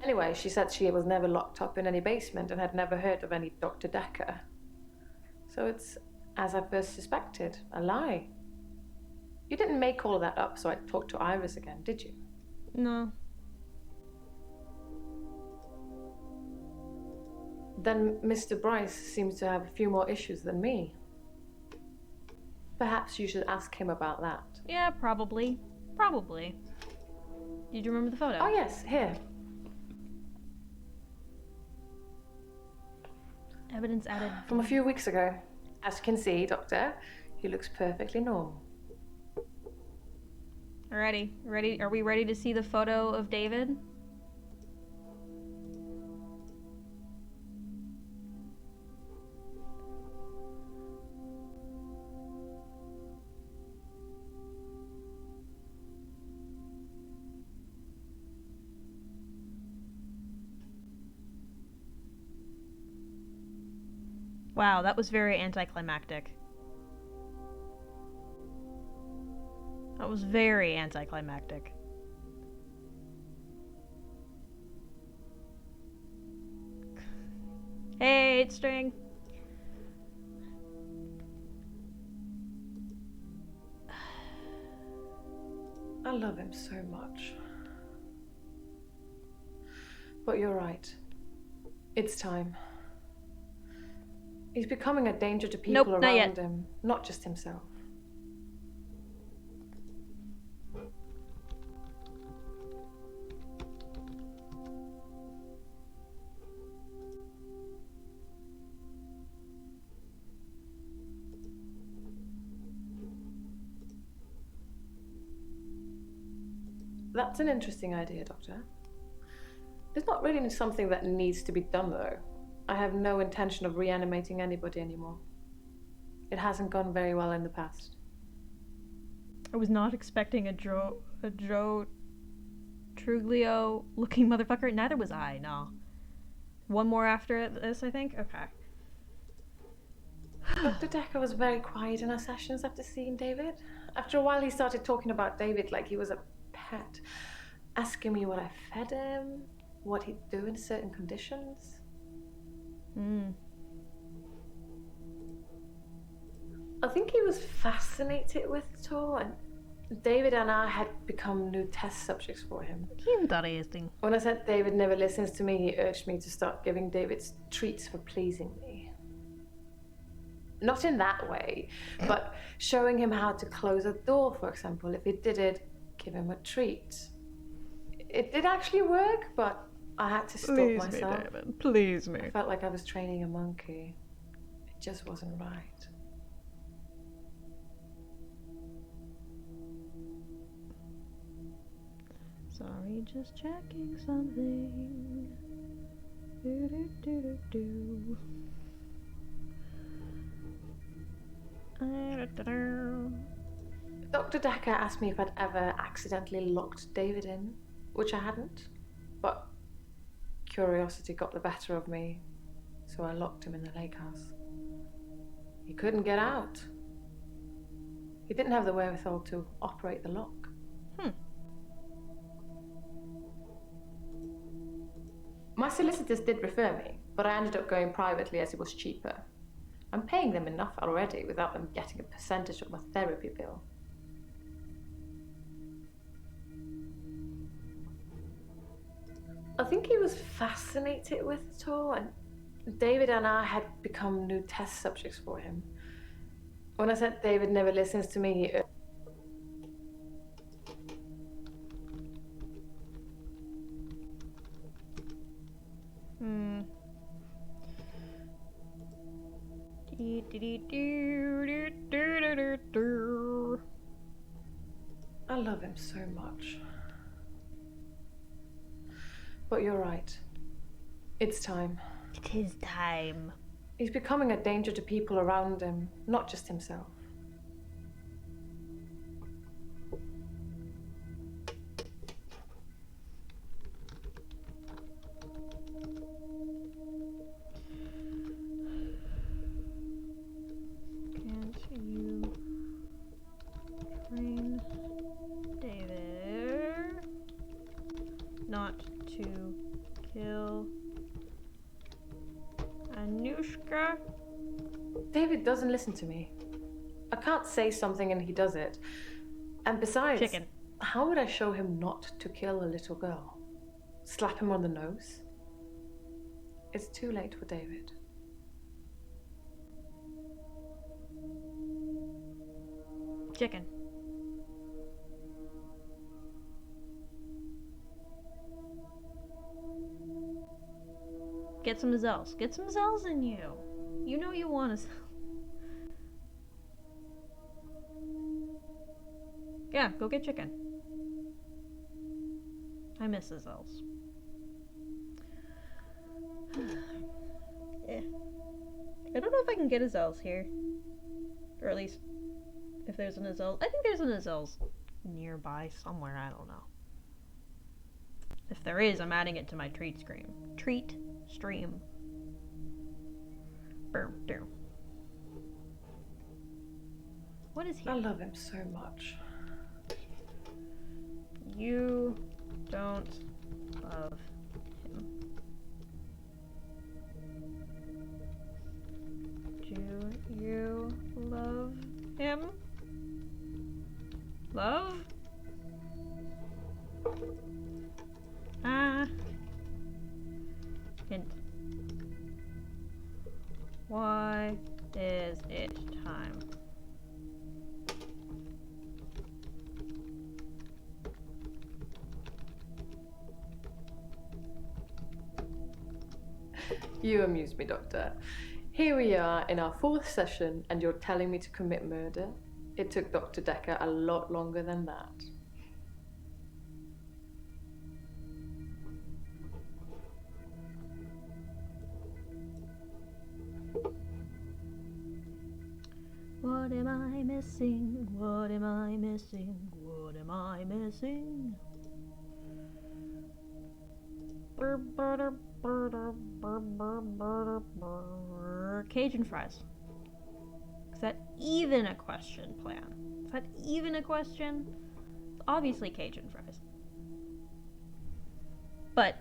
Anyway, she said she was never locked up in any basement and had never heard of any Dr. Dekker. So it's, as I first suspected, a lie. You didn't make all of that up so I'd talk to Iris again, did you? No. Then Mr. Bryce seems to have a few more issues than me. Perhaps you should ask him about that. Yeah, probably. Probably. Did you remember the photo? Oh yes, here. Evidence added. From a few weeks ago. As you can see, Doctor, he looks perfectly normal. Ready? Are we ready to see the photo of David? Wow, that was very anticlimactic. That was very anticlimactic. Hey, it's string. I love him so much. But you're right. It's time. He's becoming a danger to people Nope, not around yet. him, not just himself. That's an interesting idea, Doctor. It's not really something that needs to be done, though. I have no intention of reanimating anybody anymore. It hasn't gone very well in the past. I was not expecting a Joe Truglio looking motherfucker. Neither was I, no. One more after this, I think? Okay. Dr. Dekker was very quiet in our sessions after seeing David. After a while, he started talking about David like he was a pet, asking me what I fed him, what he'd do in certain conditions. I think he was fascinated with it all, and David and I had become new test subjects for him. Interesting. When I said David never listens to me, he urged me to start giving David treats for pleasing me. Not in that way, but showing him how to close a door, for example. If he did it, give him a treat. It did actually work, but I had to stop Please myself. me, David. Please me. I felt like I was training a monkey. It just wasn't right. Sorry, just checking something. Do do do do do. Dr. Dekker asked me if I'd ever accidentally locked David in, which I hadn't, but curiosity got the better of me, so I locked him in the lake house. He couldn't get out. He didn't have the wherewithal to operate the lock. My solicitors did refer me, but I ended up going privately as it was cheaper. I'm paying them enough already without them getting a percentage of my therapy bill. I think he was fascinated with it all, and David and I had become new test subjects for him. When I said David never listens to me, he I love him so much. But you're right. It's time. It is time. He's becoming a danger to people around him, not just himself. Can't you train David not to kill Anushka? David doesn't listen to me. I can't say something and he does it. And besides, Chicken. How would I show him not to kill a little girl? Slap him on the nose? It's too late for David. Chicken. Get some Zells. Get some Zells in you. You know you want to. Yeah, go get chicken. I miss the Zells. Yeah. I don't know if I can get a Zells here. Or at least, if there's an Azel's. I think there's an Azel's nearby somewhere. I don't know. If there is, I'm adding it to my treat stream. Treat stream. Boom, boom. What is here? I love him so much. you don't love him? Do you love him? Love? Hint. Why is it time? You amuse me, Doctor. Here we are in our 4th session, and you're telling me to commit murder? It took Dr. Dekker a lot longer than that. What am I missing? What am I missing? What am I missing? Cajun fries. Is that even a question, plan? Is that even a question? It's obviously Cajun fries. But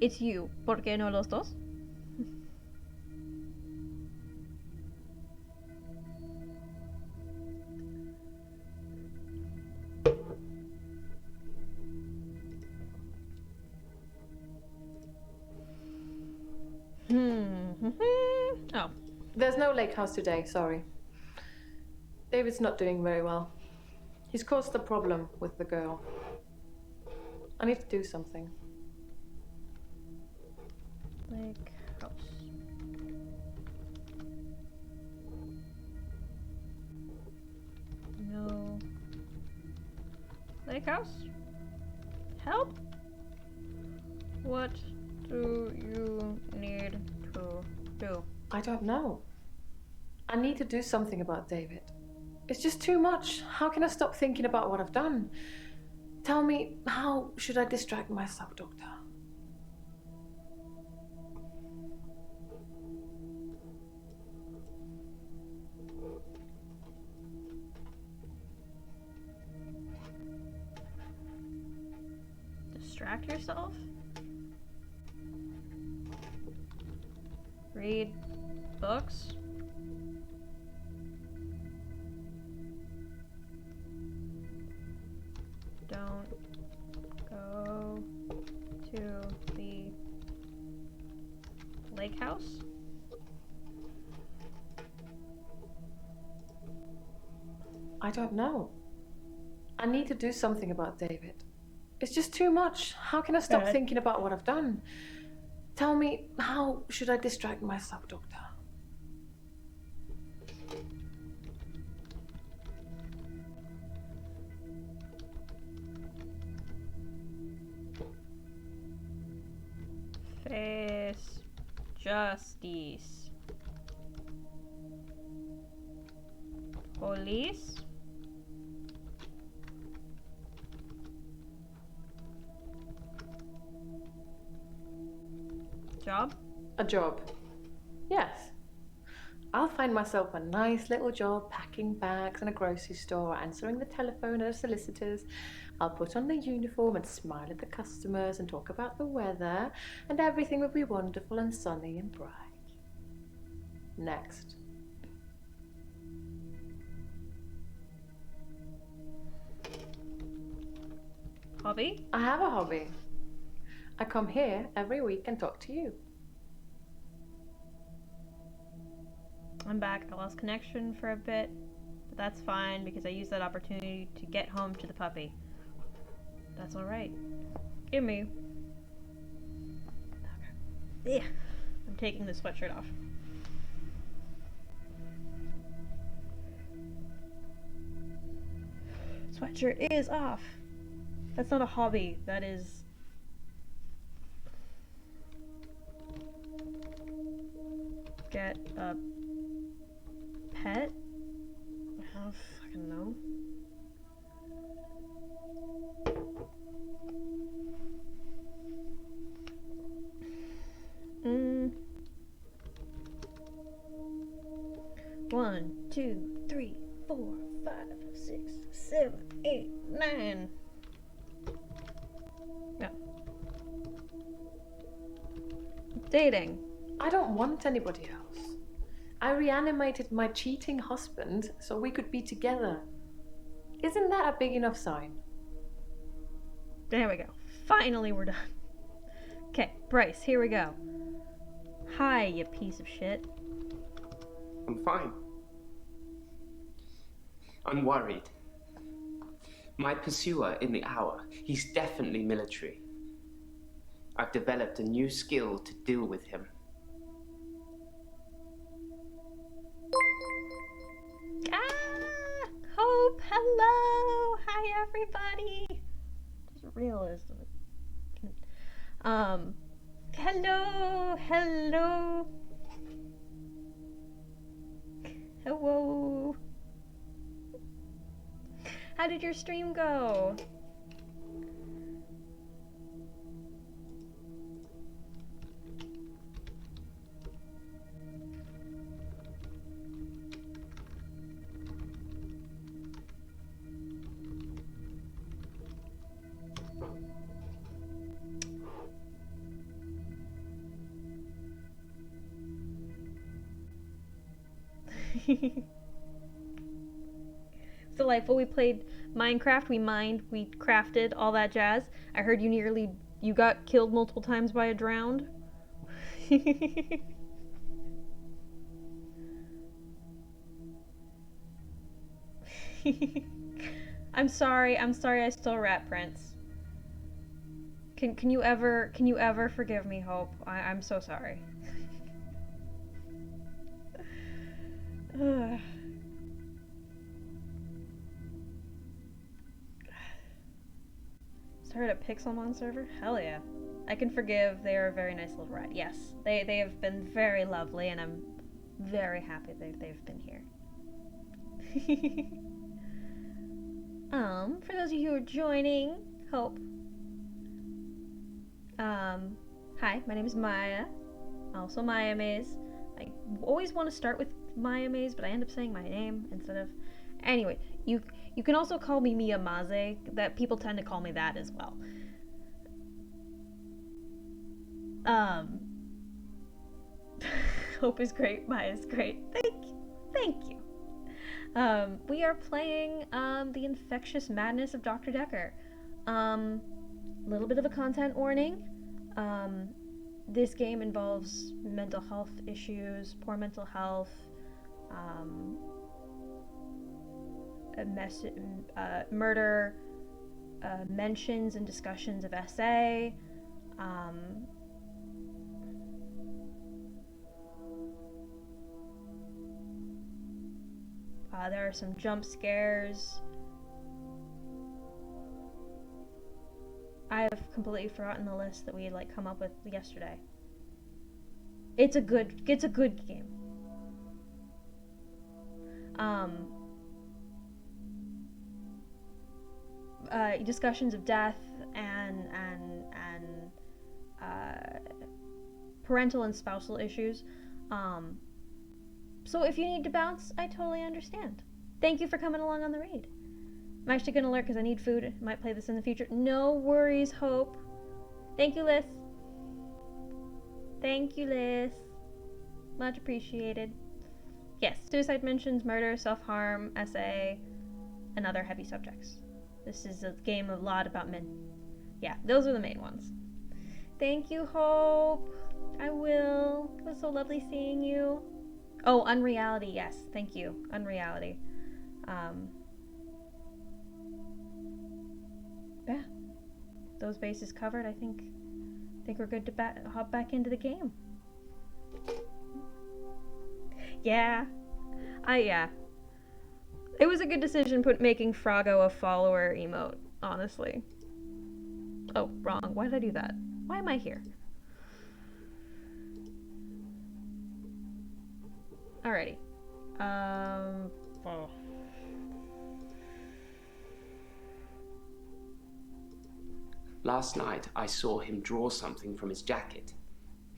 it's you. ¿Por qué no los dos? Oh. There's no lake house today, sorry. David's not doing very well. He's caused a problem with the girl. I need to do something. Lake house. No. Lake house? Help? What do you need to do? I don't know. I need to do something about David. It's just too much. How can I stop thinking about what I've done? Tell me, how should I distract myself, Doctor? Distract yourself? Read books? Don't go to the lake house? I don't know. I need to do something about David. It's just too much. How can I stop thinking about what I've done? Tell me, how should I distract myself, Doctor? Face justice. Police? Job? A job. Yes. I'll find myself a nice little job packing bags in a grocery store, answering the telephone at a solicitor's. I'll put on the uniform and smile at the customers and talk about the weather, and everything will be wonderful and sunny and bright. Next. Hobby? I have a hobby. I come here every week and talk to you. I'm back. I lost connection for a bit, but that's fine because I used that opportunity to get home to the puppy. That's alright. Give me. Okay. Yeah. I'm taking the sweatshirt off. Sweatshirt is off. That's not a hobby. That is... Get a pet? I don't fucking know. One, 2, 3, 4, 5, 6, 7, 8, 9. No. Dating. I don't want anybody else. I reanimated my cheating husband so we could be together. Isn't that a big enough sign? There we go. Finally, we're done. Okay, Bryce, here we go. Hi, you piece of shit. I'm fine. I'm worried. My pursuer in the hour, he's definitely military. I've developed a new skill to deal with him. Ah! Hope, hello! Hi, everybody! Just realized it. Hello! Hello! Hello! How did your stream go? It's delightful. We played Minecraft, we mined, we crafted, all that jazz. I heard you got killed multiple times by a drowned. I'm sorry I stole Rat Prince. Can you ever forgive me, Hope? I'm so sorry. Started a Pixelmon server? Hell yeah. I can forgive. They are a very nice little rat. Yes, they have been very lovely, and I'm very happy they've been here. For those of you who are joining, Hope. Hi, my name is Maya. Also Miyamaze. I always want to start with Miyamaze, but I end up saying my name instead of... Anyway, you can also call me Miyamaze. That people tend to call me that as well. Hope is great. Maya's great. Thank you. We are playing the Infectious Madness of Dr. Dekker. A little bit of a content warning. This game involves mental health issues, poor mental health, murder, mentions and discussions of SA, there are some jump scares. I have completely forgotten the list that we had come up with yesterday. It's a good game. Discussions of death and parental and spousal issues. So if you need to bounce, I totally understand. Thank you for coming along on the raid. I'm actually gonna alert because I need food. Might play this in the future. No worries, Hope. Thank you, Liz. Thank you, Liz. Much appreciated. Yes, suicide mentions, murder, self-harm, SA, and other heavy subjects. This is a game a lot about men. Yeah, those are the main ones. Thank you, Hope. I will. It was so lovely seeing you. Oh, Unreality, yes. Thank you. Unreality. Yeah. Those bases covered, I think we're good to hop back into the game. Yeah. Yeah. It was a good decision making Froggo a follower emote, honestly. Oh, wrong. Why did I do that? Why am I here? Alrighty. Oh. Last night, I saw him draw something from his jacket.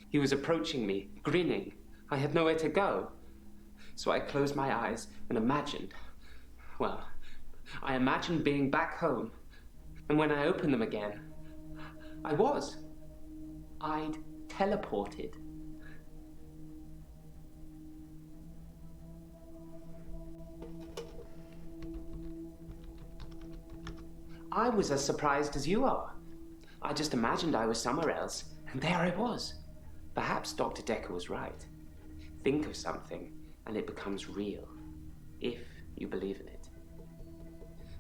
He was approaching me, grinning. I had nowhere to go. So I closed my eyes and imagined, well, I imagined being back home, and when I opened them again, I'd teleported. I was as surprised as you are. I just imagined I was somewhere else, and there I was. Perhaps Dr. Dekker was right. Think of something, and it becomes real, if you believe in it.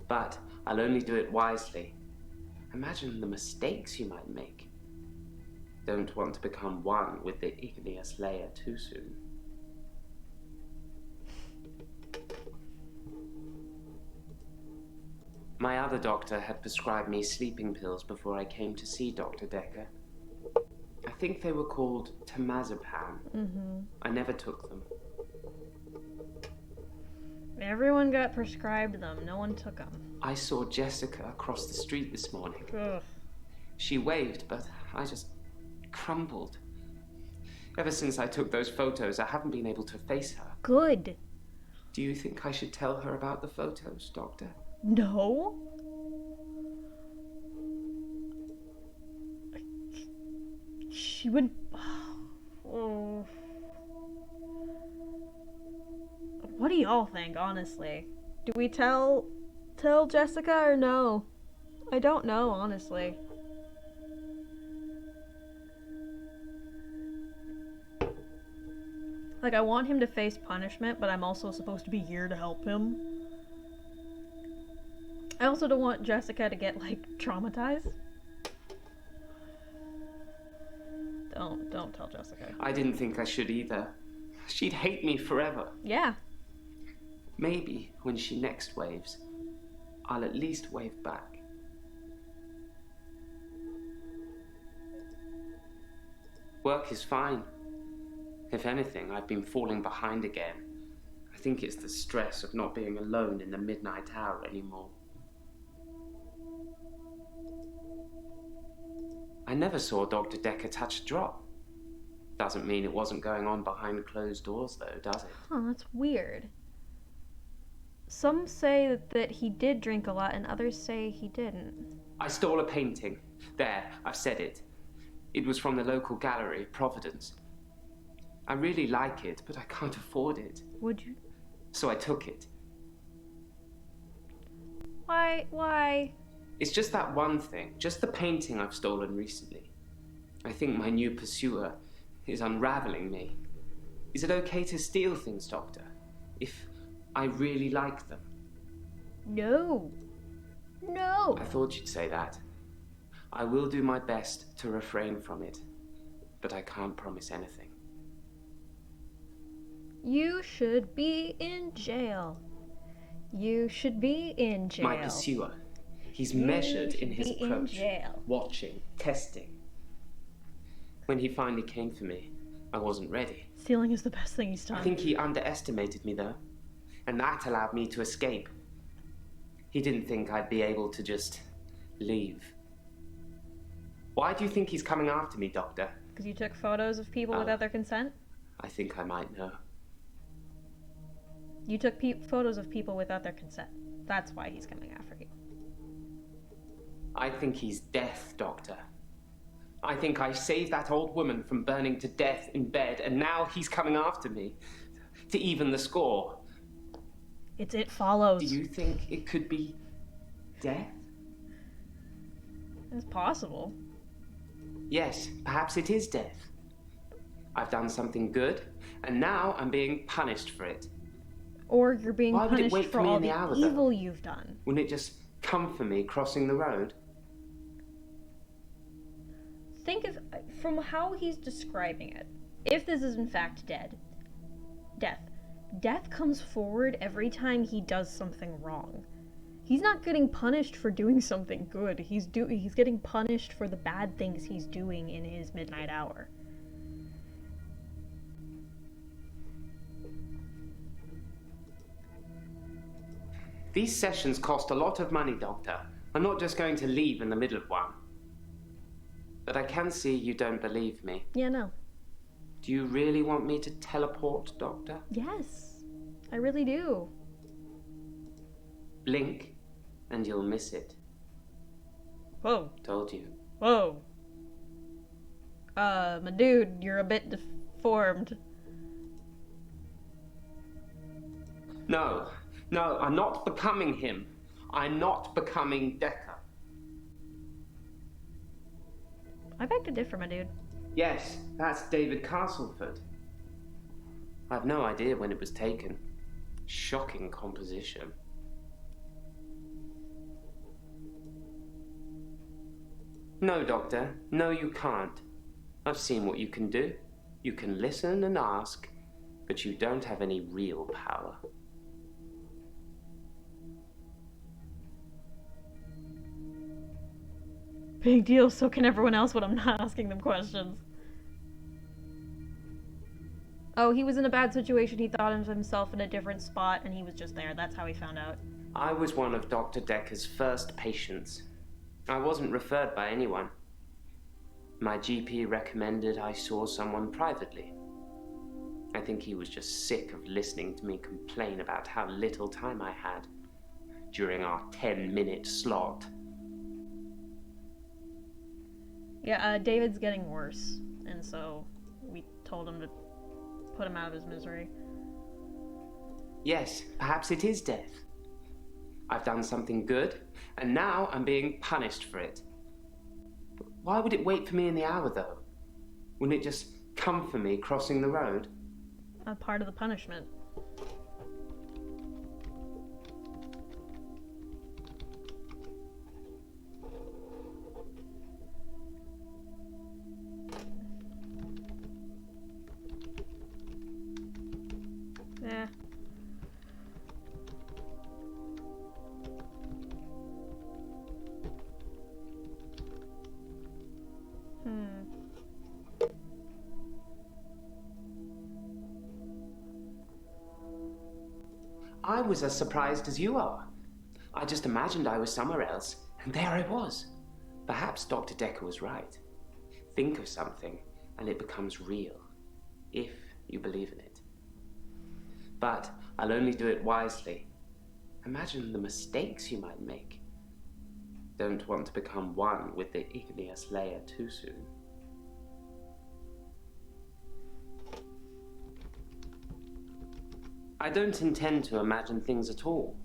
But I'll only do it wisely. Imagine the mistakes you might make. Don't want to become one with the igneous layer too soon. My other doctor had prescribed me sleeping pills before I came to see Dr. Dekker. I think they were called temazepam. I never took them. Everyone got prescribed them. No one took them. I saw Jessica across the street this morning. Ugh. She waved, but I just crumbled. Ever since I took those photos, I haven't been able to face her. Good. Do you think I should tell her about the photos, Doctor? No. She would. Oh. What do y'all think, honestly? Do we tell Jessica or no? I don't know, honestly. Like, I want him to face punishment, but I'm also supposed to be here to help him. I also don't want Jessica to get, like, traumatized. Don't tell Jessica. I didn't think I should either. She'd hate me forever. Yeah. Maybe when she next waves, I'll at least wave back. Work is fine. If anything, I've been falling behind again. I think it's the stress of not being alone in the midnight hour anymore. I never saw Dr. Dekker touch a drop. Doesn't mean it wasn't going on behind closed doors, though, does it? Huh, that's weird. Some say that he did drink a lot, and others say he didn't. I stole a painting. There, I've said it. It was from the local gallery, Providence. I really like it, but I can't afford it. Would you? So I took it. Why? It's just that one thing, just the painting I've stolen recently. I think my new pursuer is unraveling me. Is it okay to steal things, Doctor? If I really like them? No. No. I thought you'd say that. I will do my best to refrain from it, but I can't promise anything. You should be in jail. You should be in jail. My pursuer. He's measured in his approach, watching, testing. When he finally came for me, I wasn't ready. Stealing is the best thing he's done. I think he underestimated me, though, and that allowed me to escape. He didn't think I'd be able to just leave. Why do you think he's coming after me, Doctor? Because you took photos of people without their consent? I think I might know. You took photos of people without their consent. That's why he's coming after you. I think he's death, Doctor. I think I saved that old woman from burning to death in bed, and now he's coming after me to even the score. It follows. Do you think it could be death? It's possible. Yes, perhaps it is death. I've done something good, and now I'm being punished for it. Or you're being Why would it punished wait for me all in the the hour, evil though? you've done. Wouldn't it just come for me crossing the road? Think of, from how he's describing it, if this is in fact death comes forward every time he does something wrong. He's not getting punished for doing something good. He's getting punished for the bad things he's doing in his midnight hour. These sessions cost a lot of money, Doctor. I'm not just going to leave in the middle of one. But I can see you don't believe me. Yeah, no. Do you really want me to teleport, Doctor? Yes, I really do. Blink, and you'll miss it. Whoa. Told you. Whoa. My dude, you're a bit deformed. No, I'm not becoming him. I'm not becoming Dekker. I beg to differ, my dude. Yes, that's David Castleford. I've no idea when it was taken. Shocking composition. No, Doctor. No, you can't. I've seen what you can do. You can listen and ask, but you don't have any real power. Big deal, so can everyone else when I'm not asking them questions. Oh, he was in a bad situation. He thought of himself in a different spot, and he was just there. That's how he found out. I was one of Dr. Dekker's first patients. I wasn't referred by anyone. My GP recommended I saw someone privately. I think he was just sick of listening to me complain about how little time I had during our 10-minute slot. Yeah, David's getting worse, and so we told him to put him out of his misery. Yes, perhaps it is death. I've done something good, and now I'm being punished for it. But why would it wait for me in the hour, though? Wouldn't it just come for me crossing the road? A part of the punishment. Yeah. I was as surprised as you are. I just imagined I was somewhere else, and there I was. Perhaps Dr. Dekker was right. Think of something, and it becomes real, if you believe in it. But I'll only do it wisely. Imagine the mistakes you might make. Don't want to become one with the igneous layer too soon. I don't intend to imagine things at all.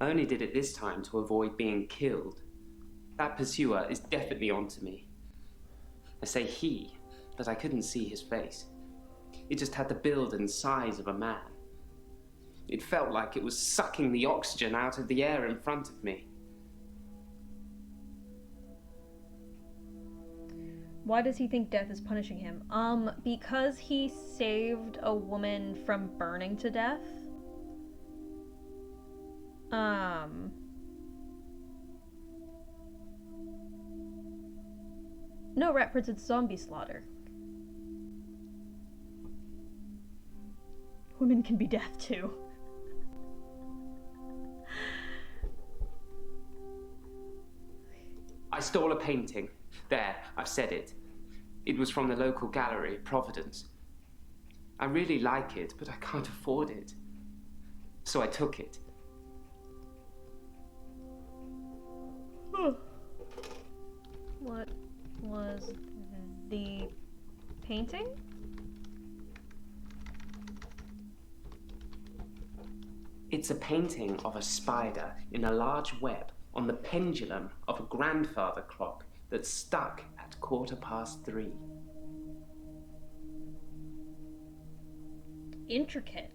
I only did it this time to avoid being killed. That pursuer is definitely onto me. I say he, but I couldn't see his face. It just had the build and size of a man. It felt like it was sucking the oxygen out of the air in front of me. Why does he think death is punishing him? Because he saved a woman from burning to death. No, Ratford's it's zombie slaughter. Women can be death too. I stole a painting. There, I've said it. It was from the local gallery, Providence. I really like it, but I can't afford it. So I took it. What was the painting? It's a painting of a spider in a large web on the pendulum of a grandfather clock that's stuck at 3:15. Intricate.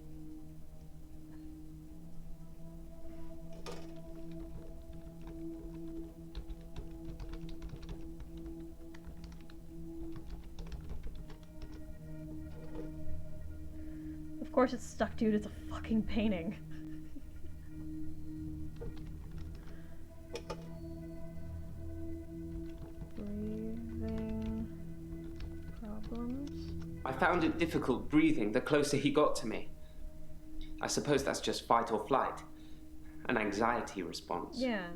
Of course it's stuck, dude. It's a fucking painting. Breathing problems. I found it difficult breathing the closer he got to me. I suppose that's just fight or flight. An anxiety response. Yeah.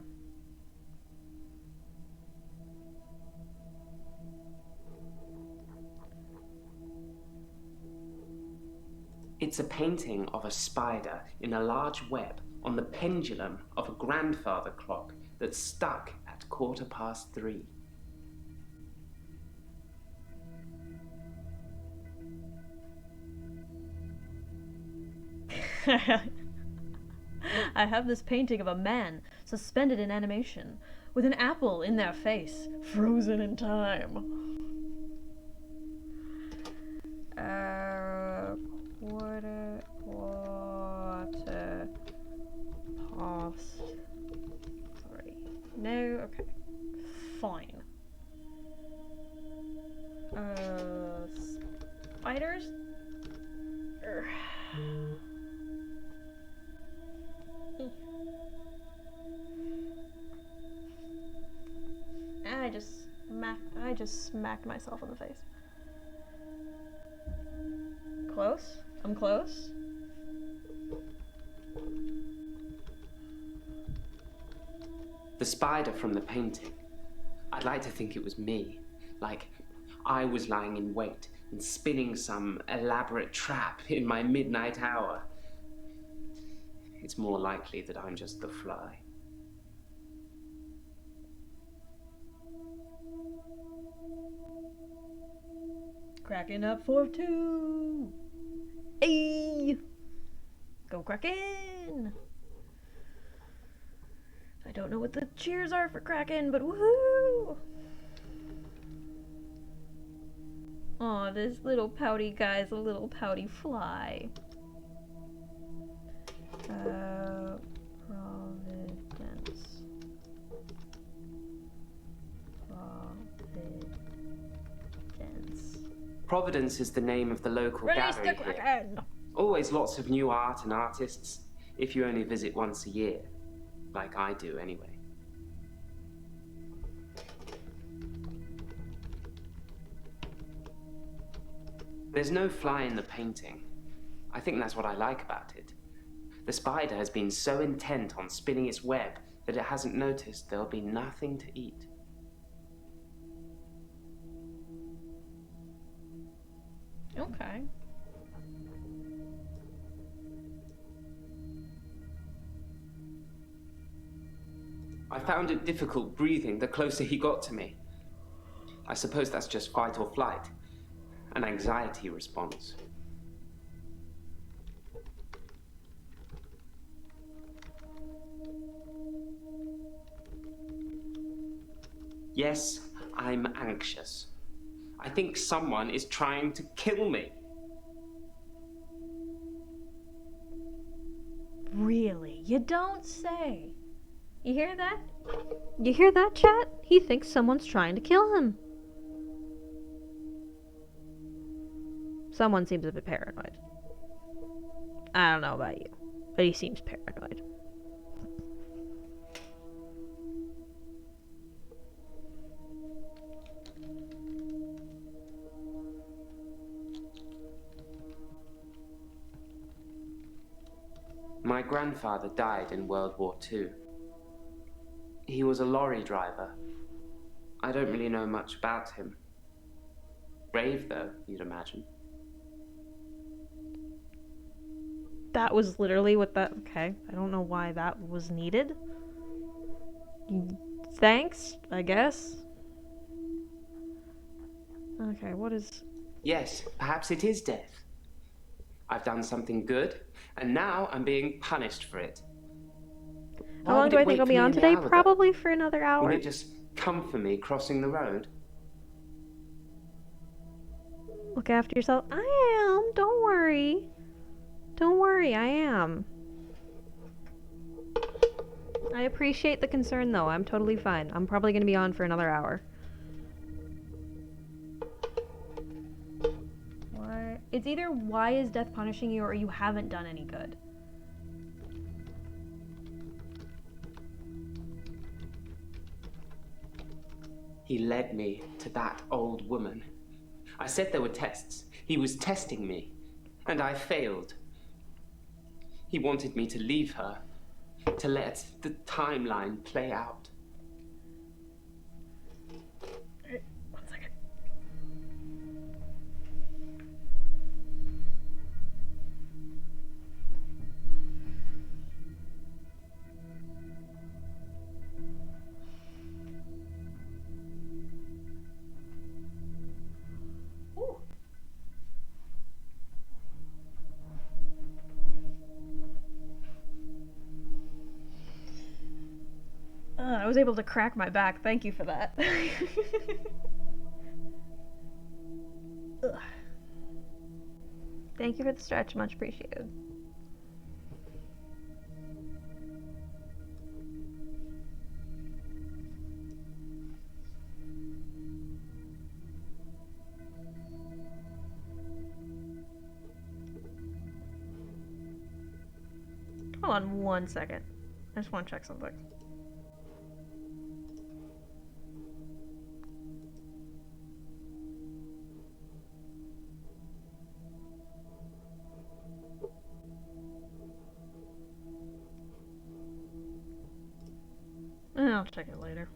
It's a painting of a spider in a large web on the pendulum of a grandfather clock that's stuck at 3:15. I have this painting of a man suspended in animation with an apple in their face, frozen in time. Quarter past 3. No, okay. Fine. Spiders? Urgh. I just smacked myself in the face. Close? I'm close. The spider from the painting. I'd like to think it was me. Like, I was lying in wait and spinning some elaborate trap in my midnight hour. It's more likely that I'm just the fly. Cracking up for 2. Hey! Go Kraken! I don't know what the cheers are for Kraken, but woohoo! Aw, this little pouty guy's a little pouty fly. Providence. Providence is the name of the local Release gallery the here. Kraken! Always lots of new art and artists, if you only visit once a year. Like I do, anyway. There's no fly in the painting. I think that's what I like about it. The spider has been so intent on spinning its web that it hasn't noticed there'll be nothing to eat. Okay. I found it difficult breathing the closer he got to me. I suppose that's just fight or flight, an anxiety response. Yes, I'm anxious. I think someone is trying to kill me. Really? You don't say. You hear that? You hear that, chat? He thinks someone's trying to kill him. Someone seems a bit paranoid. I don't know about you, but he seems paranoid. My grandfather died in World War II. He was a lorry driver. I don't really know much about him. Brave, though, you'd imagine. That was literally what that... Okay, I don't know why that was needed. Thanks, I guess. Okay, what is... Yes, perhaps it is death. I've done something good, and now I'm being punished for it. How long do I think I'll be on today? Probably for another hour. Will it just come for me crossing the road? Look after yourself. I am. Don't worry. Don't worry, I am. I appreciate the concern, though. I'm totally fine. I'm probably going to be on for another hour. What? It's either why is death punishing you or you haven't done any good. He led me to that old woman. I said there were tests. He was testing me, and I failed. He wanted me to leave her, to let the timeline play out. One second. was able to crack my back. Thank you for that. Ugh. Thank you for the stretch. Much appreciated. Hold on 1 second. I just want to check something. I'll check it later.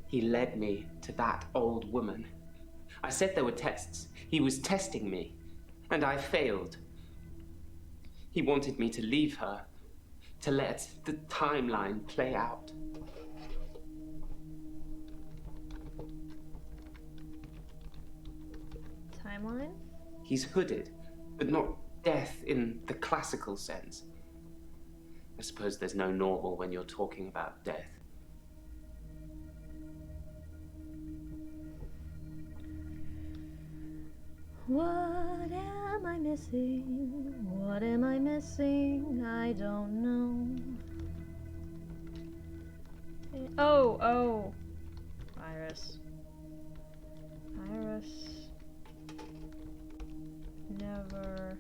He led me to that old woman. I said there were tests. He was testing me, and I failed. He wanted me to leave her, to let the timeline play out. Timeline? He's hooded, but not death in the classical sense. I suppose there's no normal when you're talking about death. What am I missing? What am I missing? I don't know. Oh. Iris. Never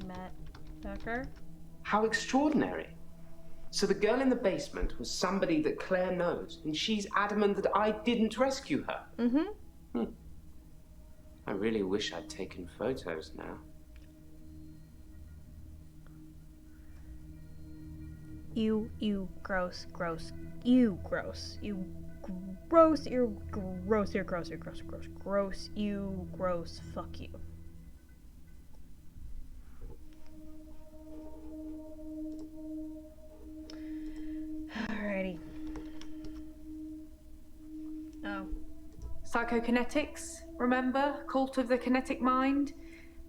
met Dekker. How extraordinary. So the girl in the basement was somebody that Claire knows, and she's adamant that I didn't rescue her. Mm-hmm. I really wish I'd taken photos now. You gross. You gross. You gross. You're gross. You're gross. You're gross. Gross. You gross. Fuck you. Alrighty. Oh. Psychokinetics, remember? Cult of the Kinetic Mind?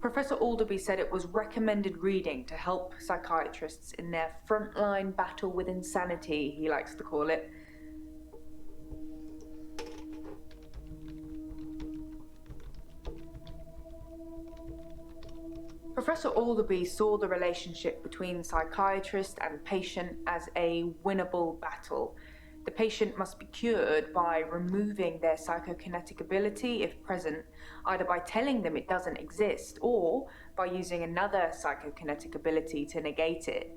Professor Alderby said it was recommended reading to help psychiatrists in their frontline battle with insanity, he likes to call it. Professor Alderby saw the relationship between psychiatrist and patient as a winnable battle. The patient must be cured by removing their psychokinetic ability, if present, either by telling them it doesn't exist or by using another psychokinetic ability to negate it.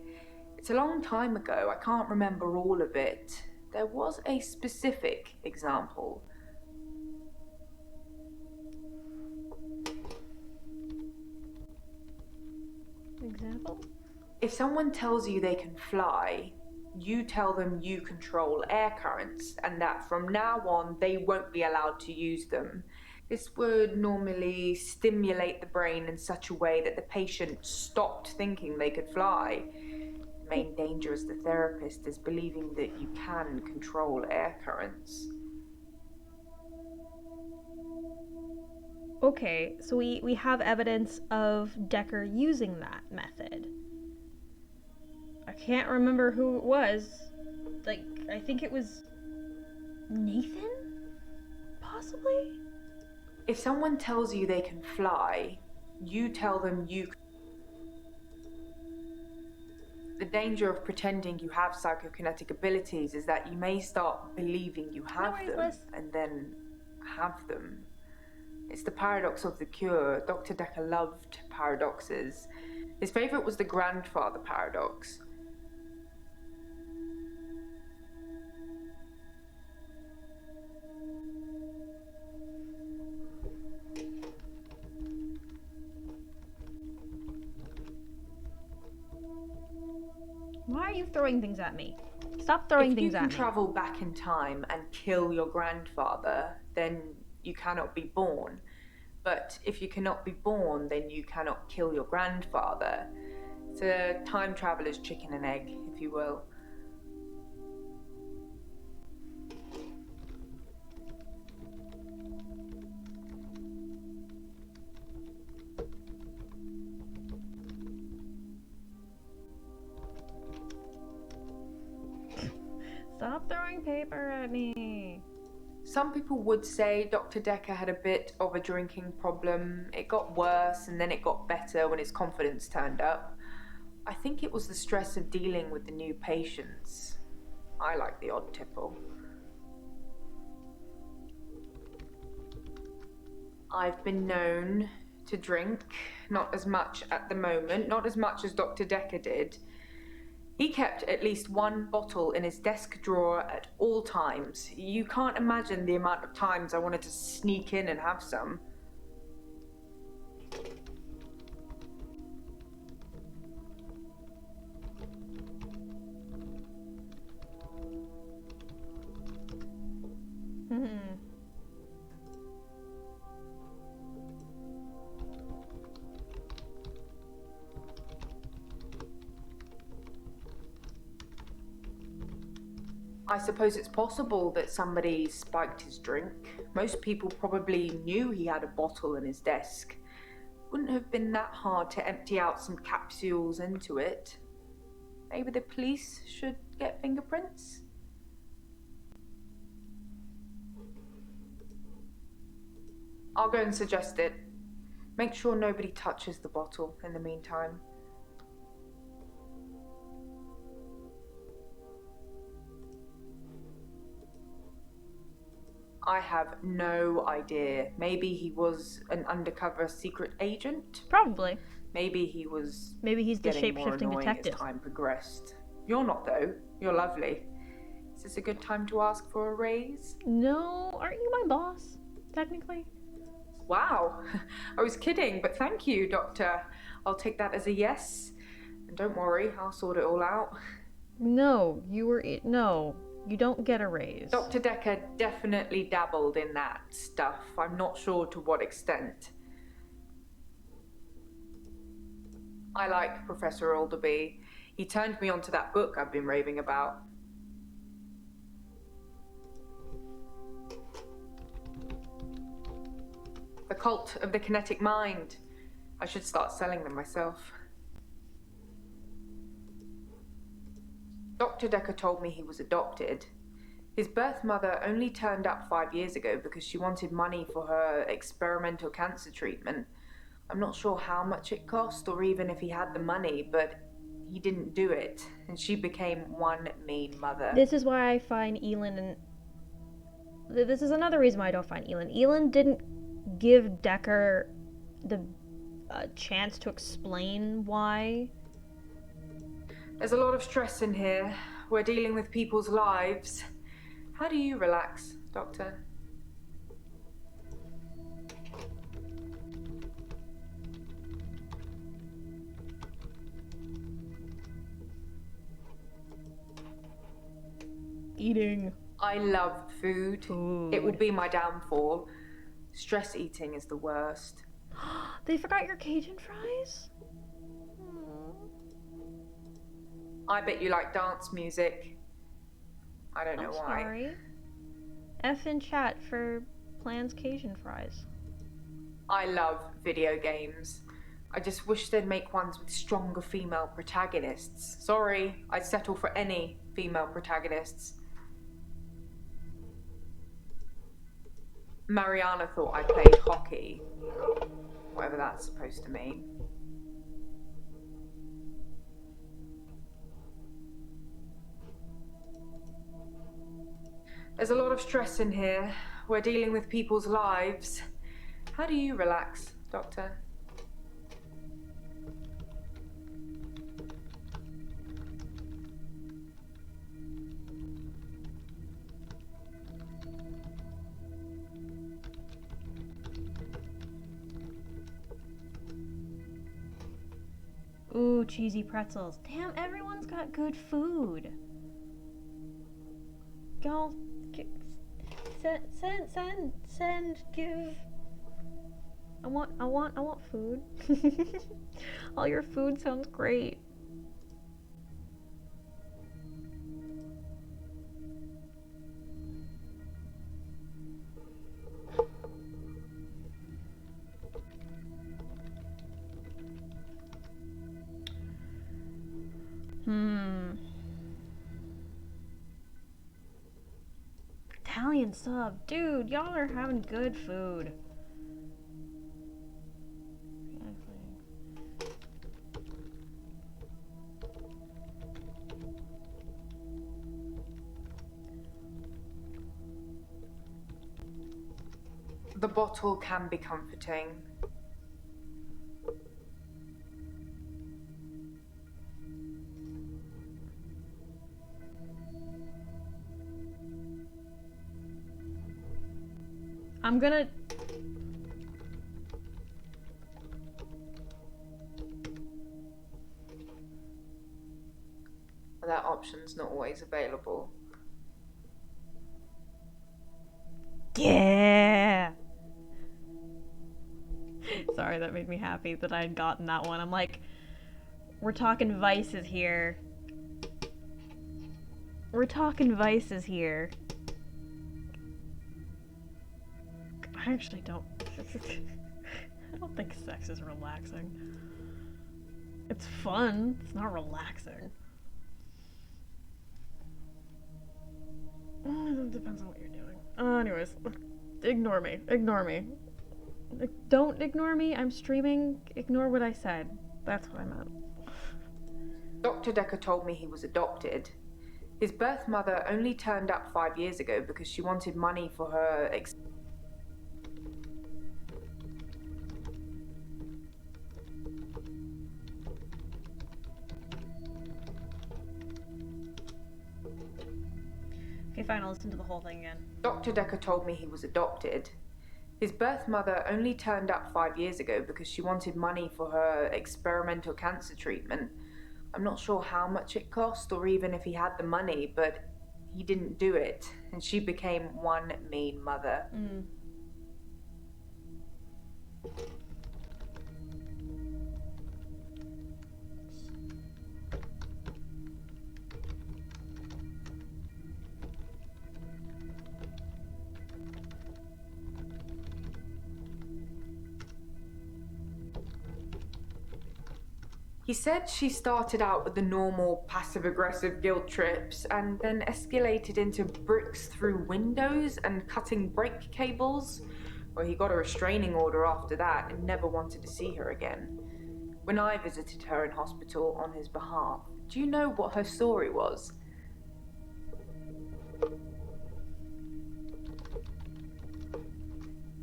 It's a long time ago, I can't remember all of it. There was a specific example. Example? If someone tells you they can fly, you tell them you control air currents and that from now on they won't be allowed to use them. This would normally stimulate the brain in such a way that the patient stopped thinking they could fly. The main danger as the therapist is believing that you can control air currents. Okay, so we have evidence of Dekker using that method. I can't remember who it was. Like, I think it was Nathan? Possibly? If someone tells you they can fly, you tell them you can. The danger of pretending you have psychokinetic abilities is that you may start believing you have them and then have them. It's the paradox of the cure. Dr. Dekker loved paradoxes. His favorite was the grandfather paradox. Why are you throwing things at me? Stop throwing things at me. If you can travel back in time and kill your grandfather, then you cannot be born. But if you cannot be born, then you cannot kill your grandfather. It's a time traveler's chicken and egg, if you will. throwing paper at me. Some people would say Dr. Dekker had a bit of a drinking problem. It got worse and then it got better when his confidence turned up. I think it was the stress of dealing with the new patients. I like the odd tipple. I've been known to drink, not as much at the moment, not as much as Dr. Dekker did. He kept at least one bottle in his desk drawer at all times. You can't imagine the amount of times I wanted to sneak in and have some. I suppose it's possible that somebody spiked his drink. Most people probably knew he had a bottle in his desk. Wouldn't have been that hard to empty out some capsules into it. Maybe the police should get fingerprints? I'll go and suggest it. Make sure nobody touches the bottle in the meantime. I have no idea. Maybe he was an undercover secret agent? Probably. Maybe he was. Maybe he's the getting more shape-shifting annoying detective. as time progressed. You're not, though. You're lovely. Is this a good time to ask for a raise? No, aren't you my boss, technically? Wow. I was kidding, but thank you, Doctor. I'll take that as a yes. And don't worry, I'll sort it all out. No, no. You don't get a raise. Dr. Dekker definitely dabbled in that stuff. I'm not sure to what extent. I like Professor Alderby. He turned me onto that book I've been raving about. The Cult of the Kinetic Mind. I should start selling them myself. Dr. Dekker told me he was adopted. His birth mother only turned up 5 years ago because she wanted money for her experimental cancer treatment. I'm not sure how much it cost or even if he had the money, but he didn't do it, and she became one mean mother. This is why I find this is another reason why I don't find Elin. Elin didn't give Dekker the chance to explain why. There's a lot of stress in here. We're dealing with people's lives. How do you relax, Doctor? Eating. I love food. It will be my downfall. Stress eating is the worst. They forgot your Cajun fries? I bet you like dance music. I don't know why. Sorry. F in chat for Plan's Cajun fries. I love video games. I just wish they'd make ones with stronger female protagonists. Sorry, I'd settle for any female protagonists. Mariana thought I played hockey. Whatever that's supposed to mean. There's a lot of stress in here. We're dealing with people's lives. How do you relax, Doctor? Ooh, cheesy pretzels. Damn, everyone's got good food. Y'all, send, give. I want food. All your food sounds great. Italian sub. Dude, y'all are having good food. The bottle can be comforting. I'm gonna... That option's not always available. Yeah! Sorry, that made me happy that I had gotten that one. I'm like, we're talking vices here. We're talking vices here. I actually don't... I don't think sex is relaxing. It's fun. It's not relaxing. It depends on what you're doing. Anyways, ignore me. Ignore me. Don't ignore me. I'm streaming. Ignore what I said. That's what I meant. Dr. Dekker told me he was adopted. His birth mother only turned up 5 years ago because she wanted money for her Okay, fine, I'll listen to the whole thing again. Dr. Dekker told me he was adopted. His birth mother only turned up 5 years ago because she wanted money for her experimental cancer treatment. I'm not sure how much it cost or even if he had the money, but he didn't do it, and she became one mean mother. He said she started out with the normal passive-aggressive guilt trips and then escalated into bricks through windows and cutting brake cables. Well, he got a restraining order after that and never wanted to see her again. When I visited her in hospital on his behalf, do you know what her story was?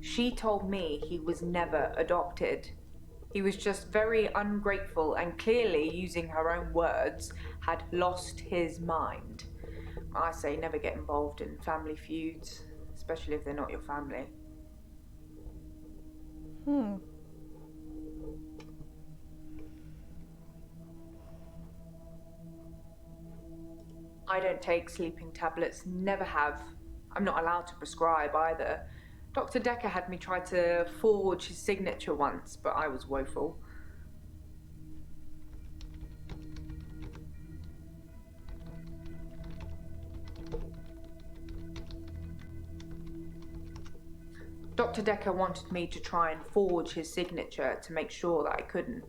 She told me he was never adopted. He was just very ungrateful and clearly, using her own words, had lost his mind. I say never get involved in family feuds, especially if they're not your family. I don't take sleeping tablets, never have. I'm not allowed to prescribe either. Dr. Dekker had me try to forge his signature once, but I was woeful. Dr. Dekker wanted me to try and forge his signature to make sure that I couldn't.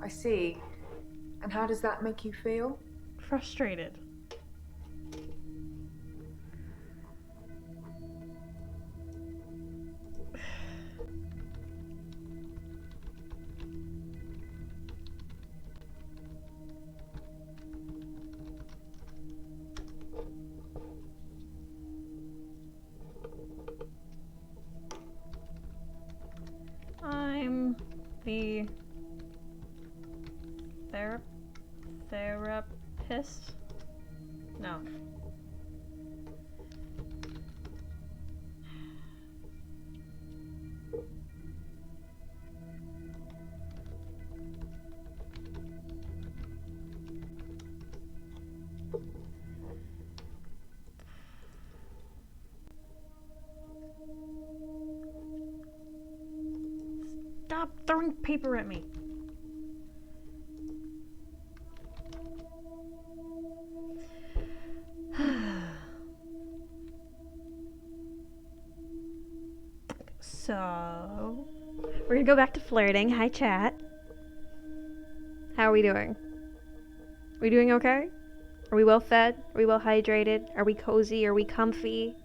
I see. And how does that make you feel? Frustrated. I'm the therapist? No. Stop throwing paper at me. So, we're gonna go back to flirting. Hi, chat. How are we doing? Are we doing okay? Are we well fed? Are we well hydrated? Are we cozy? Are we comfy?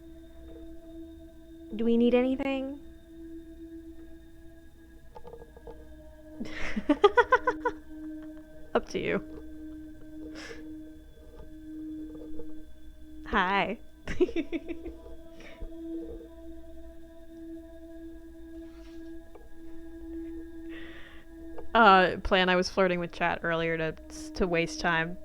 Do we need anything? Up to you. Hi. Plan I was flirting with chat earlier to waste time.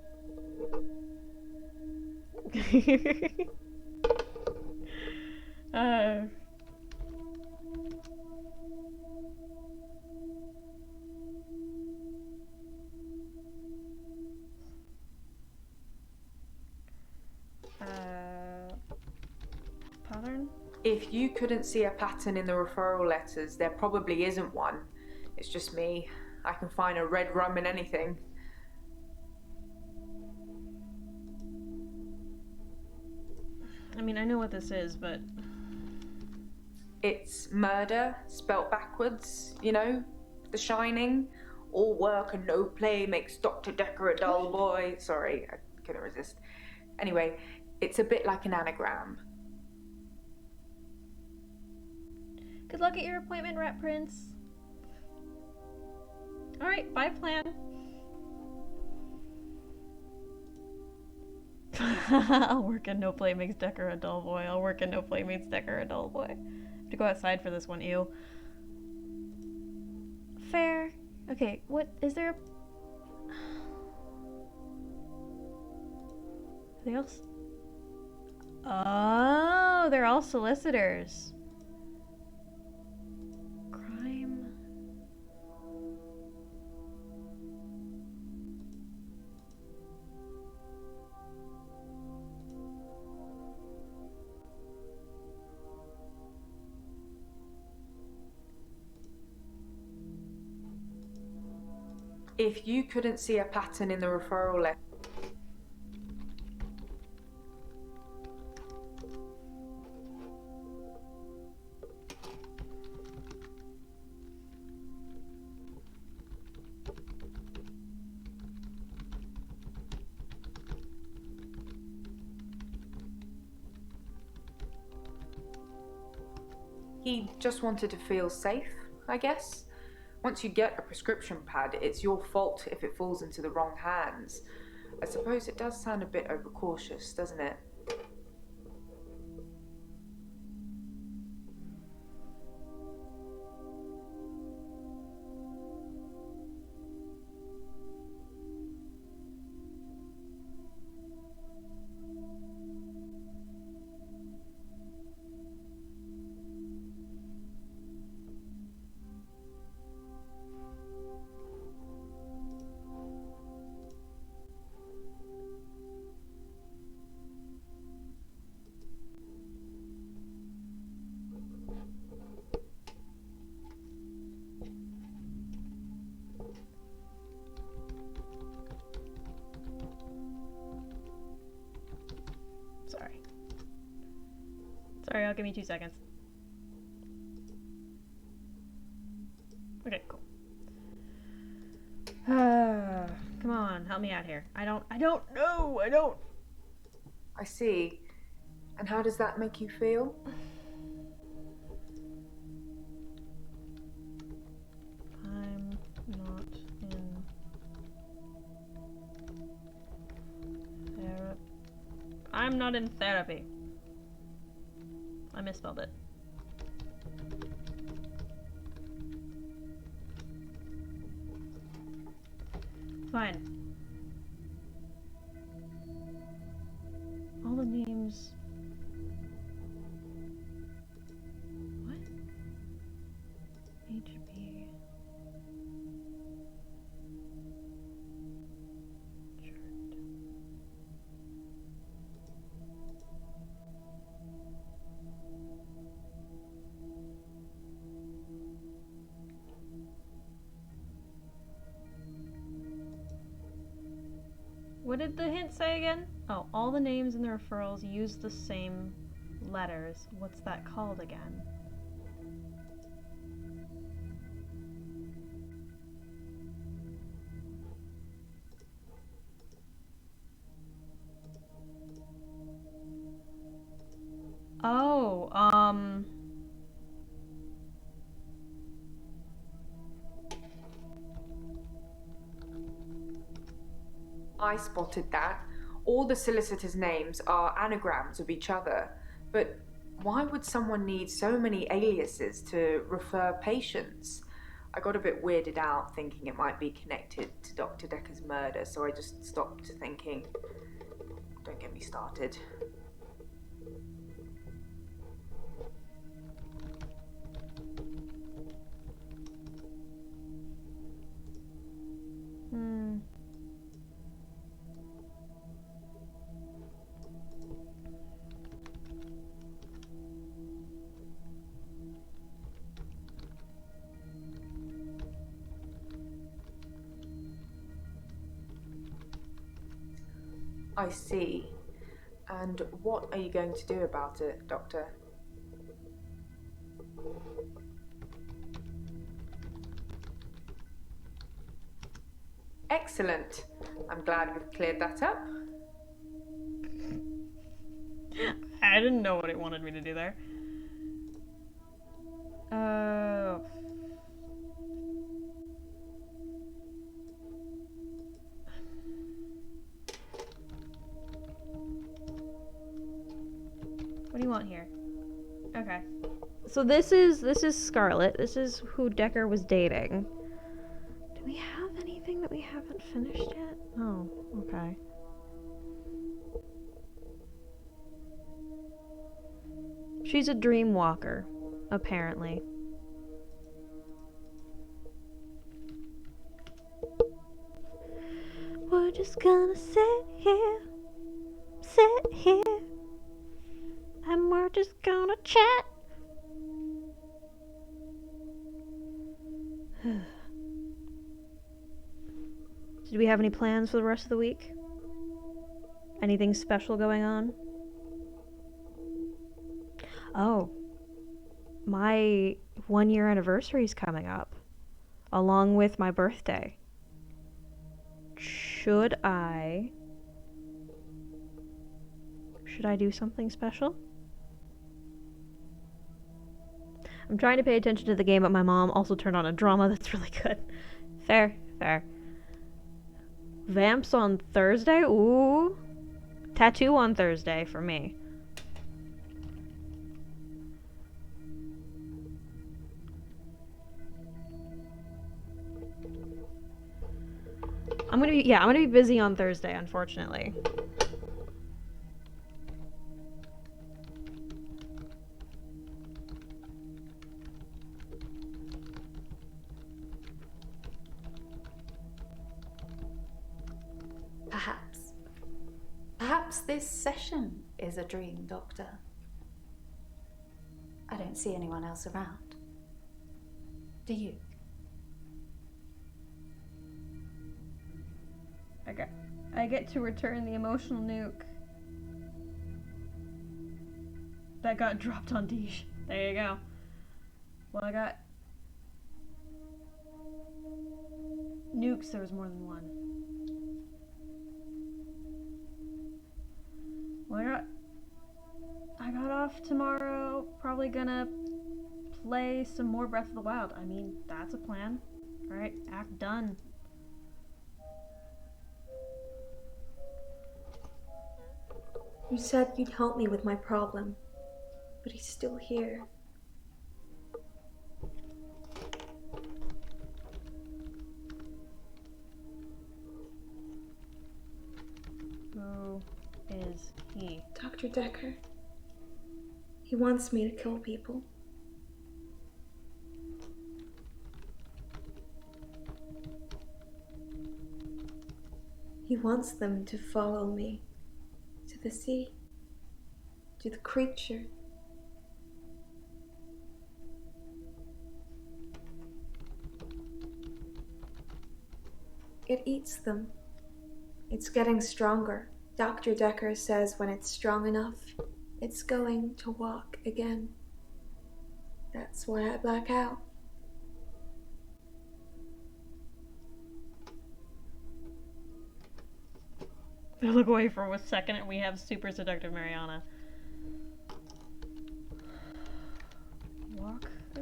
Pattern? If you couldn't see a pattern in the referral letters, there probably isn't one. It's just me. I can find a red rum in anything. I mean, I know what this is, but... It's murder, spelt backwards, you know? The Shining. All work and no play makes Dr. Dekker a dull boy. Sorry, I couldn't resist. Anyway, it's a bit like an anagram. Good luck at your appointment, Rat Prince. Alright, bye, Plan. I'll work and no play makes Dekker a dull boy. I'll work and no play makes Dekker a dull boy. Have to go outside for this one, ew. Fair. Okay, what is there? Anything else? Oh, they're all solicitors. Crime. If you couldn't see a pattern in the referral letter, he just wanted to feel safe, I guess. Once you get a prescription pad, it's your fault if it falls into the wrong hands. I suppose it does sound a bit overcautious, doesn't it? Sorry, I'll give me 2 seconds. Okay, cool. Come on, help me out here. I don't know. I see. And how does that make you feel? I'm not in therapy. I'm not in therapy. I misspelled it. Fine. All the names. What? HB. What did the hint say again? Oh, all the names in the referrals use the same letters. What's that called again? Oh, I spotted that. All the solicitors' names are anagrams of each other. But why would someone need so many aliases to refer patients? I got a bit weirded out thinking it might be connected to Dr. Dekker's murder, so I just stopped thinking. Don't get me started. I see. And what are you going to do about it, Doctor? Excellent. I'm glad we've cleared that up. I didn't know what it wanted me to do there. What do you want here? Okay. So this is Scarlet. This is who Dekker was dating. Do we have anything that we haven't finished yet? Oh, okay. She's a dream walker, apparently. We're just gonna sit here, and we're just gonna chat. Did we have any plans for the rest of the week? Anything special going on? Oh, my 1-year anniversary is coming up, along with my birthday. Should I do something special? I'm trying to pay attention to the game, but my mom also turned on a drama that's really good. Fair. Vamps on Thursday? Ooh. Tattoo on Thursday for me. I'm gonna be busy on Thursday, unfortunately. Perhaps this session is a dream, Doctor. I don't see anyone else around. Do you? Okay. I get to return the emotional nuke that got dropped on Deej. There you go. Well, I got nukes. There was more than one. Well, I got off tomorrow. Probably gonna play some more Breath of the Wild. I mean, that's a plan. Alright, act done. You said you'd help me with my problem, but he's still here. Who is he? Dr. Dekker. He wants me to kill people. He wants them to follow me to the sea, to the creature. It eats them. It's getting stronger. Dr. Dekker says when it's strong enough, it's going to walk again. That's why I black out. I look away for a second and we have super seductive Mariana.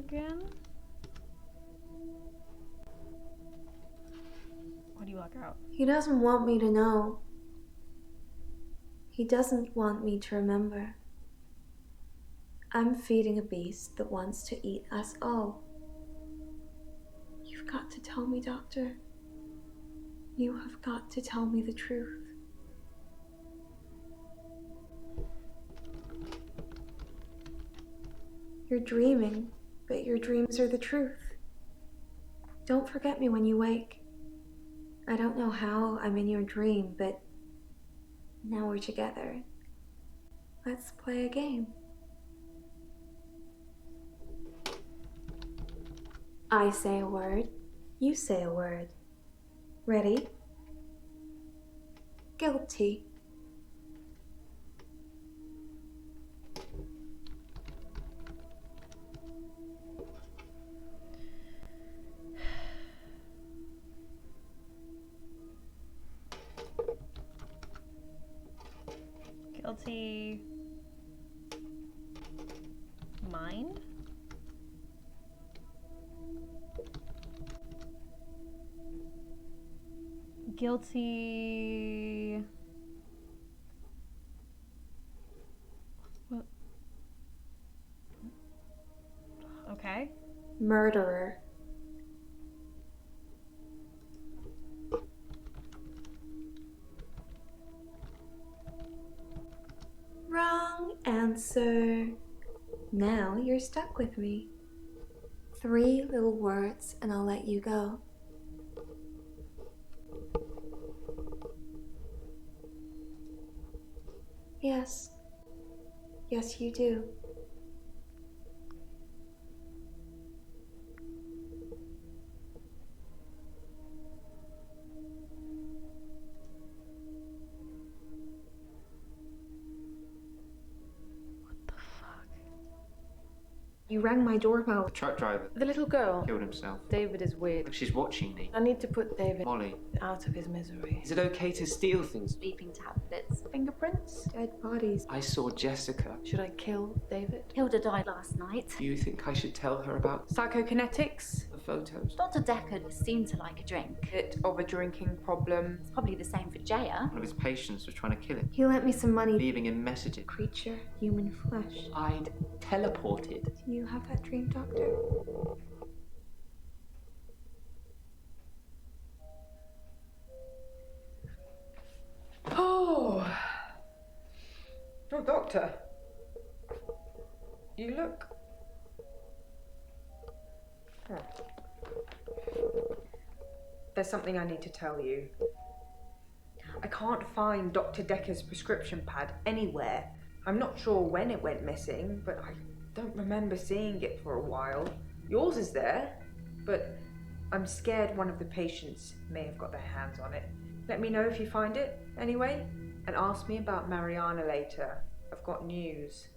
again? Why do you walk out? He doesn't want me to know. He doesn't want me to remember. I'm feeding a beast that wants to eat us all. You've got to tell me, Doctor. You have got to tell me the truth. You're dreaming, but your dreams are the truth. Don't forget me when you wake. I don't know how I'm in your dream, but now we're together. Let's play a game. I say a word, you say a word. Ready? Guilty. Guilty. Mind? Guilty. What? Okay. Murderer. Wrong answer. Now you're stuck with me. 3 little words and I'll let you go. Yes. Yes, you do. You rang my doorbell. The truck driver The little girl. killed himself. David is weird. She's watching me. I need to put David Molly. out of his misery. Is it okay to steal things? Sleeping tablets. Fingerprints. Dead bodies. I saw Jessica. Should I kill David? Hilda died last night. Do you think I should tell her about Psychokinetics. the photos? Dr. Dekker seemed to like a drink. Bit of a drinking problem. It's probably the same for Jaya. One of his patients was trying to kill him, He lent me some money. leaving him messages. Creature, human flesh. I'd teleported. Do you have that dream, Doctor? Oh, Doctor. You look. Oh. There's something I need to tell you. I can't find Dr. Dekker's prescription pad anywhere. I'm not sure when it went missing, but I don't remember seeing it for a while. Yours is there, but I'm scared one of the patients may have got their hands on it. Let me know if you find it, anyway, and ask me about Mariana later. I've got news.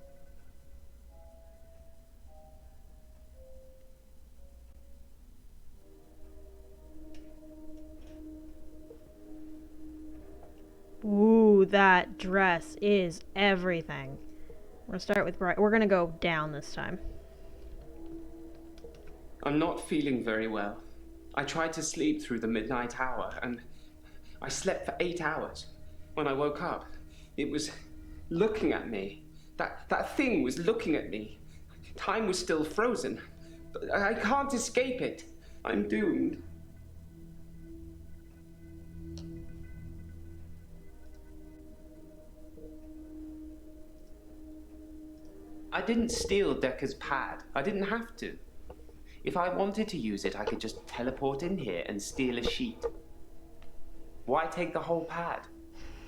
Ooh, that dress is everything. We're gonna start with bright. We're gonna go down this time. I'm not feeling very well. I tried to sleep through the midnight hour, and I slept for 8 hours. When I woke up, it was looking at me. That thing was looking at me. Time was still frozen. I can't escape it. I'm doomed. I didn't steal Dekker's pad. I didn't have to. If I wanted to use it, I could just teleport in here and steal a sheet. Why take the whole pad?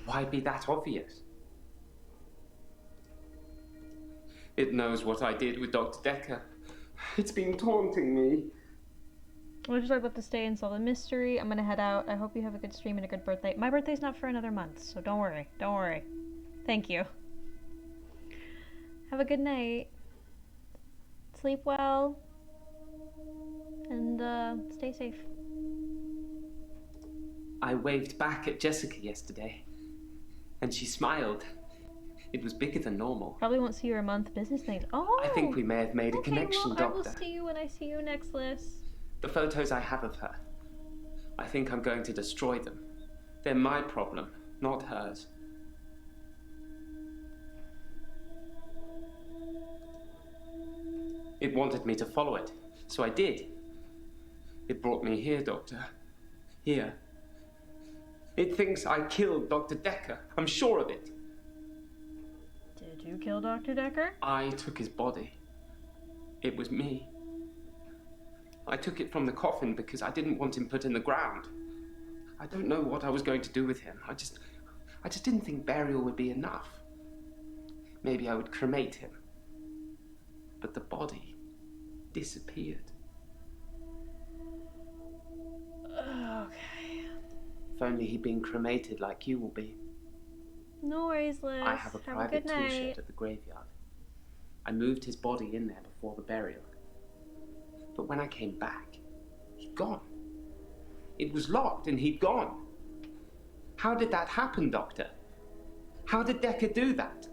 Why be that obvious? It knows what I did with Dr. Dekker. It's been taunting me. We're just about to stay and solve the mystery. I'm gonna head out. I hope you have a good stream and a good birthday. My birthday's not for another month, so don't worry. Don't worry. Thank you. Have a good night. Sleep well. And stay safe. I waved back at Jessica yesterday, and she smiled. It was bigger than normal. Probably won't see you a month. Business things. Oh! I think we may have made a okay, connection, well, Doctor. I will see you when I see you next, Liz. The photos I have of her, I think I'm going to destroy them. They're my problem, not hers. It wanted me to follow it, so I did. It brought me here, Doctor. Here. It thinks I killed Dr. Dekker. I'm sure of it. Did you kill Dr. Dekker? I took his body. It was me. I took it from the coffin because I didn't want him put in the ground. I don't know what I was going to do with him. I just didn't think burial would be enough. Maybe I would cremate him. But the body disappeared. Okay. If only he'd been cremated like you will be. No worries, Liz. I have a private tool shed at the graveyard. I moved his body in there before the burial. But when I came back, he'd gone. It was locked and he'd gone. How did that happen, Doctor? How did Dekker do that?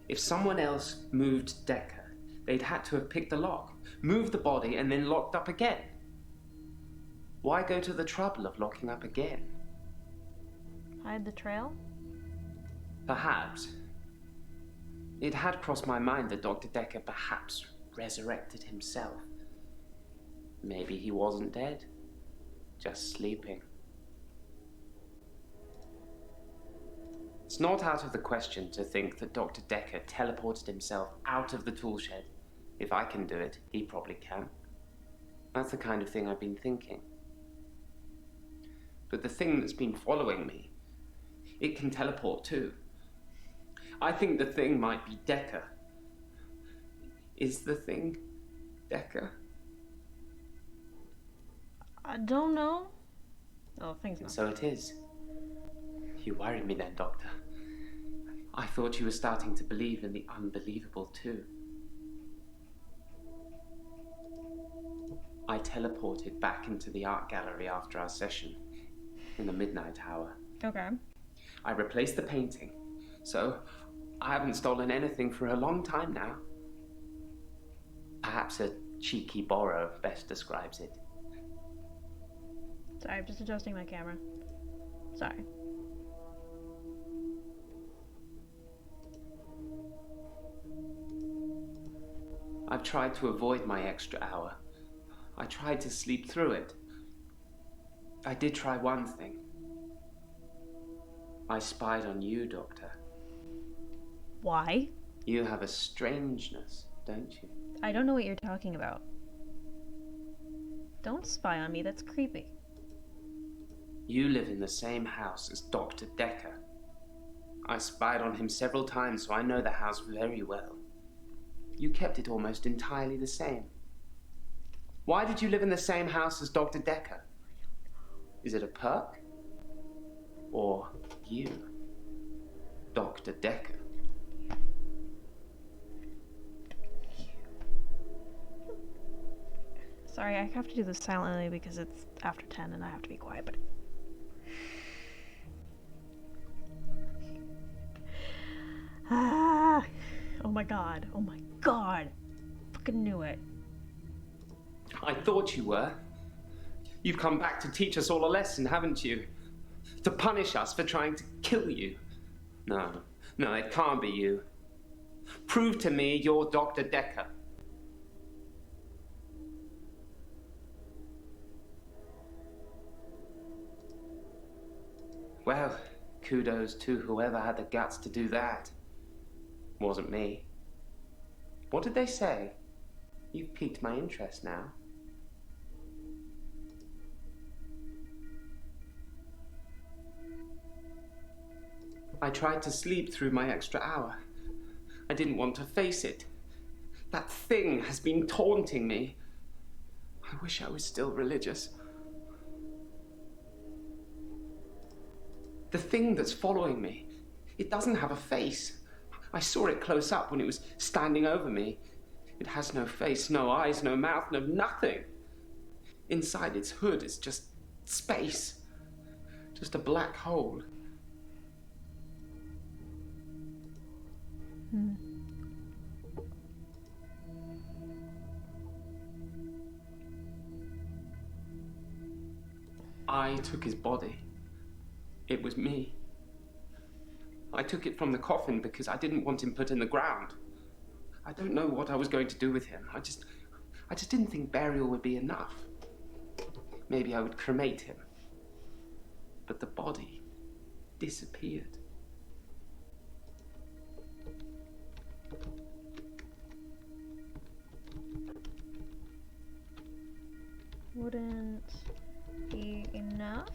If someone else moved Dekker, they'd had to have picked the lock, moved the body, and then locked up again. Why go to the trouble of locking up again? Hide the trail? Perhaps. It had crossed my mind that Dr. Dekker perhaps resurrected himself. Maybe he wasn't dead, just sleeping. It's not out of the question to think that Dr. Dekker teleported himself out of the tool shed. If I can do it, he probably can. That's the kind of thing I've been thinking. But the thing that's been following me, it can teleport too. I think the thing might be Dekker. Is the thing Dekker? I don't know. Oh, things not. So it is. You worried me then, Doctor. I thought you were starting to believe in the unbelievable too. I teleported back into the art gallery after our session, in the midnight hour. Okay. I replaced the painting, so I haven't stolen anything for a long time now. Perhaps a cheeky borrow best describes it. Sorry, I'm just adjusting my camera. Sorry. I've tried to avoid my extra hour. I tried to sleep through it. I did try one thing. I spied on you, Doctor. Why? You have a strangeness, don't you? I don't know what you're talking about. Don't spy on me, that's creepy. You live in the same house as Dr. Dekker. I spied on him several times, so I know the house very well. You kept it almost entirely the same. Why did you live in the same house as Dr. Dekker? Is it a perk? Or you, Dr. Dekker? Sorry, I have to do this silently because it's after 10 and I have to be quiet, but... Ah! Oh my god, oh my god! Fucking knew it. I thought you were. You've come back to teach us all a lesson, haven't you? To punish us for trying to kill you. No, it can't be you. Prove to me you're Dr. Dekker. Well, kudos to whoever had the guts to do that. Wasn't me. What did they say? You've piqued my interest now. I tried to sleep through my extra hour. I didn't want to face it. That thing has been taunting me. I wish I was still religious. The thing that's following me, it doesn't have a face. I saw it close up when it was standing over me. It has no face, no eyes, no mouth, no nothing. Inside its hood is just space. Just a black hole. I took his body. It was me. I took it from the coffin because I didn't want him put in the ground. I don't know what I was going to do with him. I just didn't think burial would be enough. Maybe I would cremate him. But the body disappeared. Wouldn't be enough?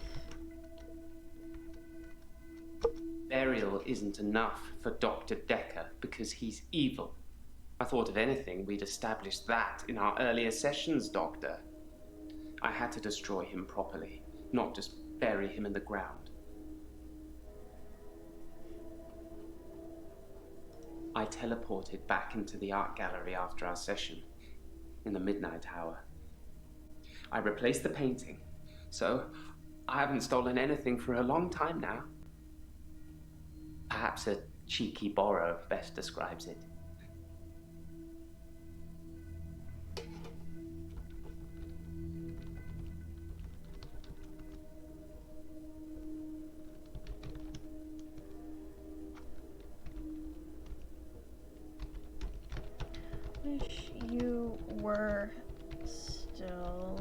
Burial isn't enough for Dr. Dekker because he's evil. I thought if anything, we'd established that in our earlier sessions, Doctor. I had to destroy him properly, not just bury him in the ground. I teleported back into the art gallery after our session, in the midnight hour. I replaced the painting, so I haven't stolen anything for a long time now. Perhaps a cheeky borrow best describes it. Wish you were still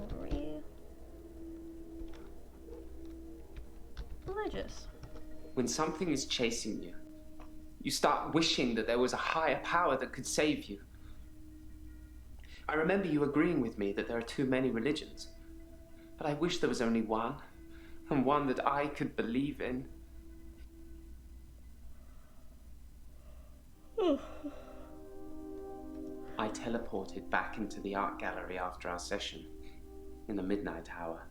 religious. When something is chasing you, you start wishing that there was a higher power that could save you. I remember you agreeing with me that there are too many religions, but I wish there was only one, and one that I could believe in. I teleported back into the art gallery after our session, in the midnight hour.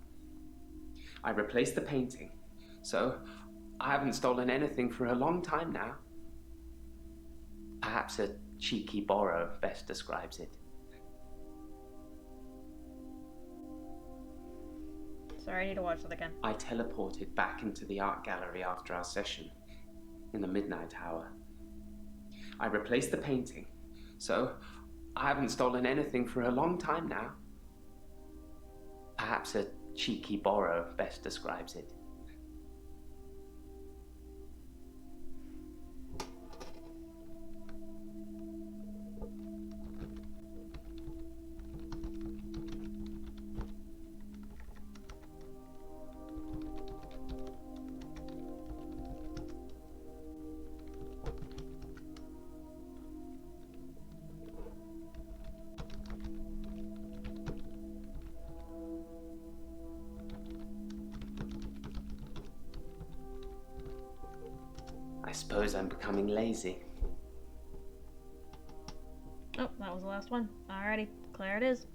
I replaced the painting, so I haven't stolen anything for a long time now. Perhaps a cheeky borrow best describes it. Sorry, I need to watch that again. I teleported back into the art gallery after our session, in the midnight hour. I replaced the painting, so I haven't stolen anything for a long time now. Perhaps a cheeky borrow best describes it. I suppose I'm becoming lazy. Oh, that was the last one. Alrighty, Claire it is.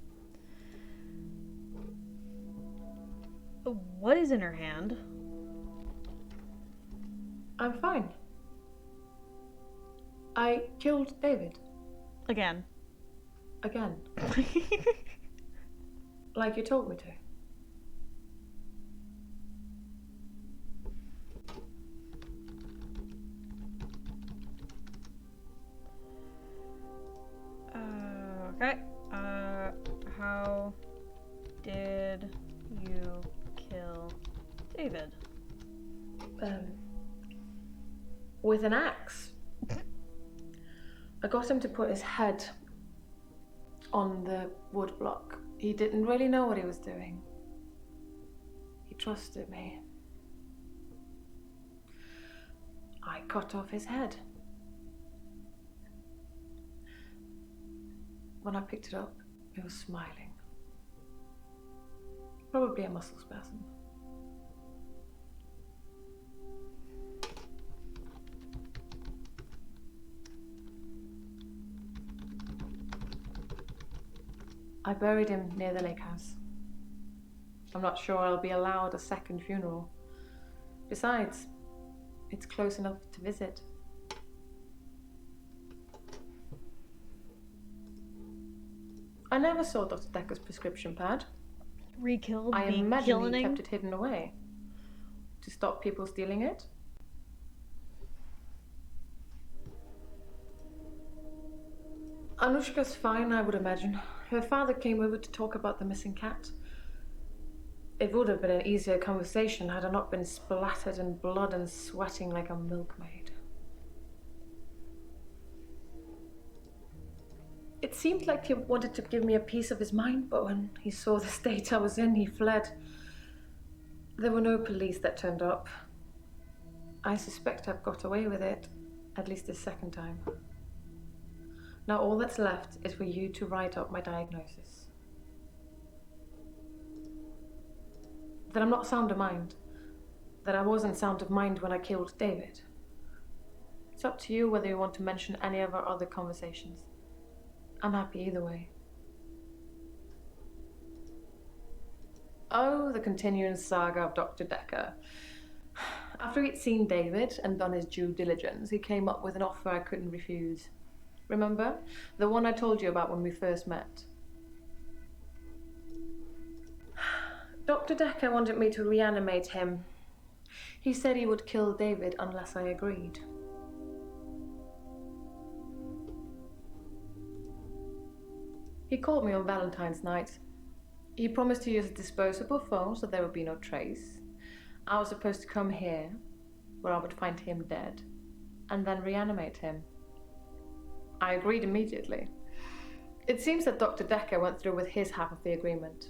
What is in her hand? I'm fine. I killed David. Again. Again. Like you told me to. Okay. How did you kill David? With an axe. I got him to put his head on the wood block. He didn't really know what he was doing. He trusted me. I cut off his head. When I picked it up, it was smiling. Probably a muscle spasm. I buried him near the lake house. I'm not sure I'll be allowed a second funeral. Besides, it's close enough to visit. I never saw Dr. Dekker's prescription pad. Re-killed? I being imagine he killing? kept it hidden away to stop people stealing it. Anushka's fine, I would imagine. Her father came over to talk about the missing cat. It would have been an easier conversation had I not been splattered in blood and sweating like a milkmaid. It seemed like he wanted to give me a piece of his mind, but when he saw the state I was in, he fled. There were no police that turned up. I suspect I've got away with it, at least this second time. Now all that's left is for you to write up my diagnosis. That I'm not sound of mind. That I wasn't sound of mind when I killed David. It's up to you whether you want to mention any of our other conversations. I'm happy either way. Oh, the continuing saga of Dr. Dekker. After he'd seen David and done his due diligence, he came up with an offer I couldn't refuse. Remember? The one I told you about when we first met. Dr. Dekker wanted me to reanimate him. He said he would kill David unless I agreed. He called me on Valentine's night. He promised to use a disposable phone so there would be no trace. I was supposed to come here, where I would find him dead, and then reanimate him. I agreed immediately. It seems that Dr. Dekker went through with his half of the agreement.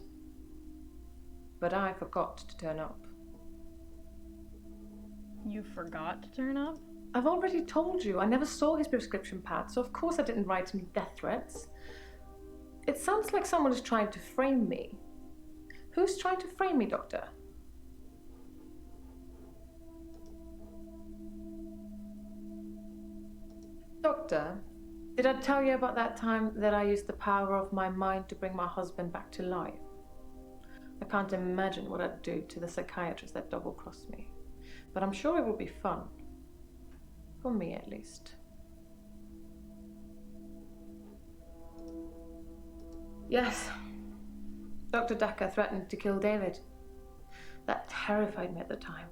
But I forgot to turn up. You forgot to turn up? I've already told you, I never saw his prescription pad, so of course I didn't write any death threats. It sounds like someone is trying to frame me. Who's trying to frame me, Doctor? Doctor, did I tell you about that time that I used the power of my mind to bring my husband back to life? I can't imagine what I'd do to the psychiatrist that double-crossed me. But I'm sure it will be fun. For me, at least. Yes. Dr. Dekker threatened to kill David. That terrified me at the time.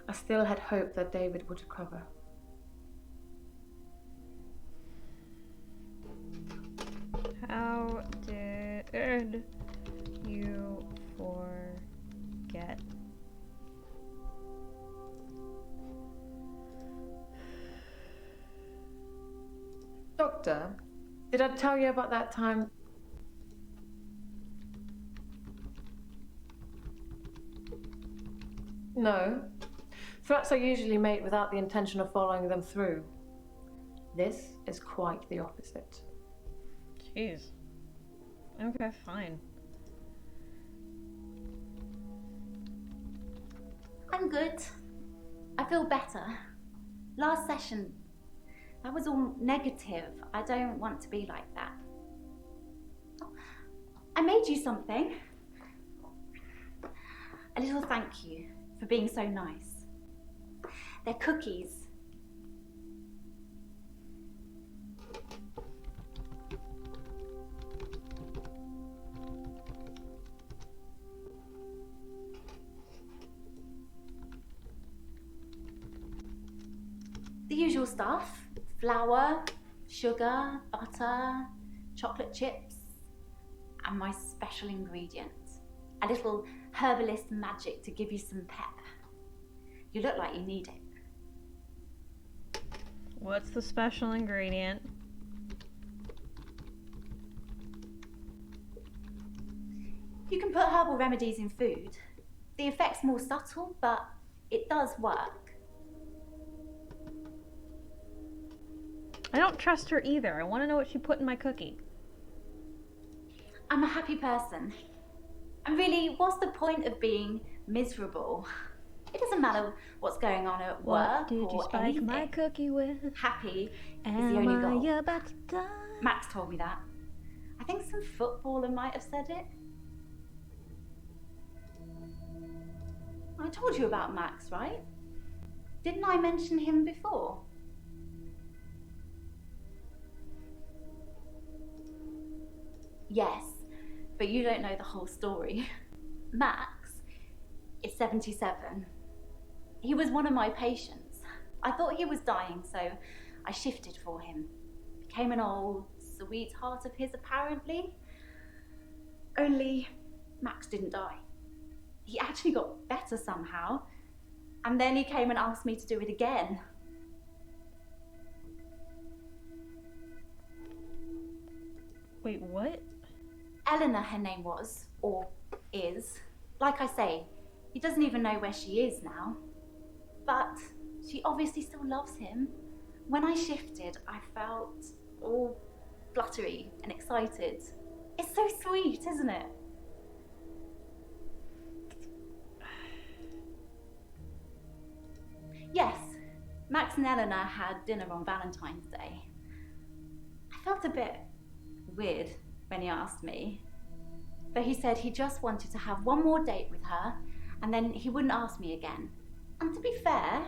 I still had hope that David would recover. How did you forget? Doctor, did I tell you about that time? No. Threats are usually made without the intention of following them through. This is quite the opposite. Jeez. Okay, fine. I'm good. I feel better. Last session, that was all negative. I don't want to be like that. I made you something. A little thank you for being so nice. They're cookies. The usual stuff. Flour, sugar, butter, chocolate chips, and my special ingredient. A little herbalist magic to give you some pep. You look like you need it. What's the special ingredient? You can put herbal remedies in food. The effect's more subtle, but it does work. I don't trust her either. I want to know what she put in my cookie. I'm a happy person. And really, what's the point of being miserable? It doesn't matter what's going on at work What did you or spike anything. my cookie with? Happy is the Am only goal. I about to die? Max told me that. I think some footballer might have said it. I told you about Max, right? Didn't I mention him before? Yes, but you don't know the whole story. Max is 77. He was one of my patients. I thought he was dying, so I shifted for him. Became an old sweetheart of his, apparently. Only Max didn't die. He actually got better somehow. And then he came and asked me to do it again. Wait, what? Eleanor, her name was, or is. Like I say, he doesn't even know where she is now. But she obviously still loves him. When I shifted, I felt all fluttery and excited. It's so sweet, isn't it? Yes, Max and Eleanor had dinner on Valentine's Day. I felt a bit weird when he asked me, but he said he just wanted to have one more date with her and then he wouldn't ask me again. And to be fair,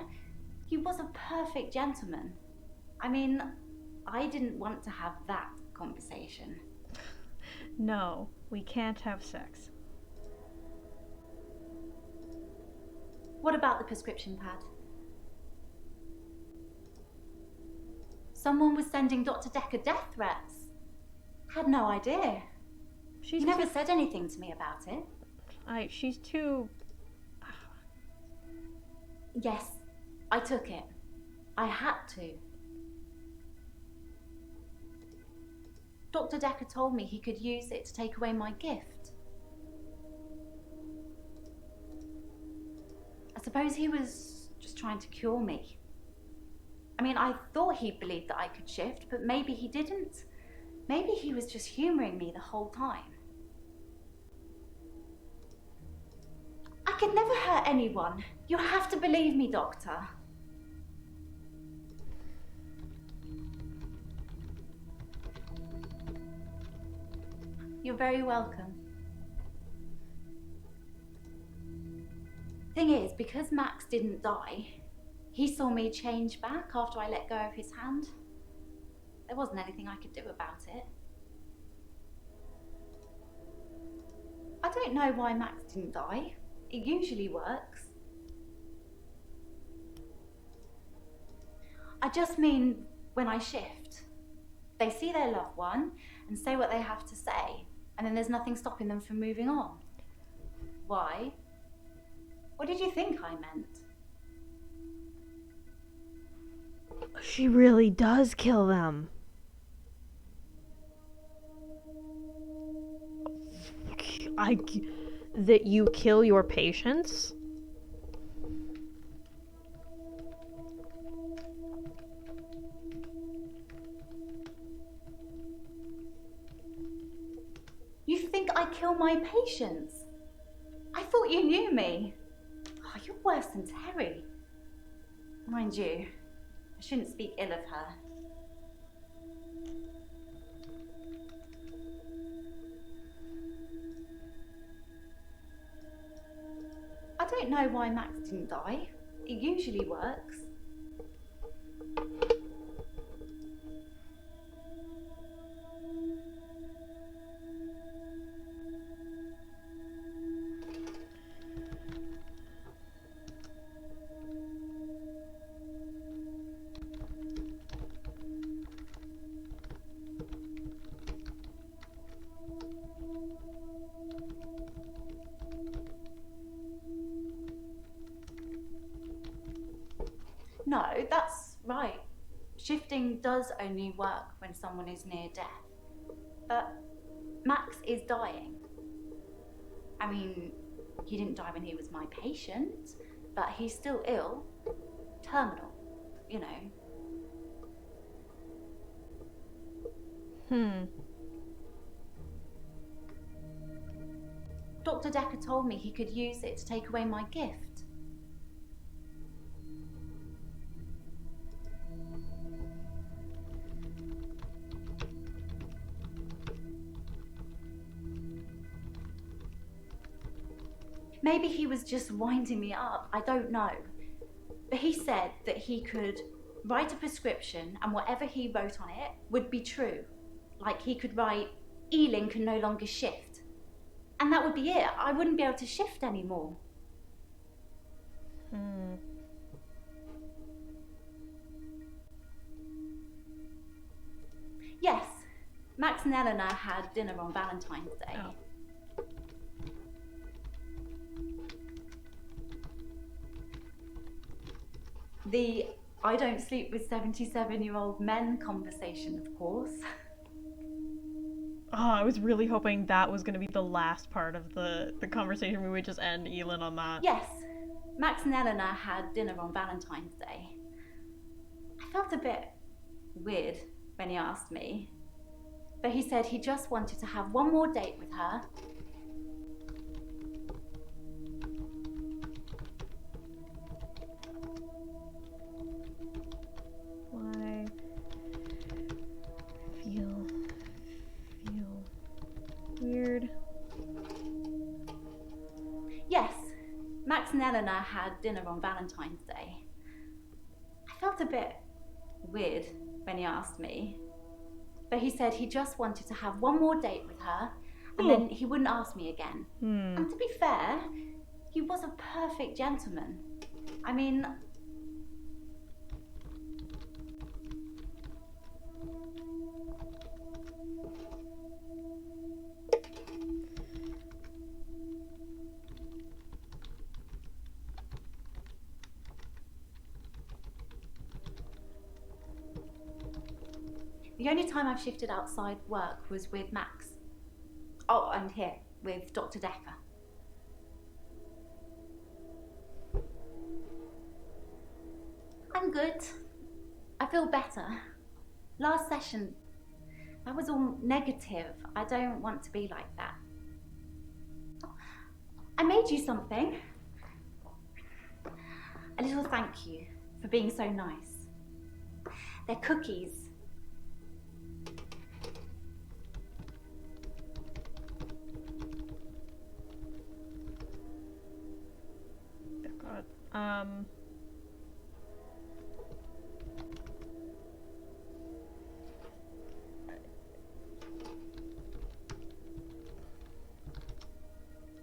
he was a perfect gentleman. I mean, I didn't want to have that conversation. No, we can't have sex. What about the prescription pad? Someone was sending Dr. Dekker death threats. Had no idea. She never said anything to me about it. She's too... Yes, I took it. I had to. Dr. Dekker told me he could use it to take away my gift. I suppose he was just trying to cure me. I mean, I thought he believed that I could shift, but maybe he didn't. Maybe he was just humouring me the whole time. I could never hurt anyone. You have to believe me, Doctor. You're very welcome. Thing is, because Max didn't die, he saw me change back after I let go of his hand. There wasn't anything I could do about it. I don't know why Max didn't die. It usually works. I just mean when I shift. They see their loved one and say what they have to say, and then there's nothing stopping them from moving on. Why? What did you think I meant? She really does kill them. That you kill your patients? You think I kill my patients? I thought you knew me. Oh, you're worse than Terry. Mind you, I shouldn't speak ill of her. I don't know why Max didn't die. It usually works. No, that's right. Shifting does only work when someone is near death. But Max is dying. I mean, he didn't die when he was my patient, but he's still ill. Terminal, you know. Dr. Dekker told me he could use it to take away my gift. Maybe he was just winding me up, I don't know. But he said that he could write a prescription and whatever he wrote on it would be true. Like he could write, Ealing can no longer shift. And that would be it. I wouldn't be able to shift anymore. Yes, Max and Eleanor had dinner on Valentine's Day. The I don't sleep with 77-year-old men conversation, of course. Oh, I was really hoping that was going to be the last part of the conversation. We would just end Elin on that. Yes, Max and Eleanor had dinner on Valentine's Day. I felt a bit weird when he asked me, but he said he just wanted to have one more date with her. Why feel weird? Yes, Max and Eleanor had dinner on Valentine's Day. I felt a bit weird when he asked me, but he said he just wanted to have one more date with her, and then he wouldn't ask me again. And to be fair, he was a perfect gentleman. I mean, the only time I've shifted outside work was with Max. Oh, and here, with Dr. Dekker. I'm good. I feel better. Last session, that was all negative. I don't want to be like that. I made you something. A little thank you for being so nice. They're cookies. Oh, God.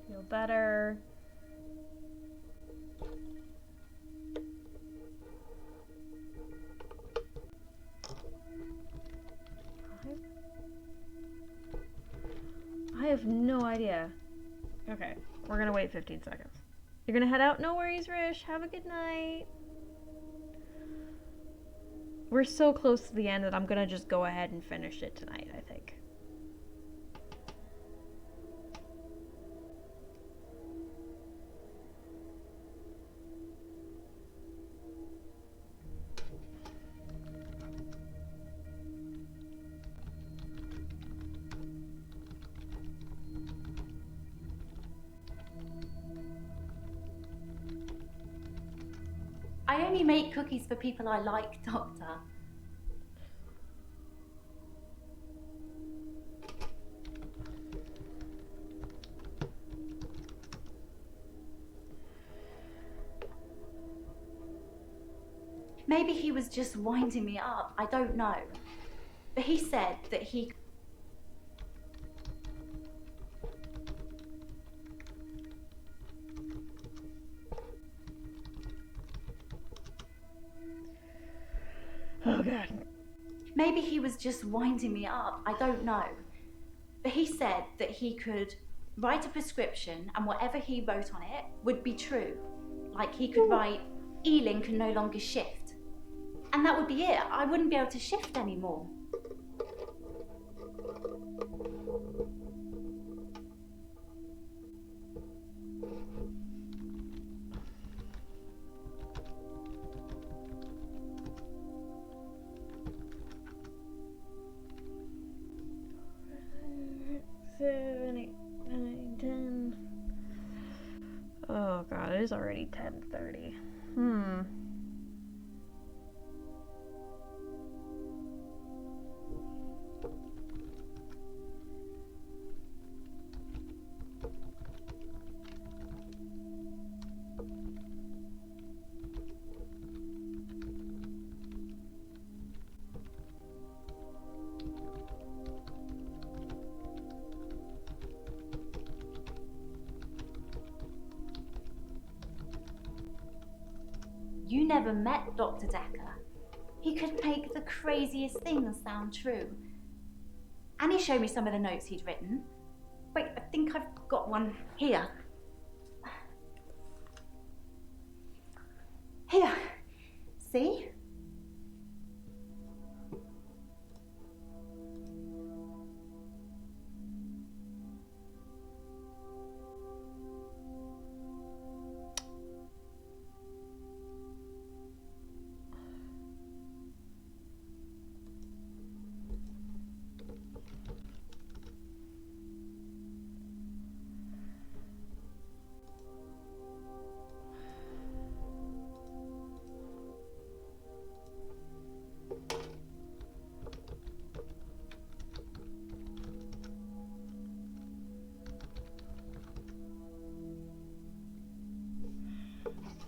Feel better. I have no idea. Okay, we're gonna wait 15 seconds. You're gonna head out? No worries, Rish. Have a good night. We're so close to the end that I'm gonna just go ahead and finish it tonight, I think. I only make cookies for people I like, Doctor. Maybe he was just winding me up, I don't know. But he said that he... Oh, God. Maybe he was just winding me up, I don't know. But he said that he could write a prescription and whatever he wrote on it would be true. Like he could write, Elin can no longer shift. And that would be it. I wouldn't be able to shift anymore. Oh God, it is already 10:30. You never met Dr. Dekker. He could make the craziest things sound true. And he showed me some of the notes he'd written. Wait, I think I've got one here. Here. See?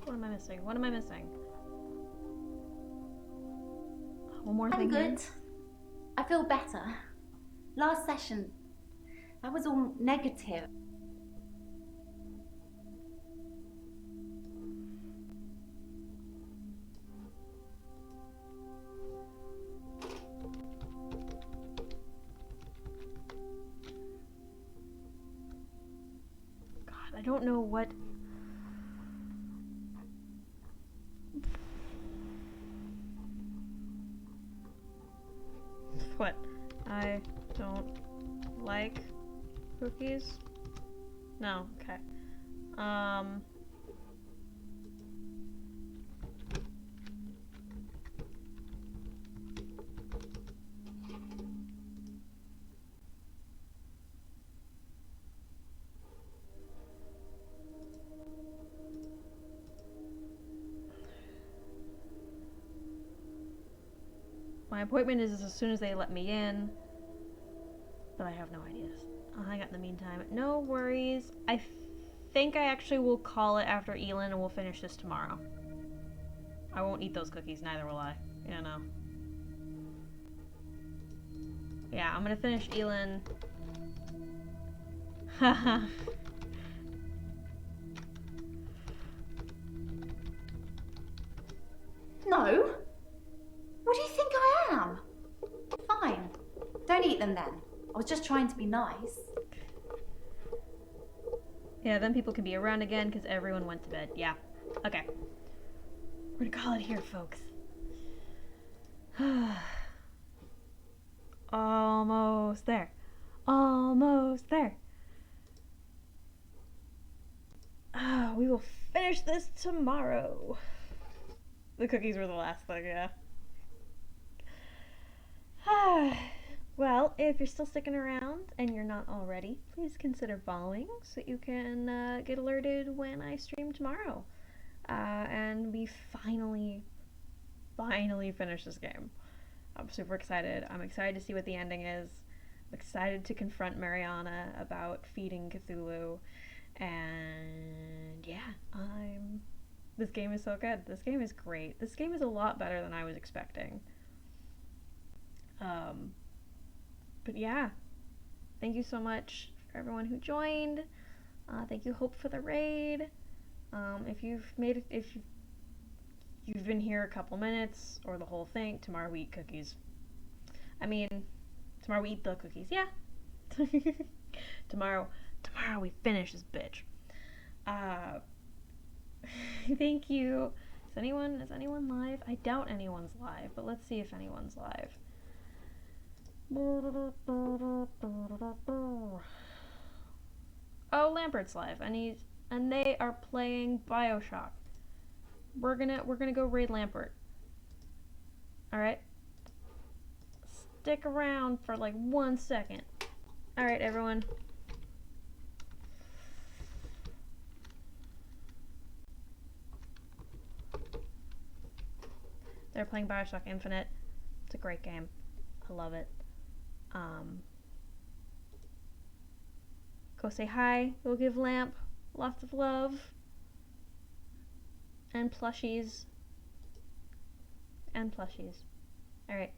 What am I missing? What am I missing? One more I'm thing here. good. I feel better. Last session, that was all negative. God, I don't know what. What? I don't like cookies? No, okay. My appointment is as soon as they let me in, but I have no ideas. I'll hang out in the meantime. No worries. I think I actually will call it after Elin and we'll finish this tomorrow. I won't eat those cookies, neither will I. Yeah, no. Yeah, I'm gonna finish Elin. Haha. No? What do you think I am? Fine. Don't eat them then. I was just trying to be nice. Yeah, then people can be around again because everyone went to bed. Yeah. Okay. We're gonna call it here, folks. Almost there. Almost there. We will finish this tomorrow. The cookies were the last thing, yeah. Well, if you're still sticking around and you're not already, please consider following so that you can get alerted when I stream tomorrow. And we finally finish this game. I'm super excited. I'm excited to see what the ending is. I'm excited to confront Mariana about feeding Cthulhu. And yeah, this game is so good. This game is great. This game is a lot better than I was expecting. But yeah, thank you so much for everyone who joined. Thank you, Hope, for the raid. If you've been here a couple minutes or the whole thing, tomorrow we eat cookies. I mean, tomorrow we eat the cookies. Yeah. Tomorrow we finish this bitch. Thank you. Is anyone live? I doubt anyone's live, but let's see if anyone's live. Oh, Lambert's live, and they are playing BioShock. We're gonna go raid Lambert. All right. Stick around for like 1 second. All right, everyone. They're playing BioShock Infinite. It's a great game. I love it. Go say hi. Go give Lamp lots of love. And plushies. Alright.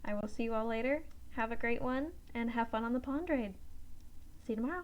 I will see you all later. Have a great one. And have fun on the pond raid. See you tomorrow.